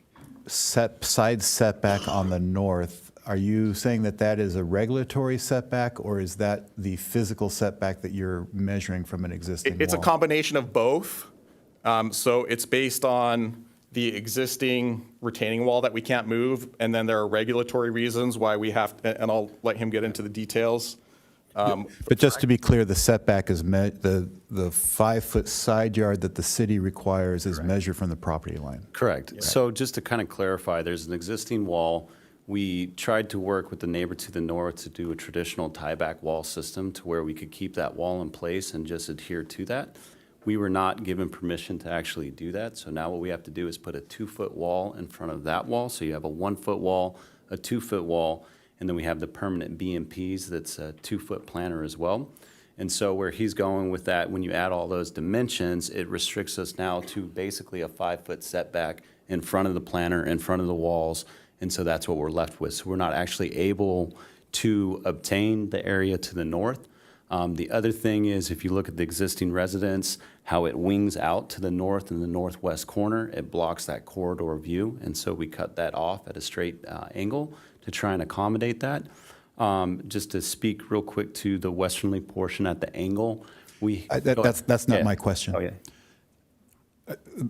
side setback on the north. Are you saying that that is a regulatory setback, or is that the physical setback that you're measuring from an existing wall? It's a combination of both. So it's based on the existing retaining wall that we can't move, and then there are regulatory reasons why we have, and I'll let him get into the details. But just to be clear, the setback is, the 5-foot side yard that the city requires is measured from the property line. Correct. So just to kind of clarify, there's an existing wall. We tried to work with the neighbor to the north to do a traditional tieback wall system to where we could keep that wall in place and just adhere to that. We were not given permission to actually do that. So now what we have to do is put a 2-foot wall in front of that wall. So you have a 1-foot wall, a 2-foot wall, and then we have the permanent BMPs that's a 2-foot planter as well. And so where he's going with that, when you add all those dimensions, it restricts us now to basically a 5-foot setback in front of the planter, in front of the walls. And so that's what we're left with. So we're not actually able to obtain the area to the north. The other thing is, if you look at the existing residence, how it wings out to the north and the northwest corner, it blocks that corridor view. And so we cut that off at a straight angle to try and accommodate that. Just to speak real quick to the westernly portion at the angle, That's not Yeah. my question. Oh, yeah.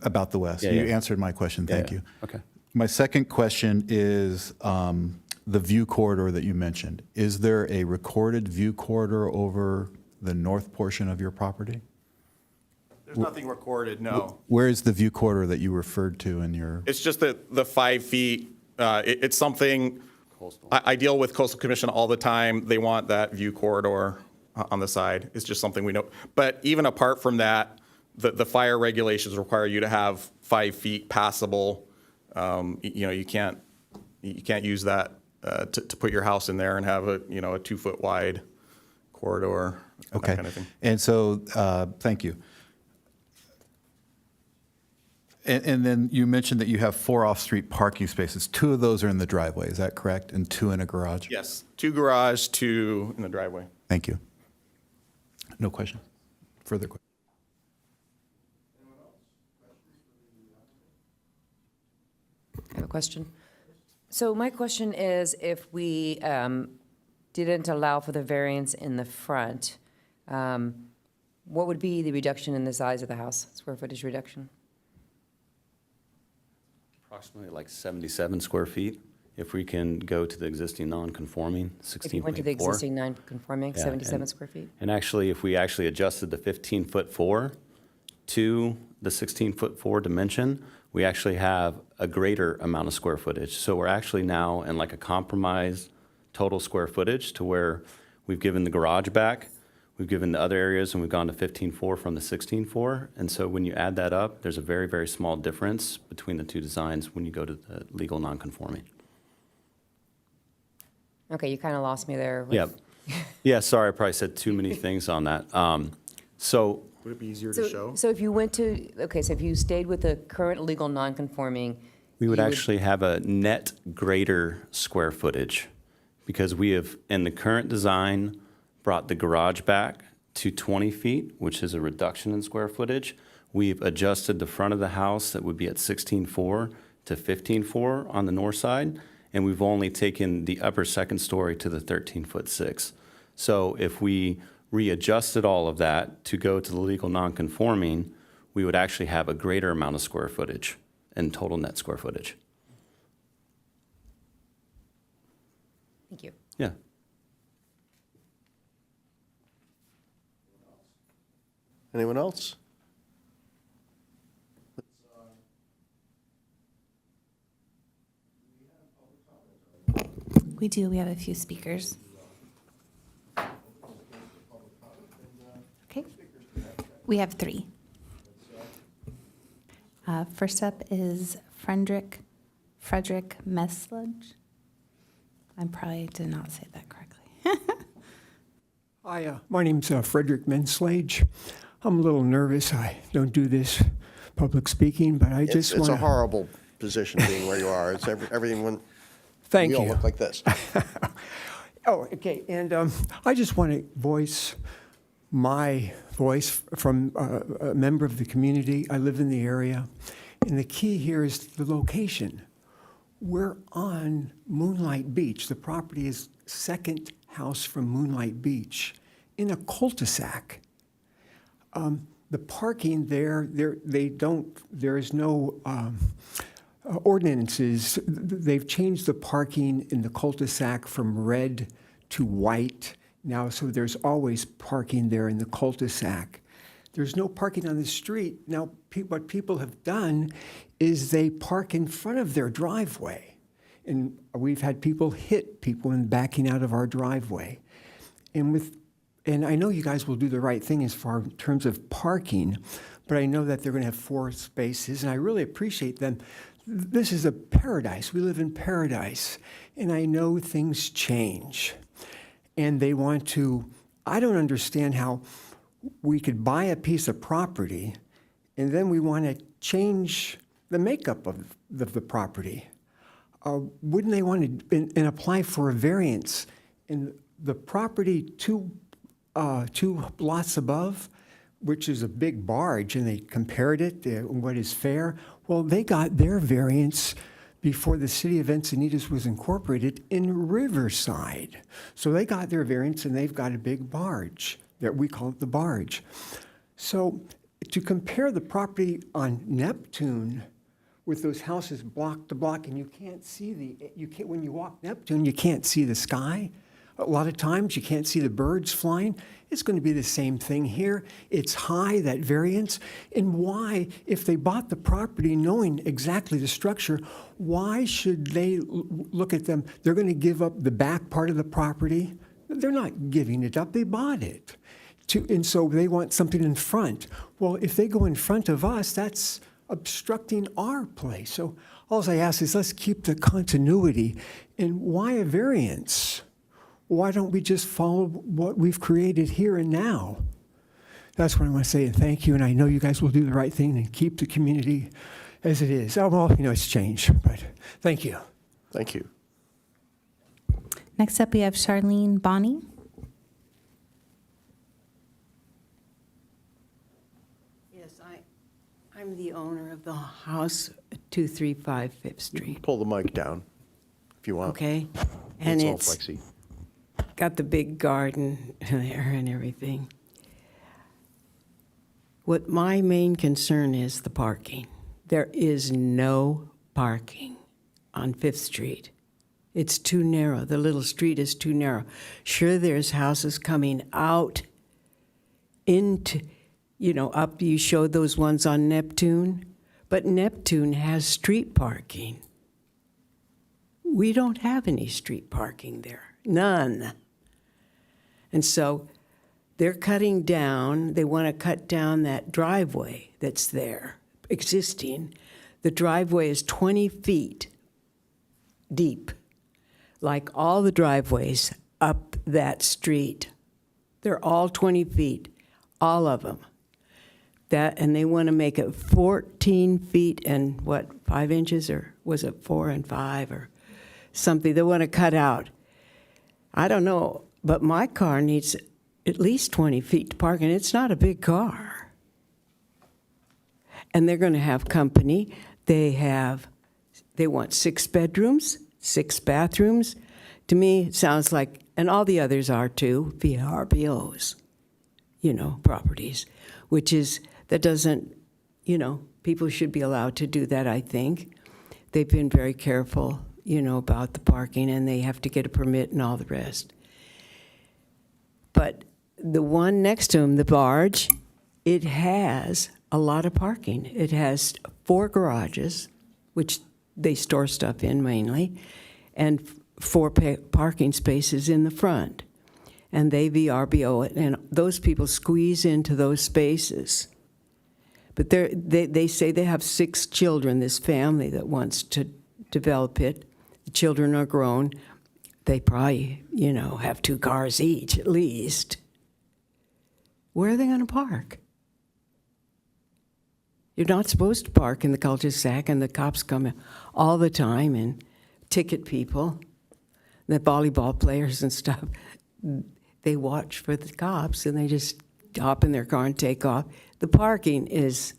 About the west. Yeah, You yeah. answered my question, thank Yeah, you. okay. My second question is the view corridor that you mentioned. Is there a recorded view corridor over the north portion of your property? There's nothing recorded, no. Where is the view corridor that you referred to in your? It's just the 5 feet. It's something, I deal with Coastal Commission all the time. They want that view corridor on the side. It's just something we know. But even apart from that, the fire regulations require you to have 5 feet passable. You can't use that to put your house in there and have a 2-foot wide corridor, Okay. that kind of thing. And so, thank you. And then you mentioned that you have 4 off-street parking spaces. 2 of those are in the driveway, is that correct? And 2 in a garage? Yes, 2 garage, 2 in the driveway. Thank you. No question. Further question? I have a question. So my question is, if we didn't allow for the variance in the front, what would be the reduction in the size of the house, square footage reduction? Approximately like 77 square feet. If we can go to the existing non-conforming, 16.4. If you went to the existing non-conforming, Yeah, 77 and- square feet? And actually, if we actually adjusted the 15-foot 4 to the 16-foot 4 dimension, we actually have a greater amount of square footage. So we're actually now in like a compromised total square footage to where we've given the garage back, we've given the other areas, and we've gone to 15.4 from the 16.4. And so when you add that up, there's a very, very small difference between the 2 designs when you go to the legal non-conforming. Okay, you kind of lost me there. with- Yeah. Yeah, sorry, I probably said too many things on that. So Would it be easier to show? So if you went to, okay, so if you stayed with the current legal non-conforming, we would you actually have a net greater square footage because we have, in the current design, brought the garage back to 20 feet, which is a reduction in square footage. We've adjusted the front of the house that would be at 16.4 to 15.4 on the north side, and we've only taken the upper second story to the 13-foot 6. So if we readjusted all of that to go to the legal non-conforming, we would actually have a greater amount of square footage and total net square footage. Thank you. Yeah. Anyone else? We do. We have a few speakers. Okay. We have 3. First up is Frederick Mesludge. I probably did not say that correctly. Hi, my name's Frederick Menslage. I'm a little nervous. I don't do this public speaking, but I just want It's a horrible position being where you are. It's everything when Thank we all you. look like this. Oh, okay. And I just want to voice my voice from a member of the community. I live in the area. And the key here is the location. We're on Moonlight Beach. The property is second house from Moonlight Beach in a cul-de-sac. The parking there is no ordinances. They've changed the parking in the cul-de-sac from red to white now, so there's always parking there in the cul-de-sac. There's no parking on the street. Now, what people have done is they park in front of their driveway. And we've had people hit people in backing out of our driveway. And I know you guys will do the right thing as far in terms of parking, but I know that they're going to have 4 spaces, and I really appreciate them. This is a paradise. We live in paradise, and I know things change. And they want to, I don't understand how we could buy a piece of property, and then we want to change the makeup of the property. Wouldn't they want to and apply for a variance in the property two lots above, which is a big barge, and they compared it to what is fair? Well, they got their variance before the city of Encinitas was incorporated in Riverside. So they got their variance, and they've got a big barge that we call it the barge. So to compare the property on Neptune with those houses block to block, and you can't see when you walk Neptune, you can't see the sky. A lot of times you can't see the birds flying. It's going to be the same thing here. It's high, that variance. And why, if they bought the property knowing exactly the structure, why should they look at them? They're going to give up the back part of the property. They're not giving it up. They bought it. And so they want something in front. Well, if they go in front of us, that's obstructing our place. So all I ask is let's keep the continuity. And why a variance? Why don't we just follow what we've created here and now? That's what I want to say, and thank you. And I know you guys will do the right thing and keep the community as it is. Oh, well, it's changed, but thank you. Thank you. Next up, we have Charlene Bonney. Yes, I'm the owner of the house, 235 Fifth Street. Pull the mic down if you want. Okay, and all it's flexy. got the big garden there and everything. What my main concern is the parking. There is no parking on Fifth Street. It's too narrow. The little street is too narrow. Sure, there's houses coming out into, up, you showed those ones on Neptune, but Neptune has street parking. We don't have any street parking there, none. And so they're cutting down, they want to cut down that driveway that's there, existing. The driveway is 20 feet deep, like all the driveways up that street. They're all 20 feet, all of them. And they want to make it 14 feet and 5 inches, or was it 4 and 5 or something? They want to cut out. I don't know, but my car needs at least 20 feet to park, and it's not a big car. And they're going to have company. They want 6 bedrooms, 6 bathrooms. To me, it sounds like, and all the others are too, VRBOs, properties, that doesn't, people should be allowed to do that, I think. They've been very careful, about the parking, and they have to get a permit and all the rest. But the one next to them, the barge, it has a lot of parking. It has 4 garages, which they store stuff in mainly, and 4 parking spaces in the front. And they VRBO it, and those people squeeze into those spaces. But they say they have 6 children, this family that wants to develop it. The children are grown. They probably, have 2 cars each at least. Where are they going to park? You're not supposed to park in the cul-de-sac, and the cops come in all the time and ticket people. The volleyball players and stuff, they watch for the cops, and they just hop in their car and take off. The parking is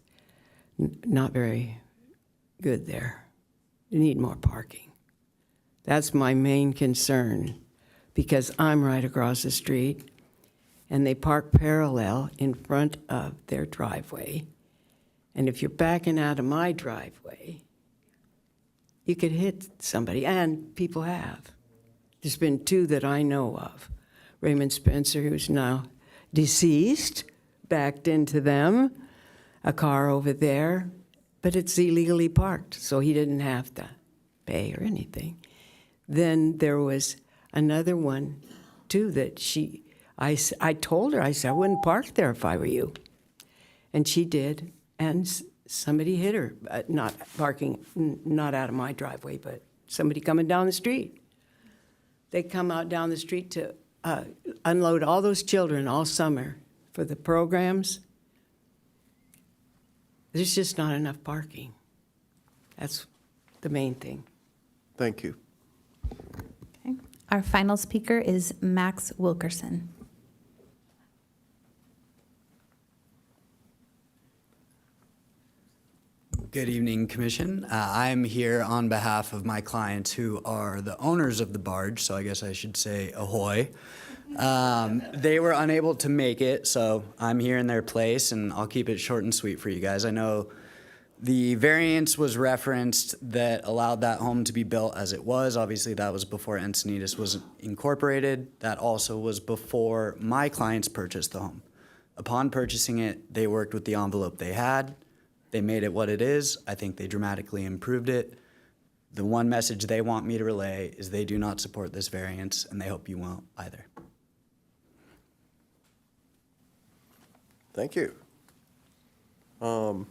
not very good there. You need more parking. That's my main concern, because I'm right across the street, and they park parallel in front of their driveway. And if you're backing out of my driveway, you could hit somebody, and people have. There's been 2 that I know of. Raymond Spencer, who's now deceased, backed into them, a car over there, but it's illegally parked, so he didn't have to pay or anything. Then there was another one, too, that I told her, I said, I wouldn't park there if I were you. And she did, and somebody hit her, not parking, not out of my driveway, but somebody coming down the street. They come out down the street to unload all those children all summer for the programs. There's just not enough parking. That's the main thing. Thank you. Okay. Our final speaker is Max Wilkerson. Good evening, Commission. I'm here on behalf of my clients who are the owners of the barge, so I guess I should say ahoy. They were unable to make it, so I'm here in their place, and I'll keep it short and sweet for you guys. I know the variance was referenced that allowed that home to be built as it was. Obviously, that was before Encinitas was incorporated. That also was before my clients purchased the home. Upon purchasing it, they worked with the envelope they had. They made it what it is. I think they dramatically improved it. The one message they want me to relay is they do not support this variance, and they hope you won't either. Thank you. I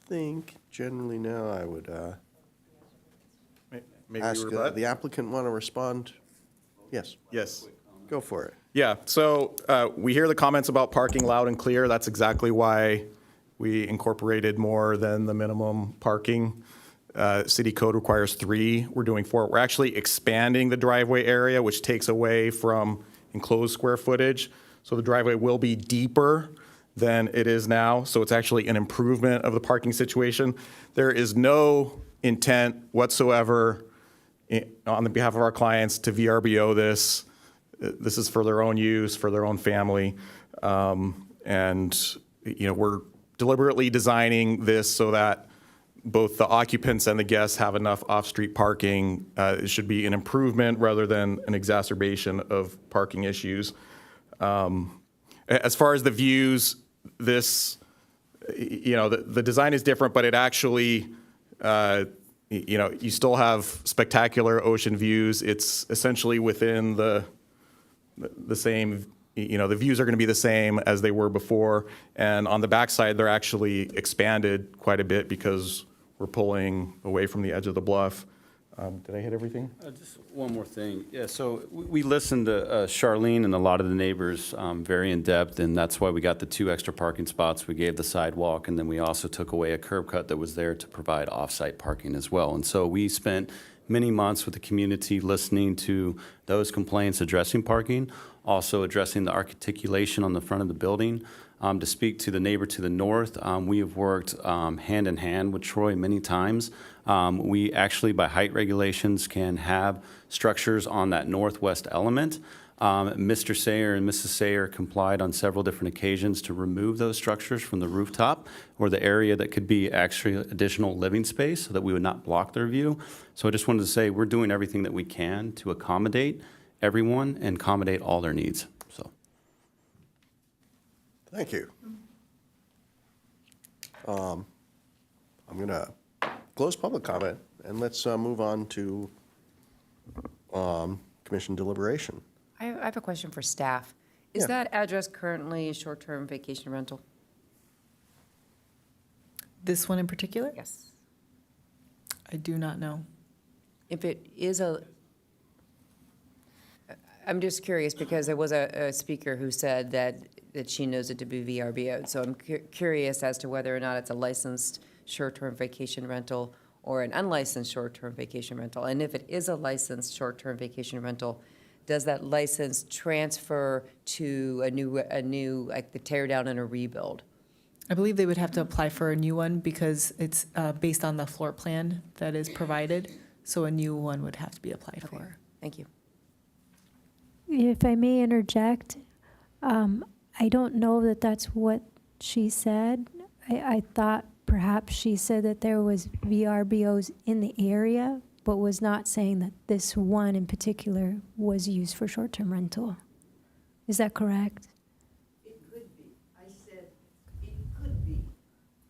think generally now I would Maybe ask rebut? the applicant want to respond. Yes, Yes. go for it. Yeah, so we hear the comments about parking loud and clear. That's exactly why we incorporated more than the minimum parking. City code requires 3. We're doing 4. We're actually expanding the driveway area, which takes away from enclosed square footage. So the driveway will be deeper than it is now. So it's actually an improvement of the parking situation. There is no intent whatsoever on the behalf of our clients to VRBO this. This is for their own use, for their own family. And, we're deliberately designing this so that both the occupants and the guests have enough off-street parking. It should be an improvement rather than an exacerbation of parking issues. As far as the views, this, the design is different, but it actually, you still have spectacular ocean views. It's essentially within the same, the views are going to be the same as they were before. And on the backside, they're actually expanded quite a bit because we're pulling away from the edge of the bluff. Did I hit everything? Just one more thing. Yeah, so we listened to Charlene and a lot of the neighbors very in depth, and that's why we got the 2 extra parking spots. We gave the sidewalk, and then we also took away a curb cut that was there to provide off-site parking as well. And so we spent many months with the community listening to those complaints, addressing parking, also addressing the articulation on the front of the building. To speak to the neighbor to the north, we have worked hand in hand with Troy many times. We actually, by height regulations, can have structures on that northwest element. Mr. Sayer and Mrs. Sayer complied on several different occasions to remove those structures from the rooftop or the area that could be actually additional living space so that we would not block their view. So I just wanted to say we're doing everything that we can to accommodate everyone and accommodate all their needs. So. Thank you. I'm going to close public comment, and let's move on to commission deliberation. I have a question for staff. Is Yeah. that address currently a short-term vacation rental? This one in particular? Yes. I do not know. If it is a, I'm just curious because there was a speaker who said that she knows it to be VRBO. So I'm curious as to whether or not it's a licensed short-term vacation rental or an unlicensed short-term vacation rental. And if it is a licensed short-term vacation rental, does that license transfer to a new like the tear down and a rebuild? I believe they would have to apply for a new one because it's based on the floor plan that is provided. So a new one would have to be applied for. Thank you. If I may interject, I don't know that that's what she said. I thought perhaps she said that there was VRBOs in the area, but was not saying that this one in particular was used for short-term rental. Is that correct? It could be. I said it could be.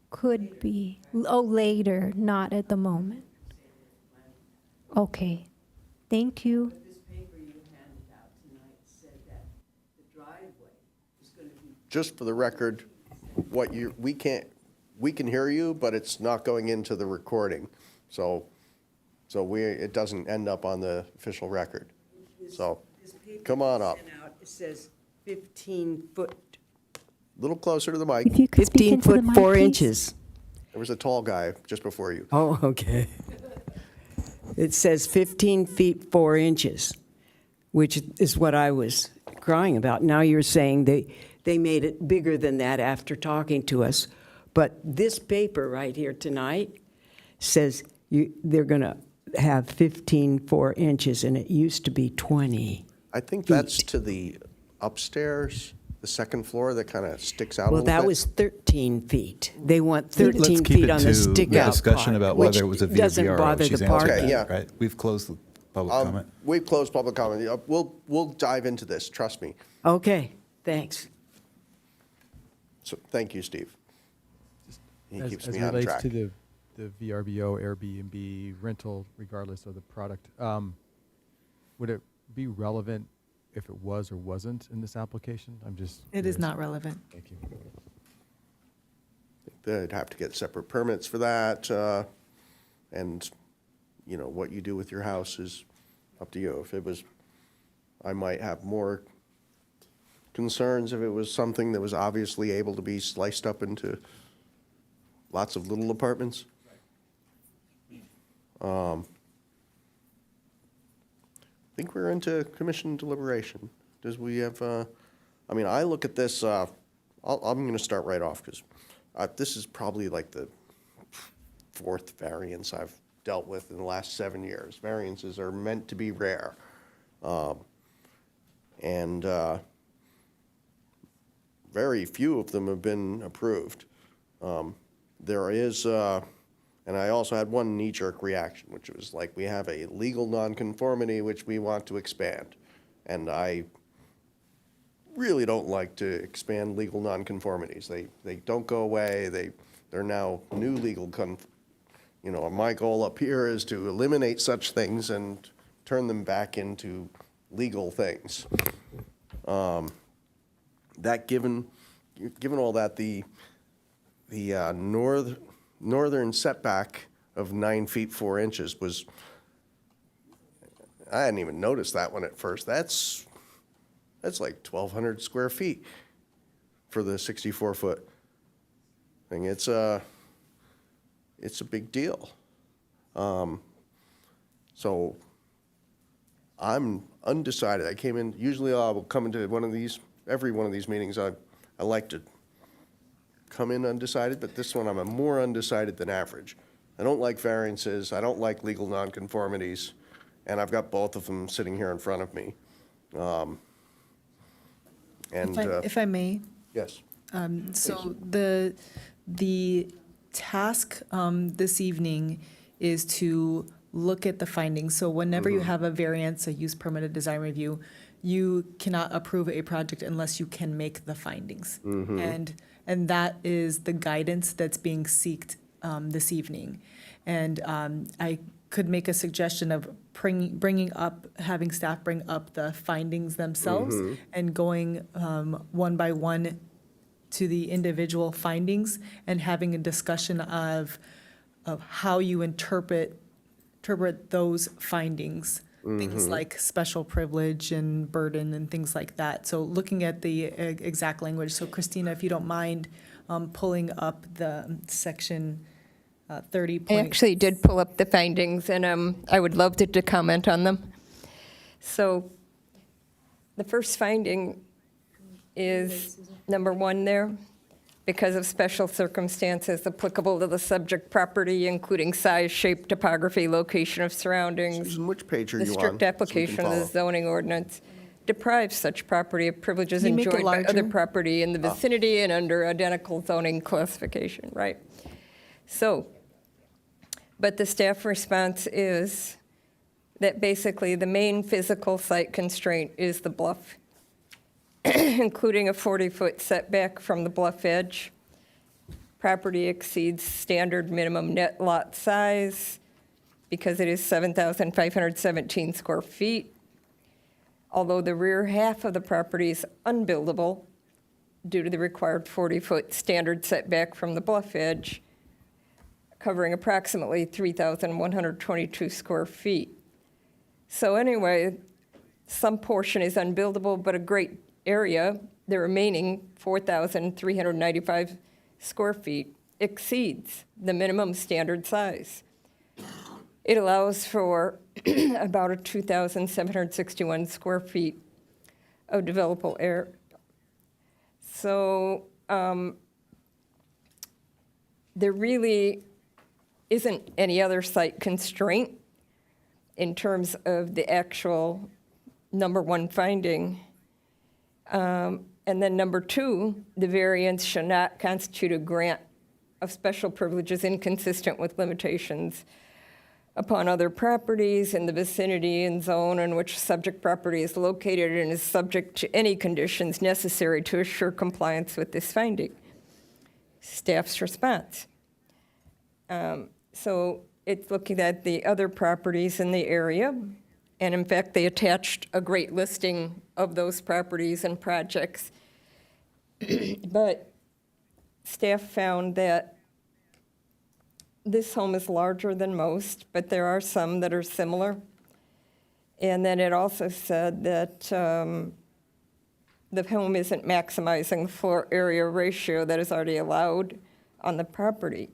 Could be. Oh, later, not at the moment. Okay. Thank you. But this paper you handed out tonight said that the driveway is going to be. Just for the record, we can hear you, but it's not going into the recording. So it doesn't end up on the official record. So come on up. It says 15 foot. A little closer to the mic. If you could speak 15 into the foot, mic, 4 please. inches. There was a tall guy just before you. Oh, okay. It says 15 feet, 4 inches, which is what I was crying about. Now you're saying they made it bigger than that after talking to us. But this paper right here tonight says they're going to have 15, 4 inches, and it used to be 20. I think that's to the upstairs, the second floor that kind of sticks out a Well, little bit. that was 13 feet. They want Let's 13 keep feet it on to the the stick-out discussion part, about which whether it was a doesn't VRBO. bother She's the answered parking. Okay, yeah. Right? We've closed the public comment. We've closed public comment. We'll dive into this, trust me. Okay, thanks. So thank you, Steve. He keeps As me on relates track. to the VRBO, Airbnb rental, regardless of the product, would it be relevant if it was or wasn't in this application? I'm just It is curious. not relevant. Thank you. They'd have to get separate permits for that, and, what you do with your house is up to you. If it was, I might have more concerns if it was something that was obviously able to be sliced up into lots of little apartments. I think we're into commission deliberation. Does we have, I look at this, I'm going to start right off because this is probably like the fourth variance I've dealt with in the last 7 years. Variances are meant to be rare. And very few of them have been approved. There is, and I also had one knee-jerk reaction, which was like, we have a legal nonconformity which we want to expand. And I really don't like to expand legal nonconformities. They don't go away. They're now new legal my goal up here is to eliminate such things and turn them back into legal things. That given all that, the northern setback of 9 feet 4 inches was, I hadn't even noticed that one at first. That's like 1,200 square feet for the 64-foot thing. It's a big deal. So I'm undecided. I came in, usually I will come into every one of these meetings, I like to come in undecided, but this one I'm more undecided than average. I don't like variances, I don't like legal nonconformities, and I've got both of them sitting here in front of me. If I may, Yes. so the task this evening is to look at the findings. So whenever you have a variance, a use permit, a design review, you cannot approve a project unless you can make the findings. And that is the guidance that's being sought this evening. And I could make a suggestion of having staff bring up the findings themselves and going one by one to the individual findings and having a discussion of how you interpret those findings things like special privilege and burden and things like that. So looking at the exact language. So Christina, if you don't mind pulling up the section 30. I actually did pull up the findings, and I would love to comment on them. So the first finding is number 1 there. Because of special circumstances applicable to the subject property, including size, shape, topography, location of surroundings. Susan, which page are The you on? strict application of the follow. zoning ordinance deprives such property of privileges Can you make it enjoyed by other larger? property in the vicinity and under identical zoning classification, right? So, but the staff response is that basically the main physical site constraint is the bluff, including a 40-foot setback from the bluff edge. Property exceeds standard minimum net lot size because it is 7,517 square feet. Although the rear half of the property is unbuildable due to the required 40-foot standard setback from the bluff edge, covering approximately 3,122 square feet. So anyway, some portion is unbuildable, but a great area, the remaining 4,395 square feet, exceeds the minimum standard size. It allows for about a 2,761 square feet of developable area. So there really isn't any other site constraint in terms of the actual number 1 finding. And then number 2, the variance shall not constitute a grant of special privileges inconsistent with limitations upon other properties in the vicinity and zone in which subject property is located and is subject to any conditions necessary to assure compliance with this finding. Staff's response. So it's looking at the other properties in the area. And in fact, they attached a great listing of those properties and projects. But staff found that this home is larger than most, but there are some that are similar. And then it also said that the home isn't maximizing the floor area ratio that is already allowed on the property.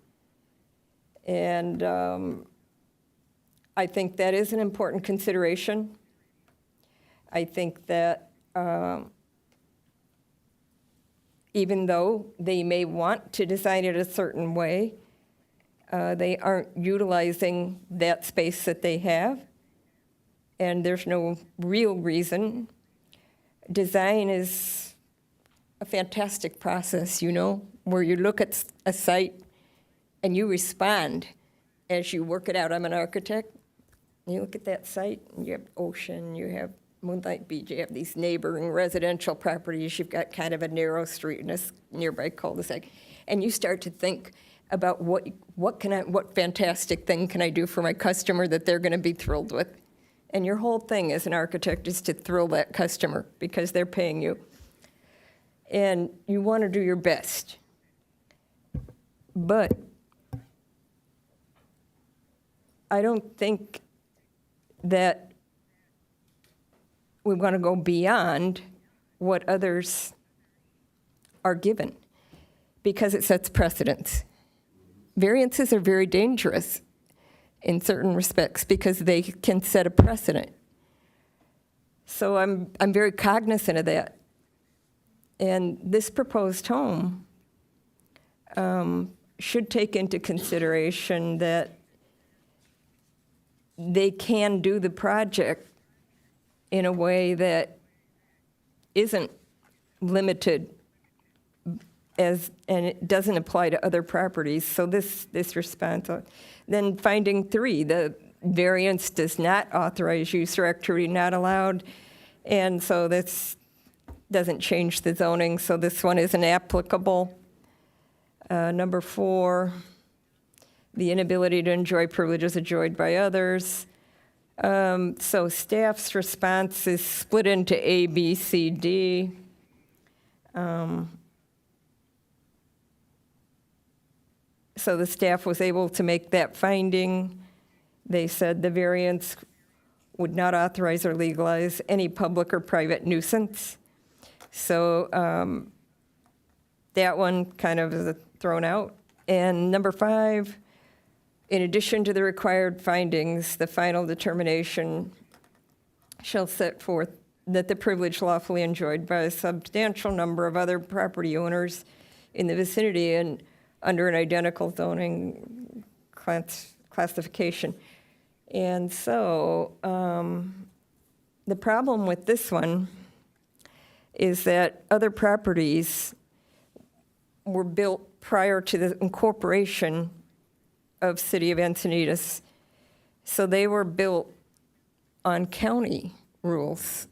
And I think that is an important consideration. I think that even though they may want to design it a certain way, they aren't utilizing that space that they have, and there's no real reason. Design is a fantastic process, you know, where you look at a site and you respond as you work it out. I'm an architect. You look at that site, and you have ocean, you have Moonlight Beach, you have these neighboring residential properties, you've got kind of a narrow street and a nearby cul-de-sac, and you start to think about what fantastic thing can I do for my customer that they're going to be thrilled with. And your whole thing as an architect is to thrill that customer because they're paying you. And you want to do your best. But I don't think that we want to go beyond what others are given because it sets precedents. Variances are very dangerous in certain respects because they can set a precedent. So I'm very cognizant of that. And this proposed home should take into consideration that they can do the project in a way that isn't limited and it doesn't apply to other properties. So this response. Then finding 3, the variance does not authorize use or activity not allowed. And so this doesn't change the zoning, so this one isn't applicable. Number 4, the inability to enjoy privileges enjoyed by others. So staff's response is split into A, B, C, D. So the staff was able to make that finding. They said the variance would not authorize or legalize any public or private nuisance. So that one kind of is thrown out. And number 5, in addition to the required findings, the final determination shall set forth that the privilege lawfully enjoyed by a substantial number of other property owners in the vicinity and under an identical zoning classification. And so the problem with this one is that other properties were built prior to the incorporation of City of Encinitas. So they were built on county rules.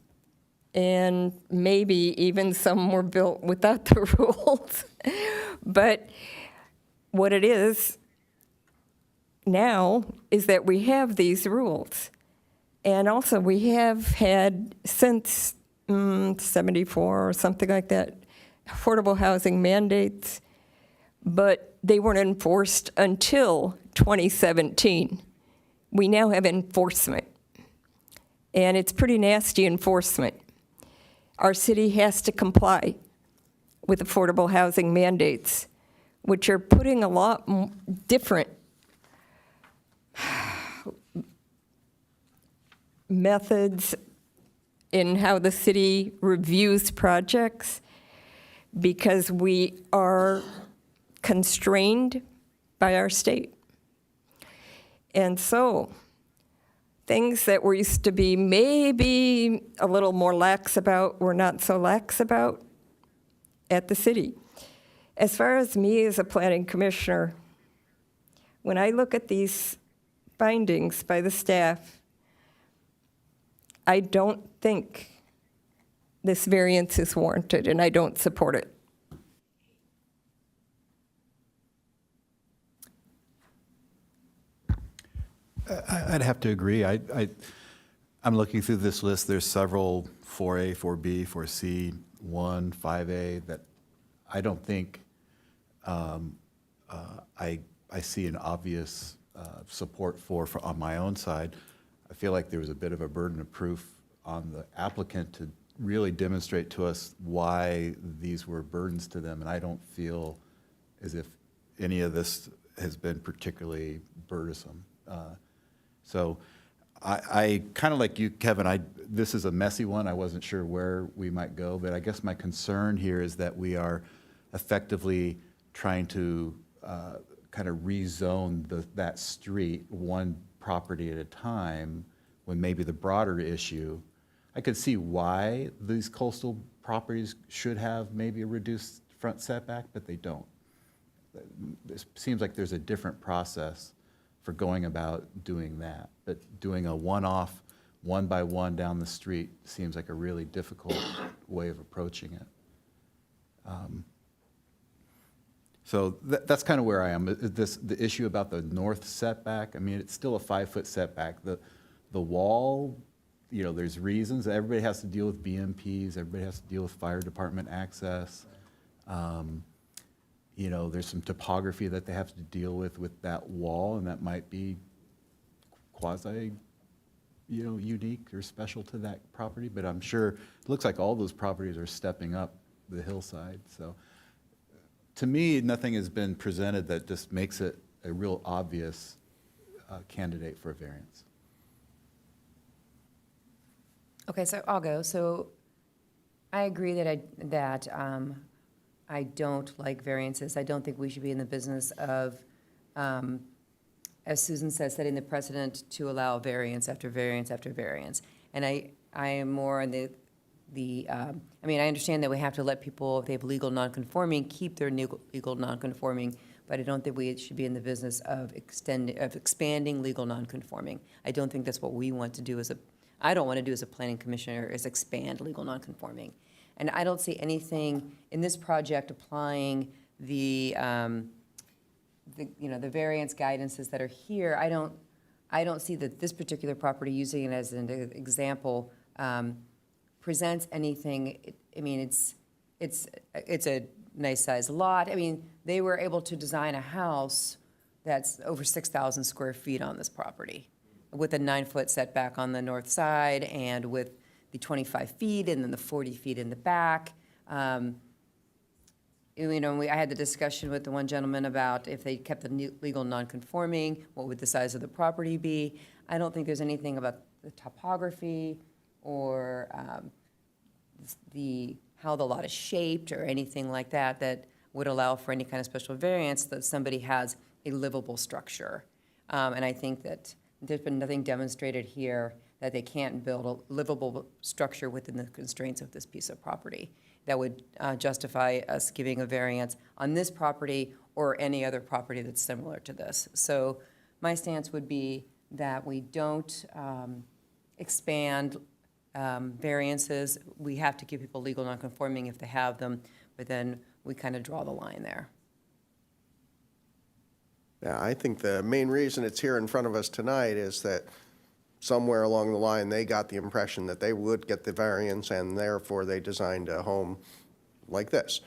And maybe even some were built without the rules. But what it is now is that we have these rules. And also we have had since 74 or something like that, affordable housing mandates, but they weren't enforced until 2017. We now have enforcement, and it's pretty nasty enforcement. Our city has to comply with affordable housing mandates, which are putting a lot different methods in how the city reviews projects, because we are constrained by our state. And so things that we used to be maybe a little more lax about, we're not so lax about at the city. As far as me as a planning commissioner, when I look at these findings by the staff, I don't think this variance is warranted, and I don't support it. I'd have to agree. I'm looking through this list. There's several 4A, 4B, 4C, 1, 5A that I don't think I see an obvious support for on my own side. I feel like there was a bit of a burden of proof on the applicant to really demonstrate to us why these were burdens to them, and I don't feel as if any of this has been particularly burdensome. So I kind of like you, Kevin, this is a messy one. I wasn't sure where we might go, but I guess my concern here is that we are effectively trying to kind of rezone that street one property at a time, when maybe the broader issue, I could see why these coastal properties should have maybe a reduced front setback, but they don't. It seems like there's a different process for going about doing that, but doing a one-off, one by one down the street seems like a really difficult way of approaching it. So that's kind of where I am. The issue about the north setback, I mean, it's still a 5-foot setback. The wall, you know, there's reasons. Everybody has to deal with BMPs. Everybody has to deal with fire department access. You know, there's some topography that they have to deal with that wall, and that might be quasi, you know, unique or special to that property. But I'm sure it looks like all those properties are stepping up the hillside. So to me, nothing has been presented that just makes it a real obvious candidate for a variance. Okay, so I'll go. So I agree that I don't like variances. I don't think we should be in the business of, as Susan says, setting the precedent to allow variance after variance after variance. And I am more on I mean, I understand that we have to let people, if they have legal nonconforming, keep their legal nonconforming, but I don't think we should be in the business of expanding legal nonconforming. I don't think that's what we want to do I don't want to do as a planning commissioner, is expand legal nonconforming. And I don't see anything in this project applying the variance guidances that are here. I don't see that this particular property, using it as an example, presents anything. I mean, it's a nice sized lot. I mean, they were able to design a house that's over 6,000 square feet on this property. with a 9-foot setback on the north side and with the 25 feet and then the 40 feet in the back. I had the discussion with the one gentleman about if they kept the legal non-conforming, what would the size of the property be? I don't think there's anything about the topography or how the lot is shaped or anything like that that would allow for any kind of special variance that somebody has a livable structure. And I think that there's been nothing demonstrated here that they can't build a livable structure within the constraints of this piece of property that would justify us giving a variance on this property or any other property that's similar to this. So my stance would be that we don't expand variances. We have to give people legal nonconforming if they have them, but then we kind of draw the line there. Yeah, I think the main reason it's here in front of us tonight is that somewhere along the line, they got the impression that they would get the variance, and therefore they designed a home like this.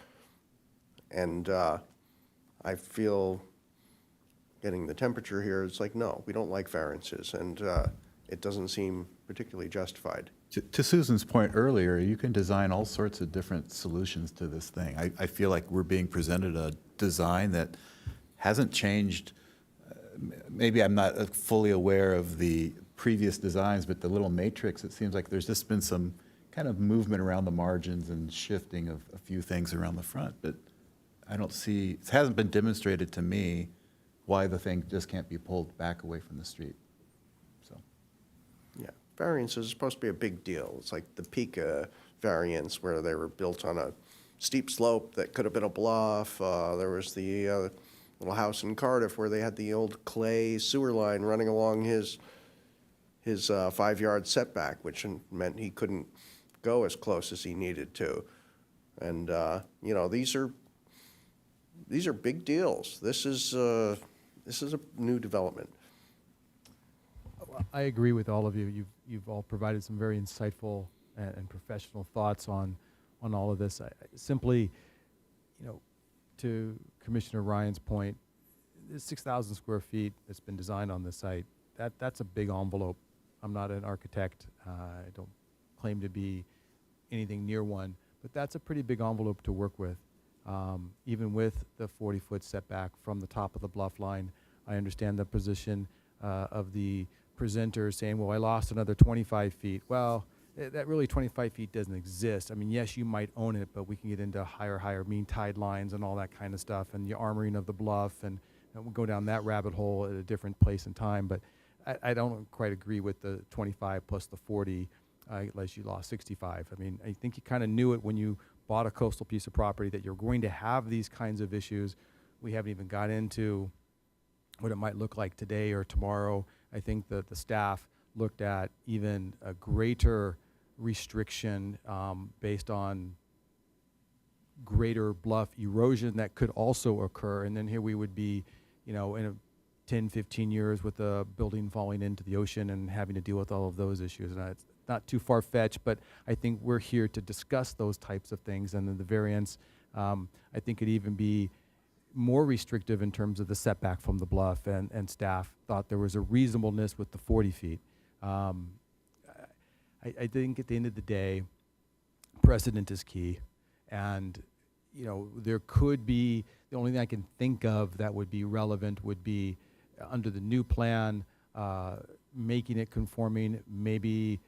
And I feel getting the temperature here, it's like, no, we don't like variances, and it doesn't seem particularly justified. To Susan's point earlier, you can design all sorts of different solutions to this thing. I feel like we're being presented a design that hasn't changed. Maybe I'm not fully aware of the previous designs, but the little matrix, it seems like there's just been some kind of movement around the margins and shifting of a few things around the front. But I don't see, it hasn't been demonstrated to me why the thing just can't be pulled back away from the street. So, Yeah, variances are supposed to be a big deal. It's like the Pica variance where they were built on a steep slope that could have been a bluff. There was the little house in Cardiff where they had the old clay sewer line running along his 5-yard setback, which meant he couldn't go as close as he needed to. And, these are big deals. This is a new development. Well, I agree with all of you. You've all provided some very insightful and professional thoughts on all of this. Simply, to Commissioner Ryan's point, there's 6,000 square feet that's been designed on this site. That's a big envelope. I'm not an architect. I don't claim to be anything near one, but that's a pretty big envelope to work with. Even with the 40-foot setback from the top of the bluff line, I understand the position of the presenter saying, well, I lost another 25 feet. Well, that really 25 feet doesn't exist. I mean, yes, you might own it, but we can get into higher mean tide lines and all that kind of stuff, and the armoring of the bluff, and we'll go down that rabbit hole at a different place and time. But I don't quite agree with the 25 plus the 40, unless you lost 65. I mean, I think you kind of knew it when you bought a coastal piece of property that you're going to have these kinds of issues. We haven't even got into what it might look like today or tomorrow. I think that the staff looked at even a greater restriction based on greater bluff erosion that could also occur. And then here we would be, in a 10, 15 years with the building falling into the ocean and having to deal with all of those issues. And it's not too far-fetched, but I think we're here to discuss those types of things. And then the variance, I think could even be more restrictive in terms of the setback from the bluff, and staff thought there was a reasonableness with the 40 feet. I think at the end of the day, precedent is key. And, there could be, the only thing I can think of that would be relevant would be under the new plan, making it conforming. Maybe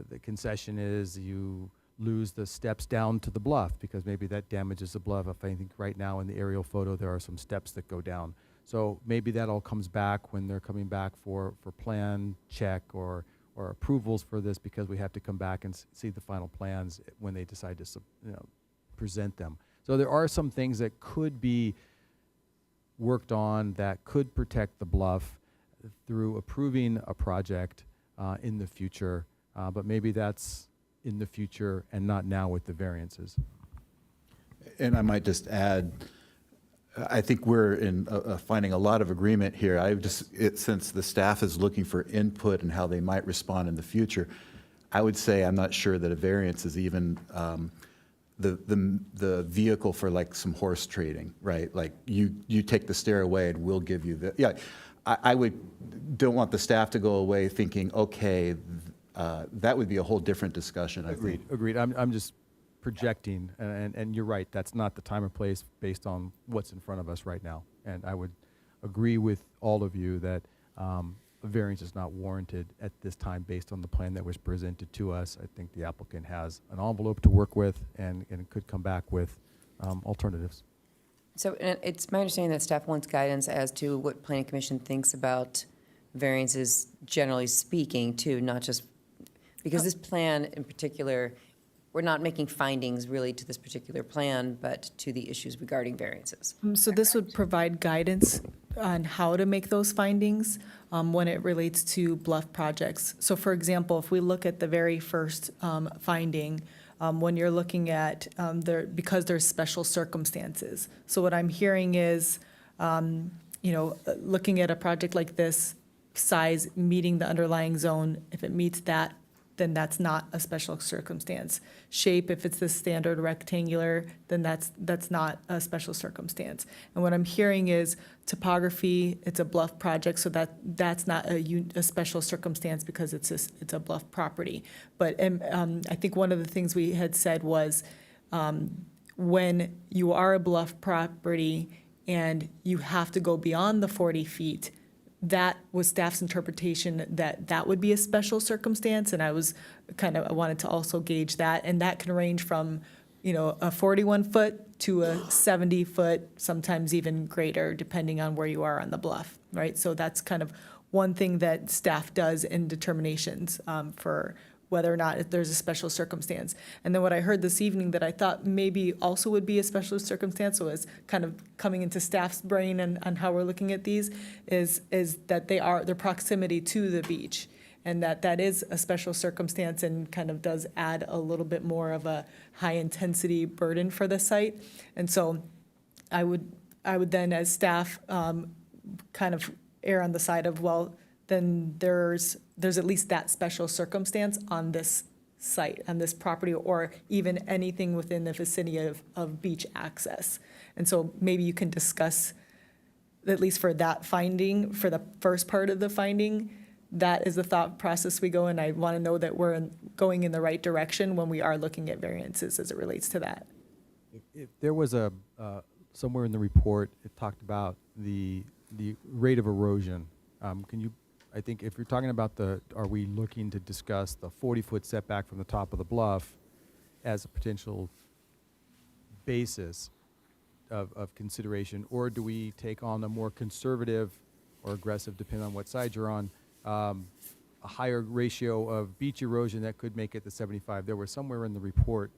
the concession is you lose the steps down to the bluff because maybe that damages the bluff. If I think right now in the aerial photo, there are some steps that go down. So maybe that all comes back when they're coming back for plan check or approvals for this, because we have to come back and see the final plans when they decide to present them. So there are some things that could be worked on that could protect the bluff through approving a project in the future, but maybe that's in the future and not now with the variances. and I might just add, I think we're in finding a lot of agreement here. Since the staff is looking for input and how they might respond in the future, I would say I'm not sure that a variance is even the vehicle for like some horse trading, right? Like you take the stair away and we'll give you the, yeah. don't want the staff to go away thinking, okay, that would be a whole different discussion, I think. Agreed. I'm just projecting, and you're right, that's not the time or place based on what's in front of us right now. And I would agree with all of you that a variance is not warranted at this time based on the plan that was presented to us. I think the applicant has an envelope to work with and could come back with alternatives. So it's my understanding that staff wants guidance as to what planning commission thinks about variances, generally speaking, too, not just, because this plan in particular, we're not making findings really to this particular plan, but to the issues regarding variances. So this would provide guidance on how to make those findings when it relates to bluff projects. So for example, if we look at the very first finding, when you're looking at because there's special circumstances. So what I'm hearing is, looking at a project like this size, meeting the underlying zone, if it meets that, then that's not a special circumstance. Shape, if it's the standard rectangular, then that's not a special circumstance. And what I'm hearing is topography, it's a bluff project, so that's not a special circumstance because it's a bluff property. But I think one of the things we had said was when you are a bluff property and you have to go beyond the 40 feet, that was staff's interpretation that would be a special circumstance, and I wanted to also gauge that, and that can range from, a 41-foot to a 70-foot, sometimes even greater, depending on where you are on the bluff, right? So that's kind of one thing that staff does in determinations for whether or not there's a special circumstance. And then what I heard this evening that I thought maybe also would be a special circumstance, so is kind of coming into staff's brain and how we're looking at these, is that their proximity to the beach, and that is a special circumstance and kind of does add a little bit more of a high-intensity burden for the site. And so I would then, as staff, kind of err on the side of, well, then there's at least that special circumstance on this site, on this property, or even anything within the vicinity of beach access. And so maybe you can discuss, at least for that finding, for the first part of the finding, that is the thought process we go in. I want to know that we're going in the right direction when we are looking at variances as it relates to that. If there was somewhere in the report, it talked about the rate of erosion. I think if you're talking about are we looking to discuss the 40-foot setback from the top of the bluff as a potential basis of consideration, or do we take on a more conservative or aggressive, depending on what side you're on, a higher ratio of beach erosion that could make it the 75? There was somewhere in the report.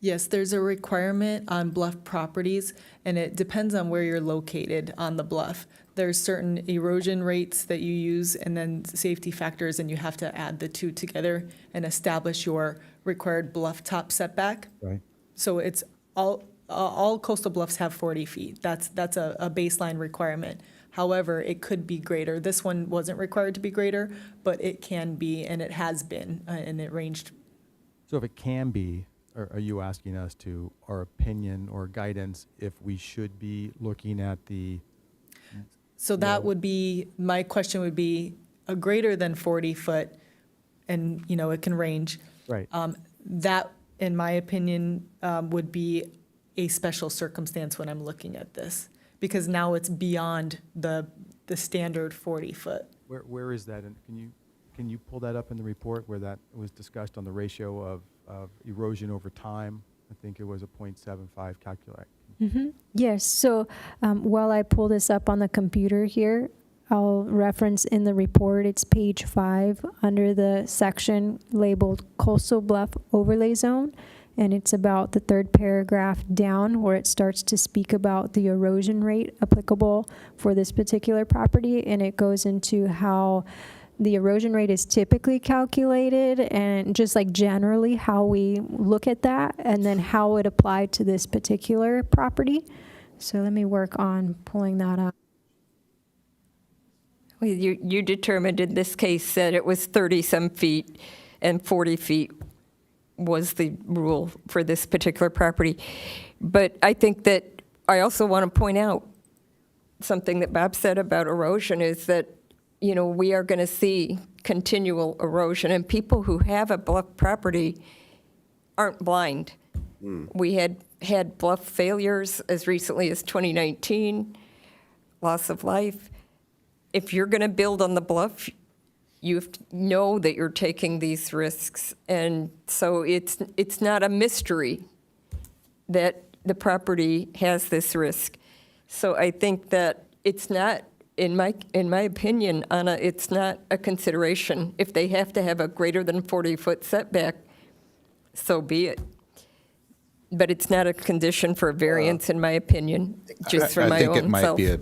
Yes, there's a requirement on bluff properties, and it depends on where you're located on the bluff. There's certain erosion rates that you use and then safety factors, and you have to add the two together and establish your required bluff top setback. Right. So it's all coastal bluffs have 40 feet. That's a baseline requirement. However, it could be greater. This one wasn't required to be greater, but it can be, and it has been, and it ranged. So if it can be, are you asking us to, our opinion or guidance, if we should be looking at the? So that would be, my question would be a greater than 40 foot, and, it can range. Right. That, in my opinion, would be a special circumstance when I'm looking at this, because now it's beyond the standard 40 foot. Where is that? And can you pull that up in the report where that was discussed on the ratio of erosion over time? I think it was a 0.75 calculate. Yes, so while I pull this up on the computer here, I'll reference in the report, it's page 5 under the section labeled Coastal Bluff Overlay Zone, and it's about the third paragraph down where it starts to speak about the erosion rate applicable for this particular property, and it goes into how the erosion rate is typically calculated and just like generally how we look at that, and then how it applied to this particular property. So let me work on pulling that up. Well, you determined in this case that it was 30-some feet and 40 feet was the rule for this particular property. But I think that I also want to point out something that Bob said about erosion is that, you know, we are going to see continual erosion, and people who have a bluff property aren't blind. We had bluff failures as recently as 2019, loss of life. If you're going to build on the bluff, you have to know that you're taking these risks. And so it's not a mystery that the property has this risk. So I think that it's not, in my opinion, Anna, it's not a consideration. If they have to have a greater than 40-foot setback, so be it. But it's not a condition for a variance, in my opinion, just for I my think it own might self. be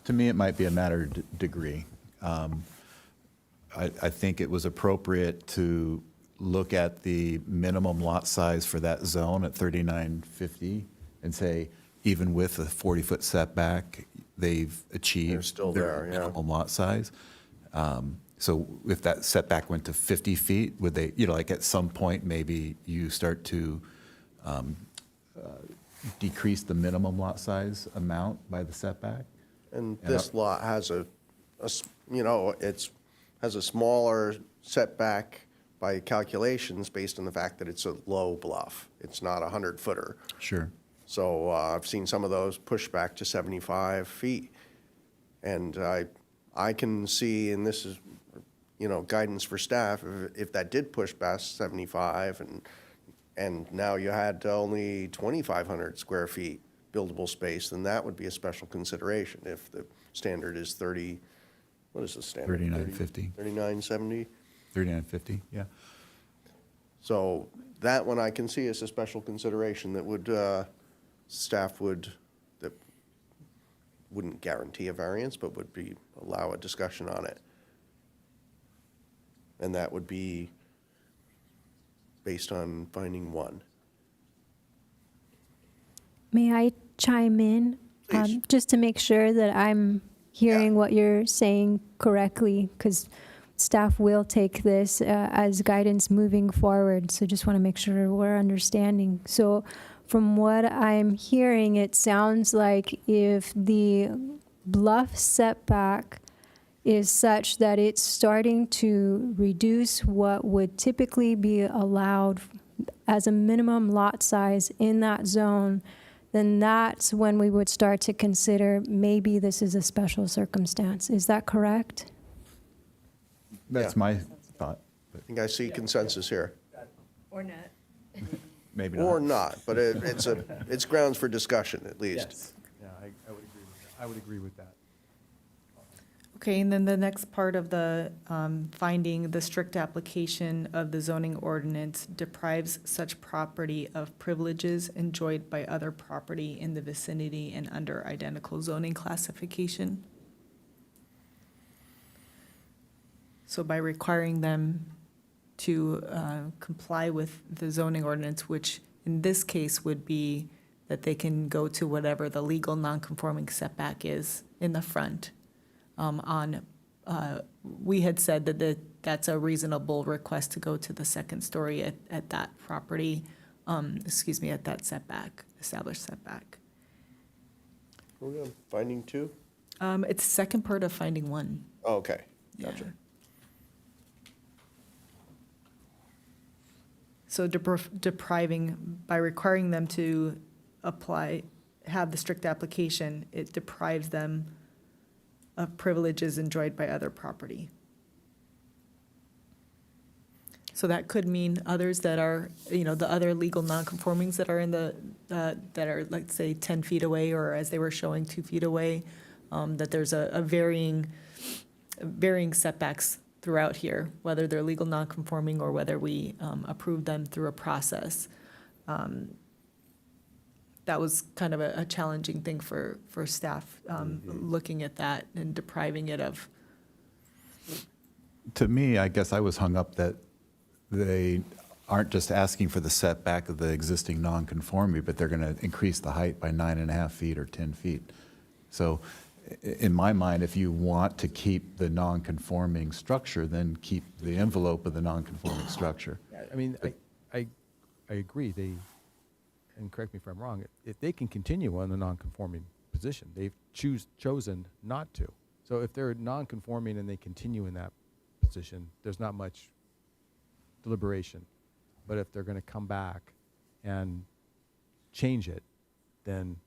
to me, it might be a matter of degree. I think it was appropriate to look at the minimum lot size for that zone at 3950 and say, even with a 40-foot setback, they've achieved still their there, yeah. minimum lot size. So if that setback went to 50 feet, would they, you know, like at some point, maybe you start to decrease the minimum lot size amount by the setback? And this lot has has a smaller setback by calculations based on the fact that it's a low bluff. It's not a 100-footer. Sure. So I've seen some of those push back to 75 feet. And I can see, and this is, you know, guidance for staff, if that did push past 75 and now you had only 2,500 square feet buildable space, then that would be a special consideration. If the standard is 30, what is the standard? 3950. 3970? 3950, yeah. So that one I can see as a special consideration that would, staff would, that wouldn't guarantee a variance, but would allow a discussion on it. And that would be based on finding one. May I chime in? Please. Just to make sure that I'm hearing what you're saying correctly, because staff will take this as guidance moving forward. So just want to make sure we're understanding. So from what I'm hearing, it sounds like if the bluff setback is such that it's starting to reduce what would typically be allowed as a minimum lot size in that zone, then that's when we would start to consider maybe this is a special circumstance. Is that correct? That's Yeah. my thought, I think I see consensus here. Or not. maybe not. Or not, but it's grounds for discussion at least. Yeah, I would agree with that. I would agree with that. Okay, and then the next part of the finding, the strict application of the zoning ordinance deprives such property of privileges enjoyed by other property in the vicinity and under identical zoning classification. So by requiring them to comply with the zoning ordinance, which in this case would be that they can go to whatever the legal nonconforming setback is in the front. We had said that that's a reasonable request to go to the second story at that property, at that setback, established setback. We're on finding two? It's second part of finding one. Oh, okay, Yeah. gotcha. So depriving, by requiring them to have the strict application, it deprives them of privileges enjoyed by other property. So that could mean others that are, the other legal nonconformings that are in that are, let's say, 10 feet away, or as they were showing, 2 feet away, that there's a varying setbacks throughout here, whether they're legal nonconforming or whether we approve them through a process. That was kind of a challenging thing for staff, looking at that and depriving it of. To me, I guess I was hung up that they aren't just asking for the setback of the existing nonconformity, but they're going to increase the height by 9.5 feet or 10 feet. So in my mind, if you want to keep the nonconforming structure, then keep the envelope of the nonconforming structure. I mean, I agree. And correct me if I'm wrong, if they can continue on the non-conforming position. They've chosen not to. So if they're non-conforming and they continue in that position, there's not much deliberation. But if they're going to come back and change it, then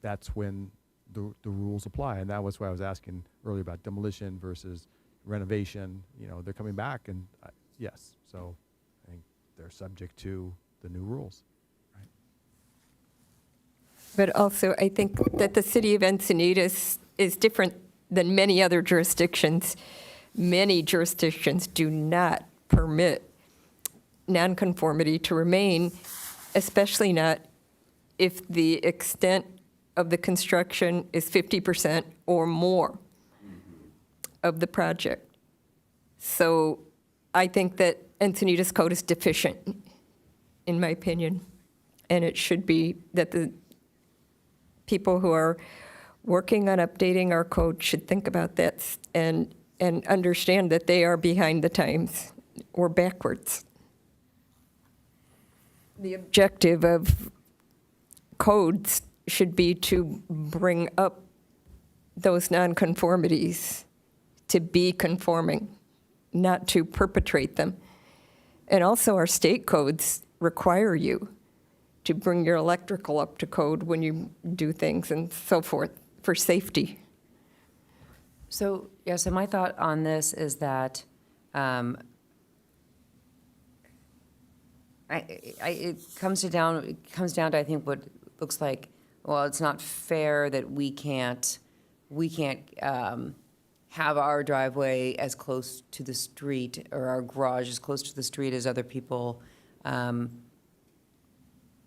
that's when the rules apply. And that was why I was asking earlier about demolition versus renovation. You know, they're coming back, and yes, so I think they're subject to the new rules. But also, I think that the city of Encinitas is different than many other jurisdictions. Many jurisdictions do not permit nonconformity to remain, especially not if the extent of the construction is 50% or more of the project. So I think that Encinitas code is deficient, in my opinion, and it should be that the people who are working on updating our code should think about that and understand that they are behind the times or backwards. The objective of codes should be to bring up those nonconformities to be conforming, not to perpetrate them. And also our state codes require you to bring your electrical up to code when you do things and so forth for safety. So, yeah, so my thought on this is that it comes down to, I think, what looks like, well, it's not fair that we can't have our driveway as close to the street or our garage as close to the street as other people.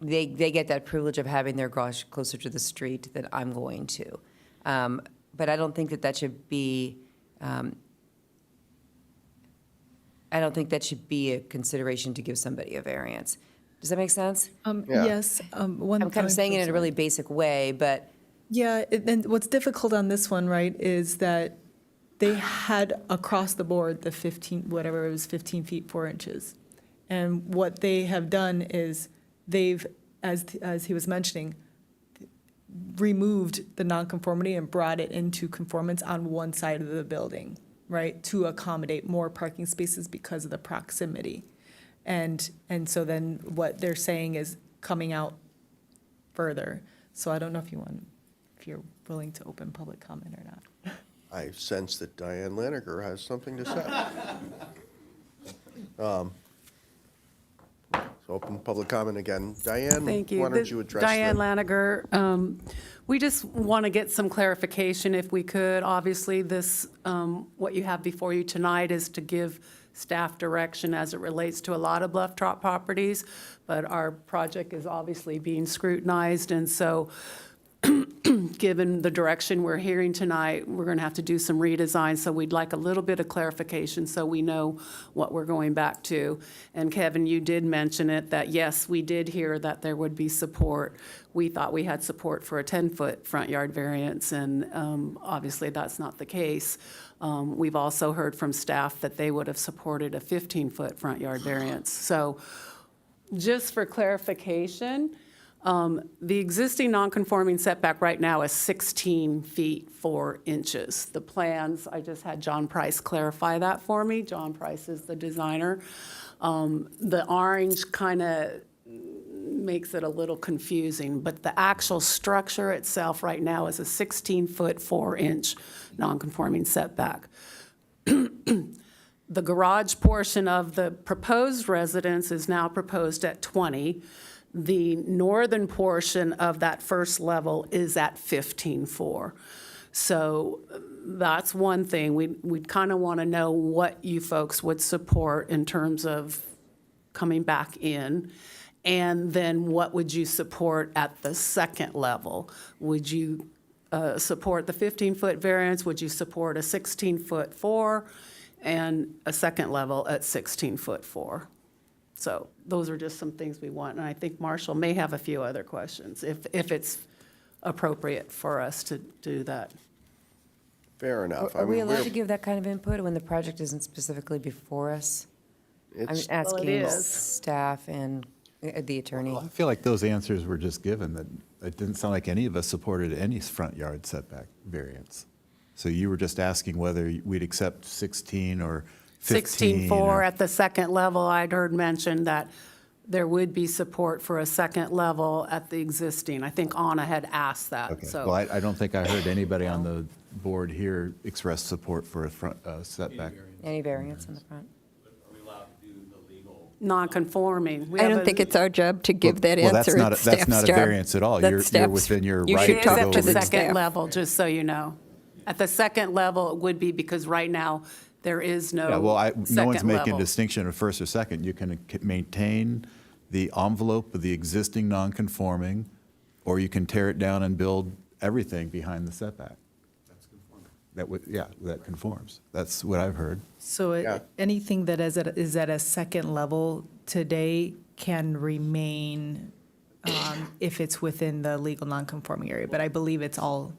They get that privilege of having their garage closer to the street than I'm going to. But I don't think that should be, I don't think that should be a consideration to give somebody a variance. Does that make sense? Yes, one I'm kind of saying it in a really basic way, but. Yeah, and what's difficult on this one, right, is that they had across the board the 15, whatever it was, 15 feet, 4 inches. And what they have done is they've, as he was mentioning, removed the nonconformity and brought it into conformance on one side of the building, right, to accommodate more parking spaces because of the proximity. And so then what they're saying is coming out further. So I don't know if you're willing to open public comment or not. I sense that Diane Laniger has something to say. So open public comment again. Diane, Thank you. why don't you address Diane the- Laniger. We just want to get some clarification if we could. Obviously, this, what you have before you tonight is to give staff direction as it relates to a lot of bluff top properties, but our project is obviously being scrutinized, and so given the direction we're hearing tonight, we're going to have to do some redesign, so we'd like a little bit of clarification so we know what we're going back to. And Kevin, you did mention it, that yes, we did hear that there would be support. We thought we had support for a 10-foot front yard variance, and obviously that's not the case. We've also heard from staff that they would have supported a 15-foot front yard variance. So just for clarification, the existing non-conforming setback right now is 16 feet 4 inches. The plans, I just had John Price clarify that for me. John Price is the designer. The orange kind of makes it a little confusing, but the actual structure itself right now is a 16-foot 4-inch non-conforming setback. The garage portion of the proposed residence is now proposed at 20. The northern portion of that first level is at 15.4. So that's one thing. We'd kind of want to know what you folks would support in terms of coming back in. And then what would you support at the second level? Would you support the 15-foot variance? Would you support a 16-foot 4 and a second level at 16-foot 4? So those are just some things we want, and I think Marshall may have a few other questions, if it's appropriate for us to do that. Fair enough. Are we allowed to give that kind of input when the project isn't specifically before us? I'm It's- asking is. staff and the attorney. I feel like those answers were just given, that it didn't sound like any of us supported any front yard setback variance. So you were just asking whether we'd accept 16 or 15? 16.4 or- at the second level. I'd heard mentioned that there would be support for a second level at the existing. I think Anna had asked that, Okay, so. well, I don't think I heard anybody on the board here express support for a front setback. Any variance in the front? Non-conforming. We I have don't a- think it's our job to give that Well, answer. that's It's not a staff's job. variance at all. That's You're staff's- within your you right should It to is talk at go the to with- second staff. level, just so you know. At the second level, it would be because right now, there is no Yeah, well, no one's second making a level. distinction of first or second. You can maintain the envelope of the existing non-conforming, or you can tear it down and build everything behind the setback. That conforms. That's what I've heard. So anything that is at a second level today can remain if it's within the legal non-conforming area, but I believe it's all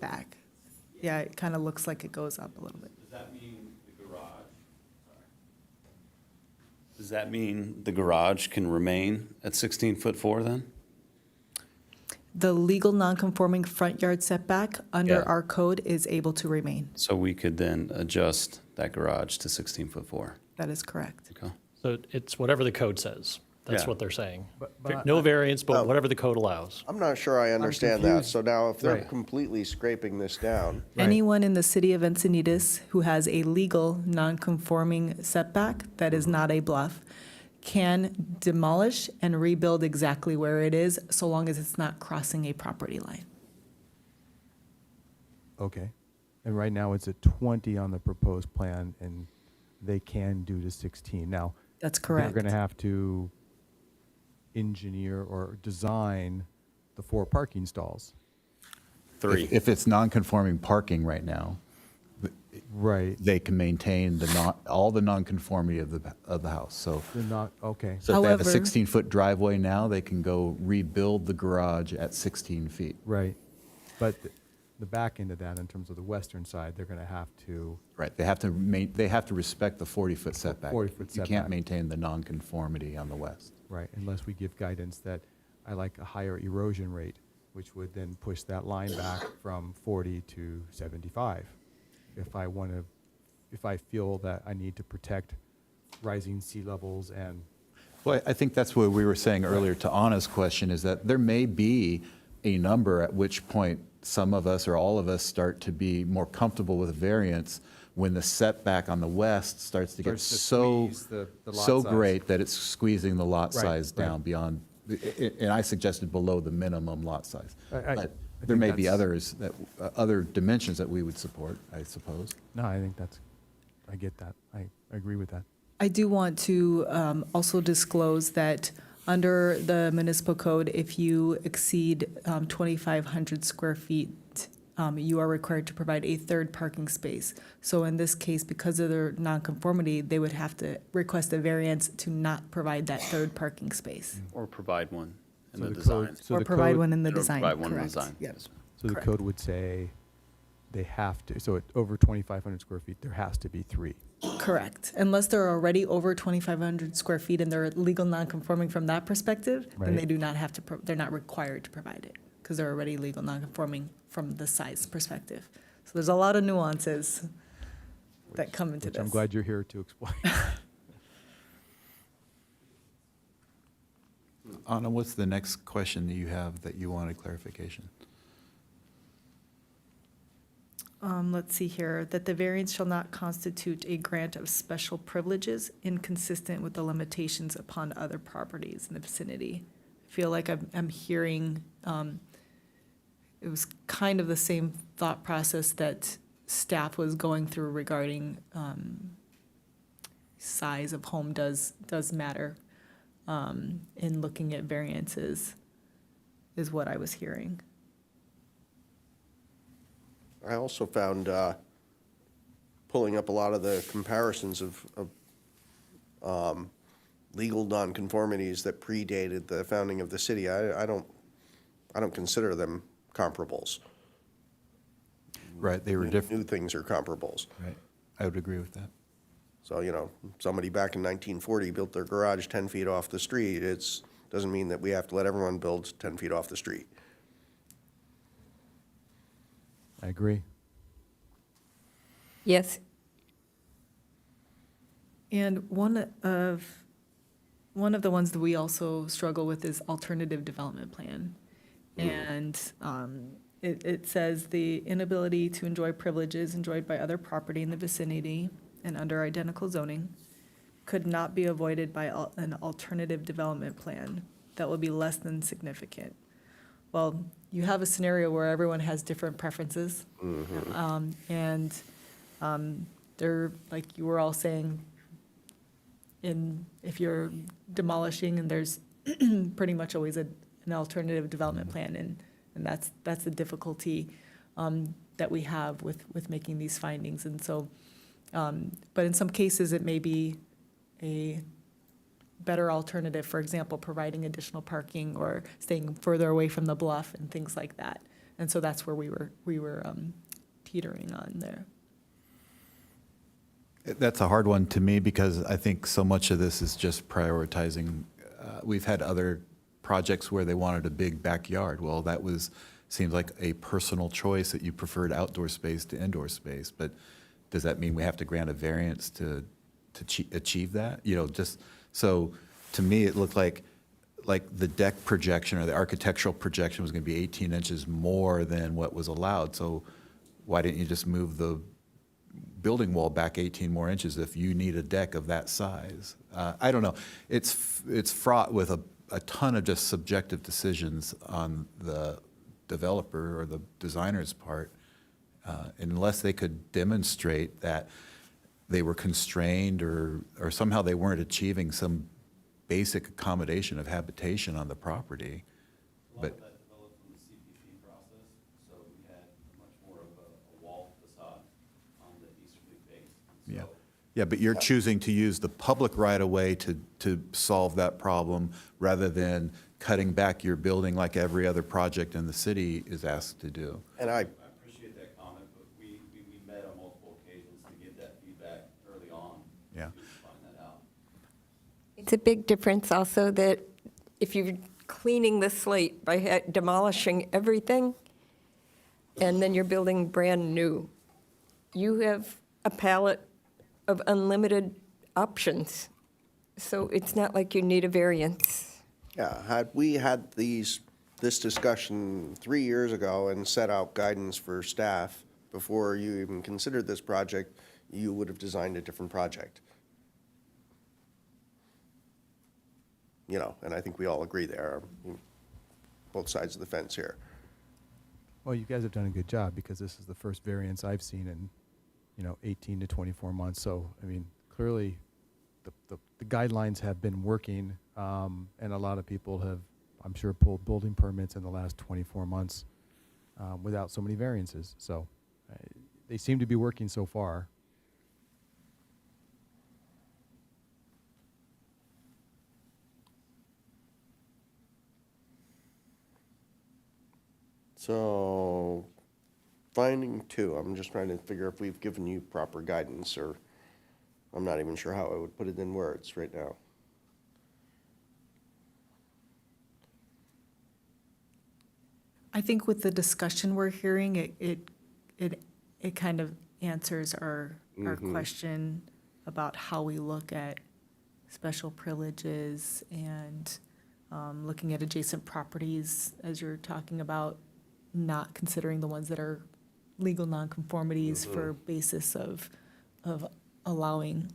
back. Yeah, it kind of looks like it goes up a little bit. Does that mean the garage? Does that mean the garage can remain at 16'4" then? The legal non-conforming front yard setback under Yeah. our code is able to remain. So we could then adjust that garage to 16'4". That is correct. Okay. So it's whatever the code says. That's Yeah. what they're saying. But No variance, Oh. but whatever the code allows. I'm not sure I understand that. confused. So now if they're Right. completely scraping this down, Right. Anyone in the city of Encinitas who has a legal non-conforming setback that is not a bluff can demolish and rebuild exactly where it is, so long as it's not crossing a property line. Okay. And right now it's at 20 on the proposed plan, and they can do to 16. Now, That's they're correct. going to have to engineer or design the 4 parking stalls. 3. If it's non-conforming parking right now, Right. they can maintain all the non-conformity of the house. So They're not, okay. if they have a However- 16-foot driveway now, they can go rebuild the garage at 16 feet. Right. But the back end of that, in terms of the western side, they're going to have to, Right, they have to respect the 40-foot setback. 40-foot You setback. can't maintain the non-conformity on the west. right, unless we give guidance that I like a higher erosion rate, which would then push that line back from 40 to 75. If I feel that I need to protect rising sea levels and, Well, I think that's what we were saying earlier to Anna's question, is that there may be a number at which point some of us or all of us start to be more comfortable with a variance when the setback on the west starts to get Starts to so, squeeze the lot so size. great that it's squeezing the lot Right, size right. down beyond, and I suggested below the minimum lot size. I But there think may be that's- others, other dimensions that we would support, I suppose. no, I think I get that. I agree with that. I do want to also disclose that under the municipal code, if you exceed 2,500 square feet, you are required to provide a third parking space. So in this case, because of their nonconformity, they would have to request a variance to not provide that third parking space. Or provide one in So the the design. code- so Or the provide code- one in the Or design, provide one in the correct. design. Yep. So the Correct. code would say they have to, so at over 2,500 square feet, there has to be 3. Correct. Unless they're already over 2,500 square feet and they're legal nonconforming from that perspective, then Right. they do not have to, they're not required to provide it because they're already legal nonconforming from the size perspective. So there's a lot of nuances that come into Which this. I'm glad you're here to explain. Anna, what's the next question that you have that you wanted clarification? Let's see here, that the variance shall not constitute a grant of special privileges inconsistent with the limitations upon other properties in the vicinity. I feel like I'm hearing, it was kind of the same thought process that staff was going through regarding size of home does matter in looking at variances, is what I was hearing. I also found, pulling up a lot of the comparisons of legal nonconformities that predated the founding of the city. I don't consider them comparables. Right, they were different. New things are comparables. Right, I would agree with that. So, somebody back in 1940 built their garage 10 feet off the street. Doesn't mean that we have to let everyone build 10 feet off the street. I agree. Yes. And one of the ones that we also struggle with is alternative development plan. And it says the inability to enjoy privileges enjoyed by other property in the vicinity and under identical zoning could not be avoided by an alternative development plan that will be less than significant. Well, you have a scenario where everyone has different preferences. And they're, like you were all saying, if you're demolishing and there's pretty much always an alternative development plan, and that's the difficulty that we have with making these findings. And so, but in some cases, it may be a better alternative, for example, providing additional parking or staying further away from the bluff and things like that. And so that's where we were teetering on there. That's a hard one to me because I think so much of this is just prioritizing. We've had other projects where they wanted a big backyard. Well, that seems like a personal choice that you preferred outdoor space to indoor space. But does that mean we have to grant a variance to achieve that? You know, just so to me, it looked like the deck projection or the architectural projection was going to be 18 inches more than what was allowed. So why didn't you just move the building wall back 18 more inches if you need a deck of that size? I don't know. It's fraught with a ton of just subjective decisions on the developer or the designer's part, unless they could demonstrate that they were constrained or somehow they weren't achieving some basic accommodation of habitation on the property. A lot of that developed from the CPP process, so we had much more of a wall facade on the easterly face. Yeah. Yeah, but you're choosing to use the public right-of-way to solve that problem rather than cutting back your building like every other project in the city is asked to do. And I appreciate that comment, but we met on multiple occasions to give that feedback early on. Yeah. To find that out. It's a big difference also that if you're cleaning the slate by demolishing everything and then you're building brand new, you have a palette of unlimited options. So it's not like you need a variance. Yeah, had we had this discussion 3 years ago and set out guidance for staff before you even considered this project, you would have designed a different project. You know, and I think we all agree there, both sides of the fence here. Well, you guys have done a good job because this is the first variance I've seen in, 18 to 24 months. So, I mean, clearly the guidelines have been working, and a lot of people have, I'm sure, pulled building permits in the last 24 months without so many variances. So they seem to be working so far. So, finding 2, I'm just trying to figure if we've given you proper guidance, or I'm not even sure how I would put it in words right now. I think with the discussion we're hearing, it kind of answers our question about how we look at special privileges and looking at adjacent properties, as you're talking about, not considering the ones that are legal nonconformities for basis of allowing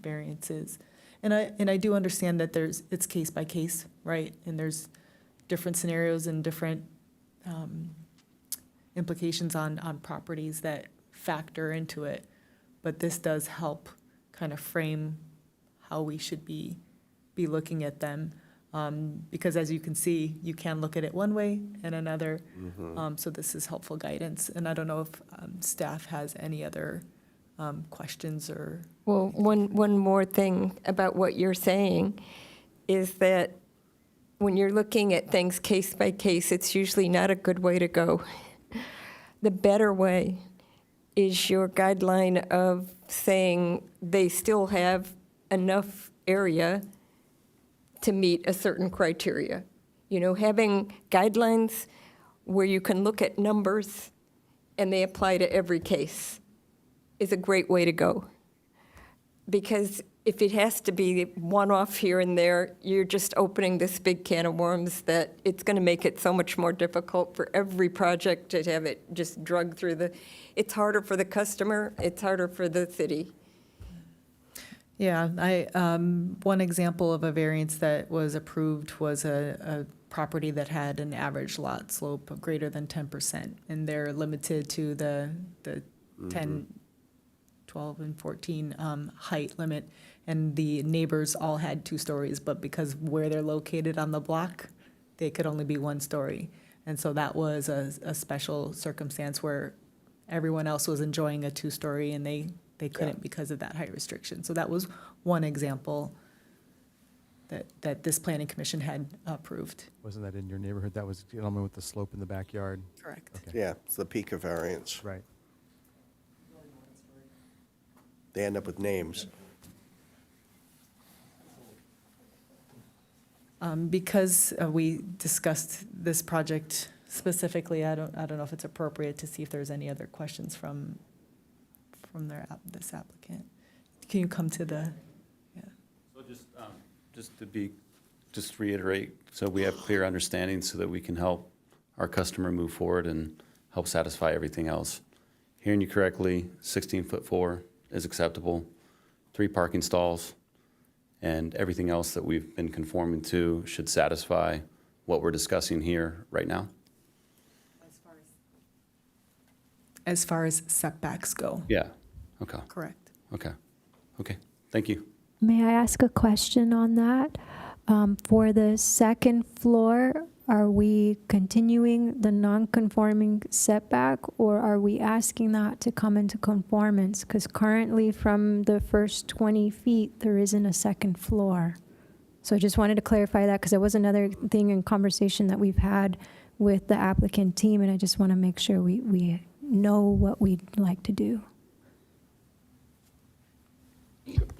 variances. And I do understand that it's case by case, right? And there's different scenarios and different implications on properties that factor into it. But this does help kind of frame how we should be looking at them. Because as you can see, you can look at it one way and another. So this is helpful guidance. And I don't know if staff has any other questions or. Well, one more thing about what you're saying is that when you're looking at things case by case, it's usually not a good way to go. The better way is your guideline of saying they still have enough area to meet a certain criteria. You know, having guidelines where you can look at numbers and they apply to every case is a great way to go. Because if it has to be one-off here and there, you're just opening this big can of worms that it's going to make it so much more difficult for every project to have it just drug through the, it's harder for the customer, it's harder for the city. Yeah, one example of a variance that was approved was a property that had an average lot slope of greater than 10%, and they're limited to the 10, 12, and 14 height limit, and the neighbors all had 2 stories, but because where they're located on the block, they could only be 1 story. And so that was a special circumstance where everyone else was enjoying a 2-story, and they couldn't because of that height restriction. So that was one example that this planning commission had approved. Wasn't that in your neighborhood? That was the gentleman with the slope in the backyard? Correct. Okay. Yeah, it's the peak of variance. Right. They end up with names. Because we discussed this project specifically, I don't know if it's appropriate to see if there's any other questions from this applicant. Can you come to the, So just reiterate, so we have clear understanding so that we can help our customer move forward and help satisfy everything else. Hearing you correctly, 16'4" is acceptable, 3 parking stalls, and everything else that we've been conforming to should satisfy what we're discussing here right now? as far as setbacks go? Yeah, okay, Correct. okay, thank you. May I ask a question on that? For the second floor, are we continuing the non-conforming setback, or are we asking that to come into conformance? Because currently from the first 20 feet, there isn't a second floor. So I just wanted to clarify that, because that was another thing in conversation that we've had with the applicant team, and I just want to make sure we know what we'd like to do.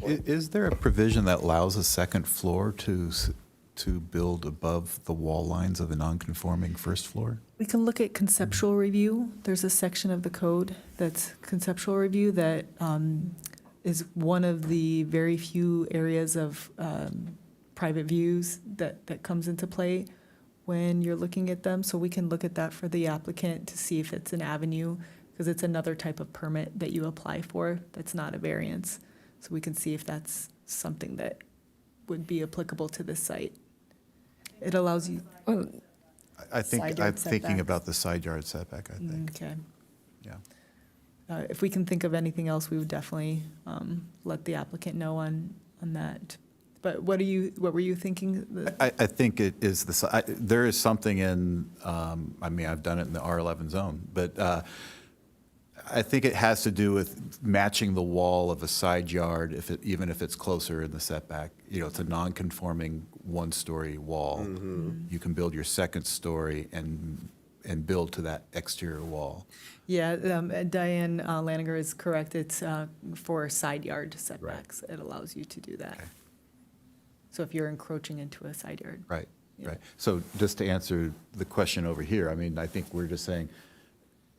Is there a provision that allows a second floor to build above the wall lines of a non-conforming first floor? We can look at conceptual review. There's a section of the code that's conceptual review that is one of the very few areas of private views that comes into play when you're looking at them. So we can look at that for the applicant to see if it's an avenue, because it's another type of permit that you apply for that's not a variance. So we can see if that's something that would be applicable to this site. It allows you. I think, Side I'm yard thinking setbacks. about the side yard setback, I think. Okay. Yeah. If we can think of anything else, we would definitely let the applicant know on that. But what were you thinking? I think it is there is something in, I mean, I've done it in the R11 zone, but I think it has to do with matching the wall of a side yard, even if it's closer in the setback. You know, it's a non-conforming 1-story wall. You can build your second story and build to that exterior wall. Yeah, Diane Lanninger is correct. It's for side yard setbacks. It allows you to do that. Okay. So if you're encroaching into a side yard. Right, Yeah. right. So just to answer the question over here, I mean, I think we're just saying,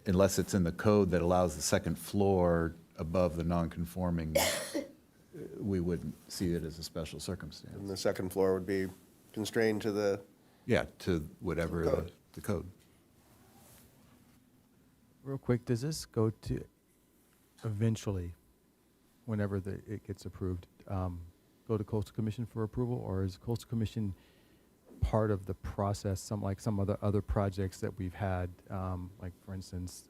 unless it's in the code that allows the second floor above the non-conforming, we wouldn't see it as a special circumstance. And the second floor would be constrained to the, Yeah, to whatever the code. Real quick, does this go to eventually, whenever it gets approved, go to Coastal Commission for approval, or is Coastal Commission part of the process, like some other projects that we've had, like for instance,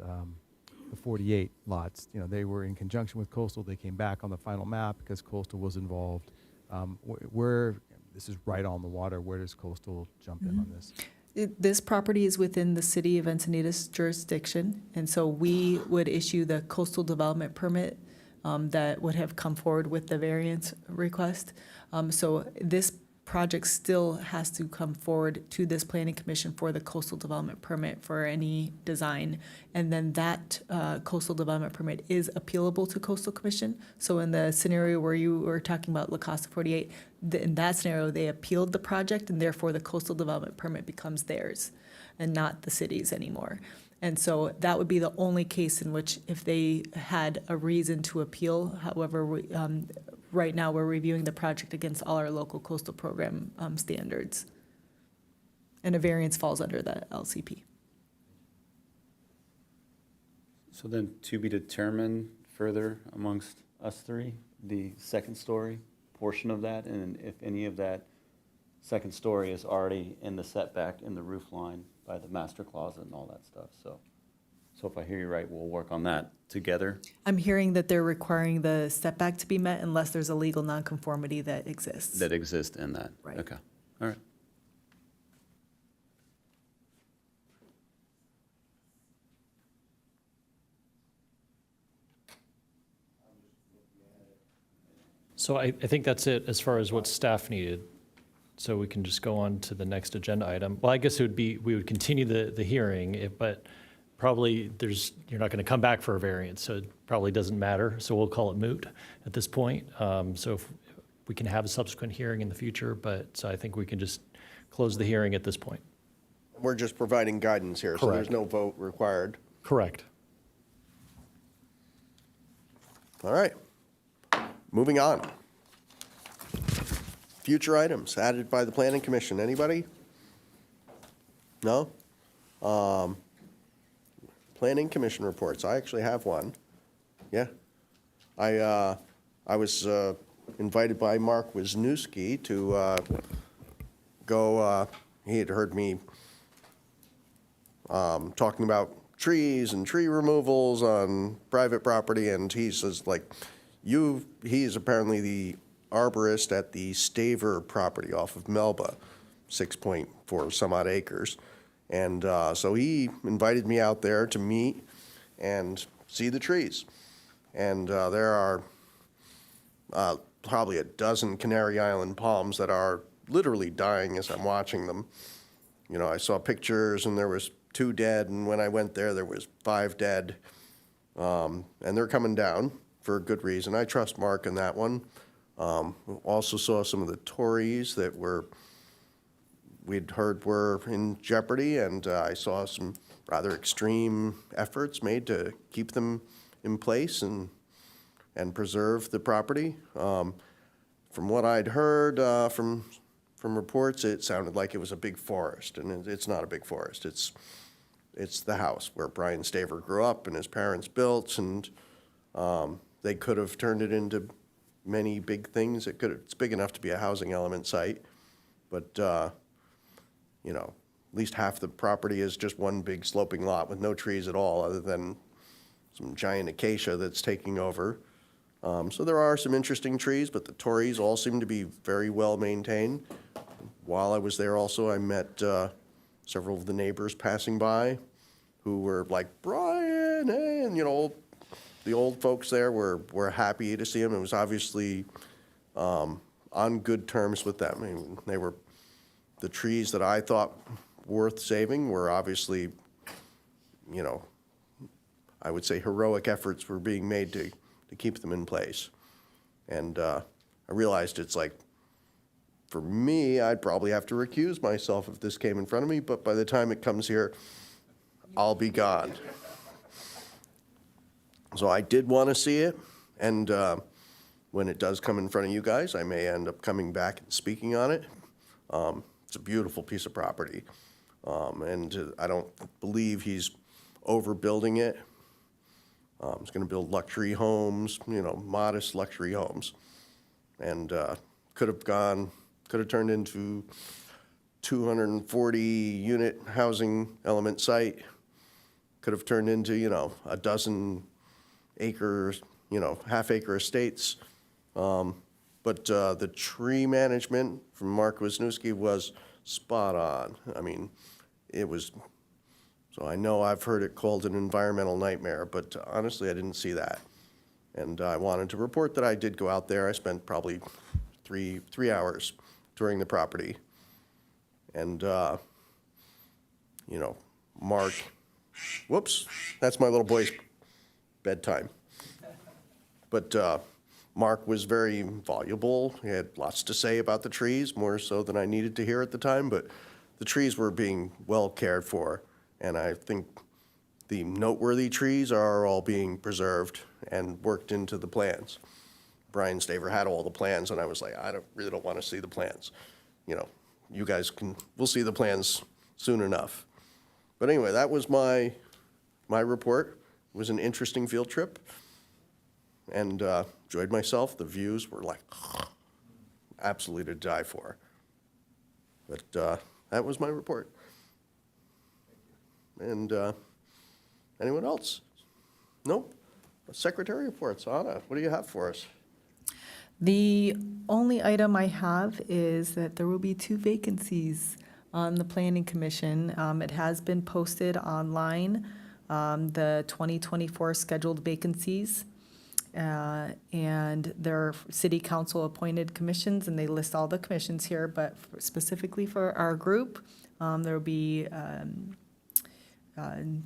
the 48 lots, you know, they were in conjunction with Coastal, they came back on the final map because Coastal was involved. This is right on the water, where does Coastal jump in on this? This property is within the city of Encinitas jurisdiction, and so we would issue the coastal development permit that would have come forward with the variance request. So this project still has to come forward to this planning commission for the coastal development permit for any design. And then that coastal development permit is appealable to coastal commission. So in the scenario where you were talking about La Costa 48, in that scenario, they appealed the project and therefore the coastal development permit becomes theirs and not the city's anymore. And so that would be the only case in which if they had a reason to appeal. However, right now we're reviewing the project against all our local coastal program standards. And a variance falls under the LCP. So then to be determined further amongst us three, the second story portion of that, and if any of that second story is already in the setback in the roof line by the master closet and all that stuff. So if I hear you right, we'll work on that together. I'm hearing that they're requiring the setback to be met unless there's a legal nonconformity that exists. That exist in that. Right. Okay, all right. So I think that's it as far as what staff needed. So we can just go on to the next agenda item. Well, I guess it would be, we would continue the hearing, but probably you're not going to come back for a variance, so it probably doesn't matter. So we'll call it moot at this point. So if we can have a subsequent hearing in the future, so I think we can just close the hearing at this point. We're just providing guidance here, so there's Correct. no vote required. Correct. All right. Moving on. Future items added by the Planning Commission. Anybody? No? Planning Commission reports. I actually have one. Yeah. I was invited by Mark Wisniewski to go, he had heard me talking about trees and tree removals on private property, and he says, like, he's apparently the arborist at the Staver property off of Melba, 6.4 some odd acres. And so he invited me out there to meet and see the trees. And there are probably a dozen Canary Island palms that are literally dying as I'm watching them. You know, I saw pictures and there was 2 dead, and when I went there was 5 dead. And they're coming down for a good reason. I trust Mark in that one. Also saw some of the Tories that we'd heard were in jeopardy, and I saw some rather extreme efforts made to keep them in place and preserve the property. From what I'd heard from reports, it sounded like it was a big forest, and it's not a big forest. It's the house where Brian Staver grew up and his parents built, and they could have turned it into many big things. It's big enough to be a housing element site, but you know, at least half the property is just one big sloping lot with no trees at all, other than some giant acacia that's taking over. So there are some interesting trees, but the Tories all seem to be very well maintained. While I was there also, I met several of the neighbors passing by who were like, Brian, hey, and you know, the old folks there were happy to see him. It was obviously on good terms with them. I mean, the trees that I thought worth saving were obviously, you know, I would say heroic efforts were being made to keep them in place. And I realized it's like, for me, I'd probably have to recuse myself if this came in front of me, but by the time it comes here, I'll be gone. So I did want to see it, and when it does come in front of you guys, I may end up coming back and speaking on it. It's a beautiful piece of property, and I don't believe he's overbuilding it. He's going to build luxury homes, you know, modest luxury homes, and could have turned into 240 unit housing element site. Could have turned into, you know, a dozen acres, you know, half-acre estates. But the tree management from Mark Wisniewski was spot on. I mean, it was, so I know I've heard it called an environmental nightmare, but honestly, I didn't see that. And I wanted to report that I did go out there. I spent probably three hours touring the property. And, Mark, whoops, that's my little boy's bedtime. But Mark was very voluble. He had lots to say about the trees, more so than I needed to hear at the time, but the trees were being well cared for, and I think the noteworthy trees are all being preserved and worked into the plans. Brian Staver had all the plans, and I was like, really don't want to see the plans. You guys we'll see the plans soon enough. But anyway, that was my report. It was an interesting field trip, and enjoyed myself. The views were like absolutely to die for. But that was my report. And anyone else? Nope. Secretary reports. Anna, what do you have for us? The only item I have is that there will be 2 vacancies on the Planning Commission. It has been posted online, the 2024 scheduled vacancies. And they're city council appointed commissions, and they list all the commissions here, but specifically for our group, there will be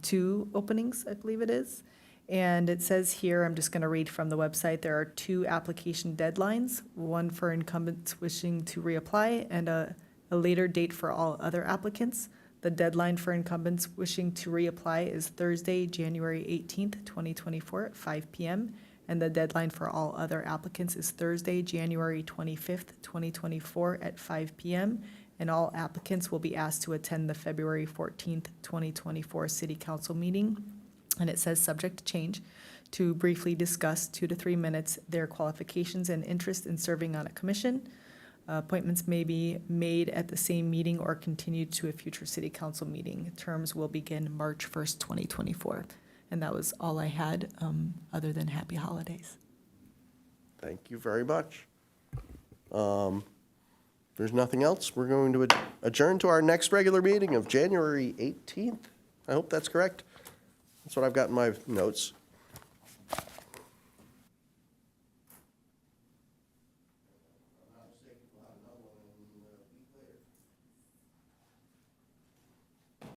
2 openings, I believe it is. And it says here, I'm just going to read from the website, there are 2 application deadlines, one for incumbents wishing to reapply and a later date for all other applicants. The deadline for incumbents wishing to reapply is Thursday, January 18th, 2024 at 5 p.m. And the deadline for all other applicants is Thursday, January 25th, 2024 at 5 p.m. And all applicants will be asked to attend the February 14th, 2024 City Council meeting. And it says, subject to change, to briefly discuss 2 to 3 minutes their qualifications and interest in serving on a commission. Appointments may be made at the same meeting or continued to a future City Council meeting. Terms will begin March 1st, 2024. And that was all I had, other than happy holidays. Thank you very much. If there's nothing else, we're going to adjourn to our next regular meeting of January 18th. I hope that's correct. That's what I've got in my notes.